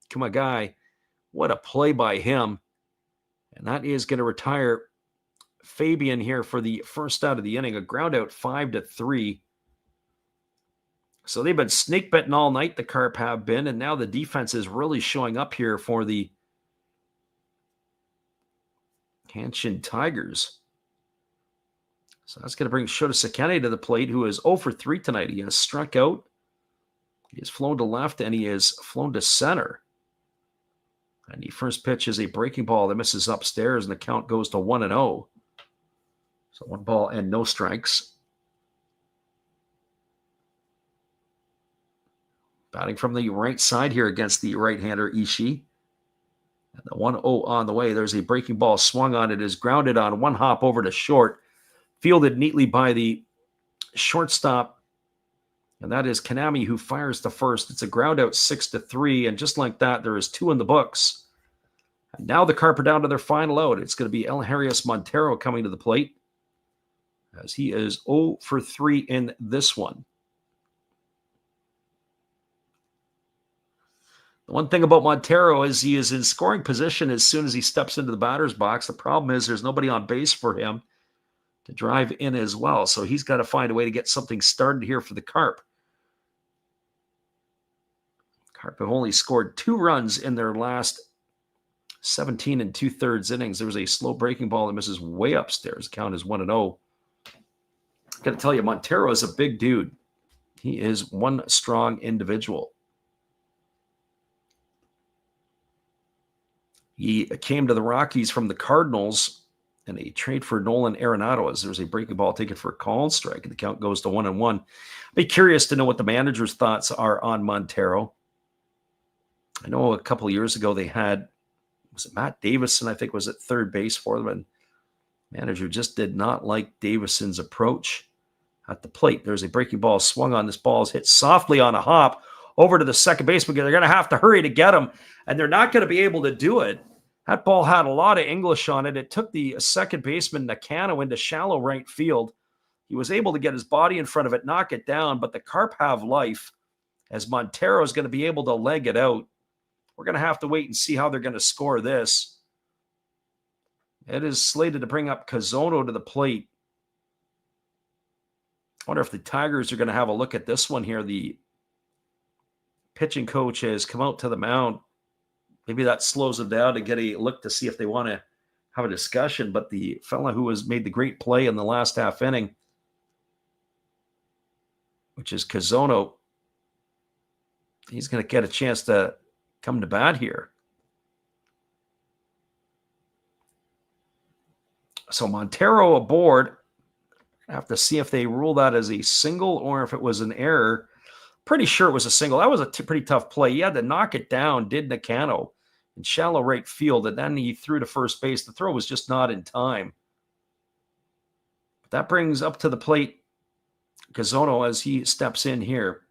Kumagai. What a play by him. And that is going to retire Fabian here for the first out of the inning. A ground out 5-3. So they've been snake betting all night, the Carp have been, and now the defense is really showing up here for the Hanshin Tigers. So that's going to bring Shota Sekene to the plate, who is 0 for 3 tonight. He has struck out, he has flown to left, and he has flown to center. And the first pitch is a breaking ball that misses upstairs, and the count goes to 1-0. So 1 ball and no strikes. Batting from the right side here against the right-hander Ishii. And the 1-0 on the way. There's a breaking ball swung on. It is grounded on 1 hop over to short. Fielded neatly by the shortstop. And that is Kanami, who fires to first. It's a ground out 6-3. And just like that, there is 2 in the books. And now the Carp are down to their final out. It's going to be Elharius Montero coming to the plate, as he is 0 for 3 in this one. The one thing about Montero is he is in scoring position as soon as he steps into the batter's box. The problem is there's nobody on base for him. to drive in as well. So he's got to find a way to get something started here for the Carp. Carp have only scored 2 runs in their last 17 2/3 innings. There was a slow breaking ball that misses way upstairs. The count is 1-0. Got to tell you, Montero is a big dude. He is one strong individual. He came to the Rockies from the Cardinals in a trade for Nolan Arenado, as there's a breaking ball taken for a called strike, and the count goes to 1-1. I'd be curious to know what the manager's thoughts are on Montero. I know a couple of years ago they had, was it Matt Davison, I think, was at third base for them, and manager just did not like Davison's approach at the plate. There's a breaking ball swung on. This ball is hit softly on a hop over to the second baseman. They're going to have to hurry to get him, and they're not going to be able to do it. That ball had a lot of English on it. It took the second baseman, Nakano, into shallow right field. He was able to get his body in front of it, knock it down, but the Carp have life, as Montero is going to be able to leg it out. We're going to have to wait and see how they're going to score this. It is slated to bring up Kazono to the plate. I wonder if the Tigers are going to have a look at this one here. The pitching coach has come out to the mound. Maybe that slows them down to get a look to see if they want to have a discussion. But the fella who has made the great play in the last half inning, which is Kazono, he's going to get a chance to come to bat here. So Montero aboard. I have to see if they rule that as a single or if it was an error. Pretty sure it was a single. That was a pretty tough play. He had to knock it down, did Nakano, in shallow right field, and then he threw to first base. The throw was just not in time. But that brings up to the plate Kazono as he steps in here.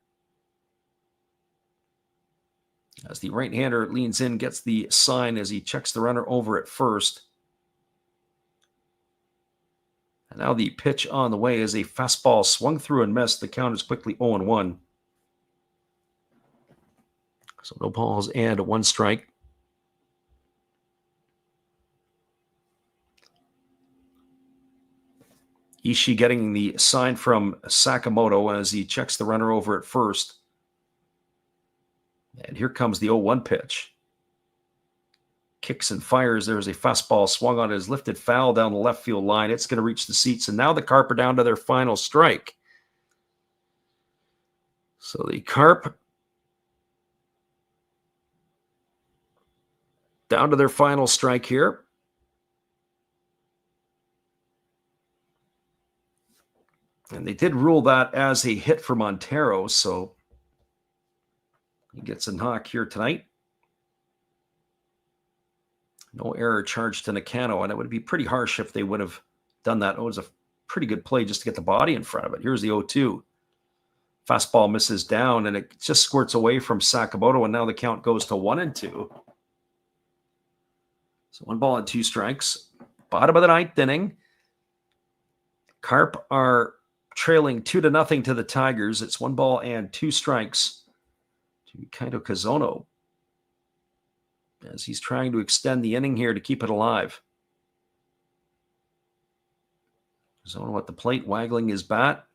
As the right-hander leans in, gets the sign as he checks the runner over at first. And now the pitch on the way is a fastball swung through and missed. The count is quickly 0-1. So no balls and 1 strike. Ishii getting the sign from Sakamoto as he checks the runner over at first. And here comes the 0-1 pitch. Kicks and fires. There's a fastball swung on, his lifted foul down the left field line. It's going to reach the seats, and now the Carp are down to their final strike. So the Carp down to their final strike here. And they did rule that as a hit for Montero, so he gets a knock here tonight. No error charged to Nakano, and it would be pretty harsh if they would have done that. It was a pretty good play just to get the body in front of it. Here's the 0-2. Fastball misses down, and it just squirts away from Sakamoto, and now the count goes to 1-2. So 1 ball and 2 strikes. Bottom of the 9th inning. Carp are trailing 2-0 to the Tigers. It's 1 ball and 2 strikes to Kaito Kazono, as he's trying to extend the inning here to keep it alive. Kazono at the plate, waggling his bat.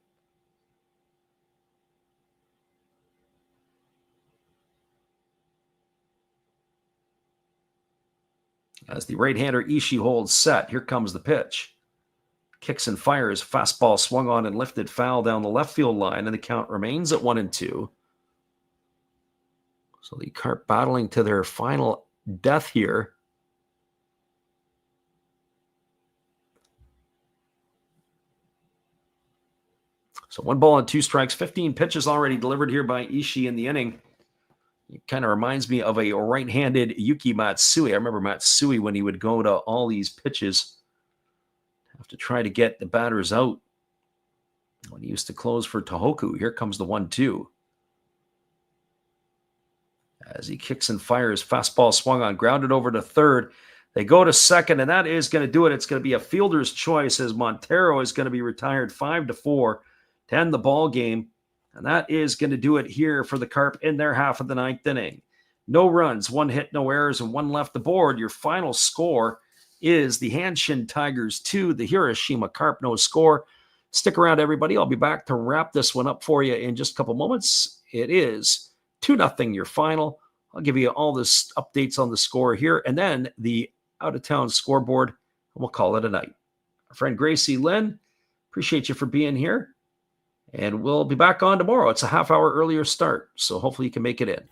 As the right-hander Ishii holds set, here comes the pitch. Kicks and fires, fastball swung on and lifted foul down the left field line, and the count remains at 1-2. So the Carp battling to their final death here. So 1 ball and 2 strikes, 15 pitches already delivered here by Ishii in the inning. It kind of reminds me of a right-handed Yuki Matsui. I remember Matsui when he would go to all these pitches, have to try to get the batters out when he used to close for Tohoku. Here comes the 1-2. As he kicks and fires, fastball swung on, grounded over to third. They go to second, and that is going to do it. It's going to be a fielder's choice as Montero is going to be retired 5-4 to end the ball game. And that is going to do it here for the Carp in their half of the 9th inning. No runs, 1 hit, no errors, and 1 left the board. Your final score, is the Hanshin Tigers 2, the Hiroshima Carp, no score. Stick around, everybody. I'll be back to wrap this one up for you in just a couple moments. It is 2-0 your final. I'll give you all this updates on the score here, and then the out-of-town scoreboard, and we'll call it a night. Our friend Gracie Lynn, appreciate you for being here, and we'll be back on tomorrow. It's a half-hour earlier start, so hopefully you can make it in.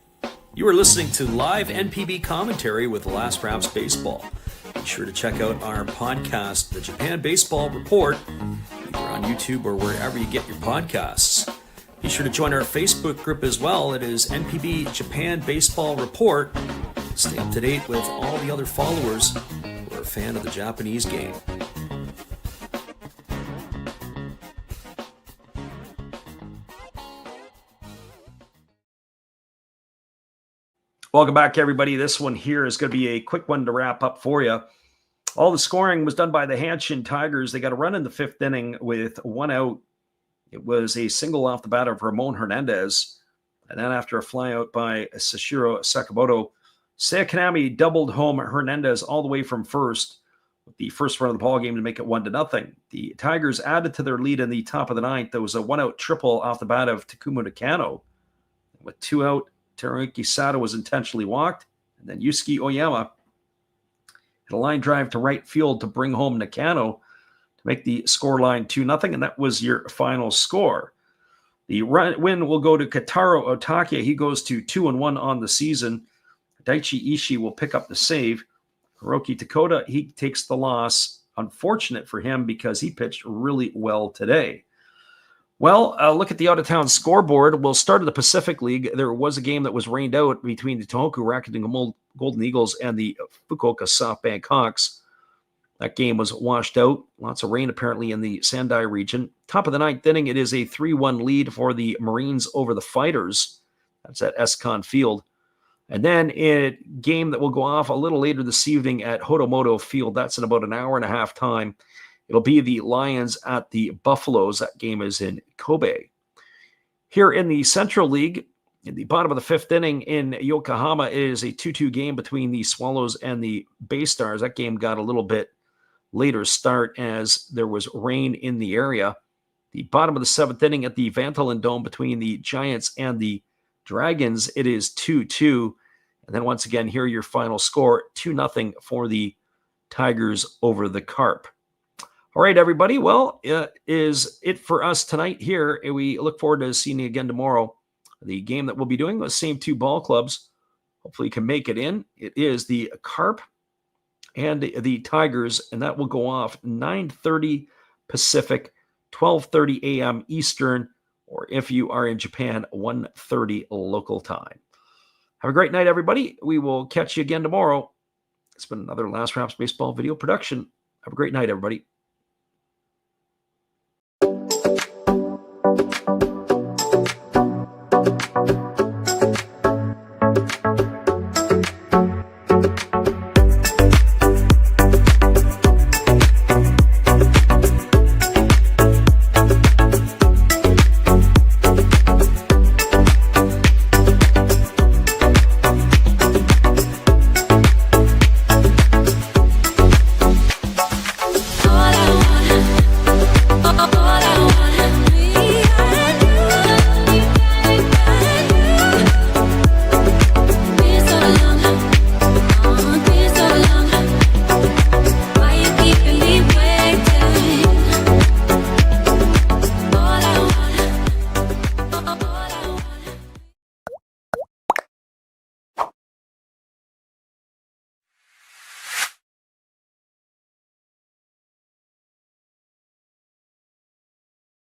You are listening to live NPB commentary with Last Raps Baseball. Be sure to check out our podcast, The Japan Baseball Report, either on YouTube or wherever you get your podcasts. Be sure to join our Facebook group as well. It is NPB Japan Baseball Report. Stay up to date with all the other followers who are a fan of the Japanese game. Welcome back, everybody. This one here is going to be a quick one to wrap up for you. All the scoring was done by the Hanshin Tigers. They got a run in the fifth inning with one out. It was a single off the bat of Ramon Hernandez. And then after a flyout by Sashiro Sakamoto, Seakanami doubled home Hernandez all the way from first with the first run of the ball game to make it 1-0. The Tigers added to their lead in the top of the ninth. There was a one-out triple off the bat of Takuma Nakano. With two out, Teruki Sato was intentionally walked, and then Yusuke Oyama had a line drive to right field to bring home Nakano to make the scoreline 2-0, and that was your final score. The win will go to Kataro Otake. He goes to 2-1 on the season. Daichi Ishii will pick up the save. Hiroki Takota, he takes the loss. Unfortunate for him because he pitched really well today. Well, look at the out-of-town scoreboard. We'll start at the Pacific League. There was a game that was rained out between the Tohoku Rakuten Golden Eagles and the Fukuoka SoftBank Hawks. That game was washed out. Lots of rain apparently in the Sendai region. Top of the ninth inning, it is a 3-1 lead for the Marines over the Fighters. That's at Escon Field. And then a game that will go off a little later this evening at Hodomoto Field. That's in about an hour and a half time. It'll be the Lions at the Buffaloes. That game is in Kobe. Here in the Central League, in the bottom of the fifth inning in Yokohama, it is a 2-2 game between the Swallows and the Bay Stars. That game got a little bit later start as there was rain in the area. The bottom of the seventh inning at the Vantolin Dome between the Giants and the Dragons, it is 2-2. And then once again, here your final score, 2-0 for the Tigers over the Carp. All right, everybody. Well, is it for us tonight here. We look forward to seeing you again tomorrow. The game that we'll be doing, the same two ball clubs. Hopefully you can make it in. It is the Carp and the Tigers, and that will go off 9:30 Pacific, 12:30 a.m. Eastern, or if you are in Japan, 1:30 local time. Have a great night, everybody. We will catch you again tomorrow. It's been another Last Raps Baseball video production. Have a great night, everybody.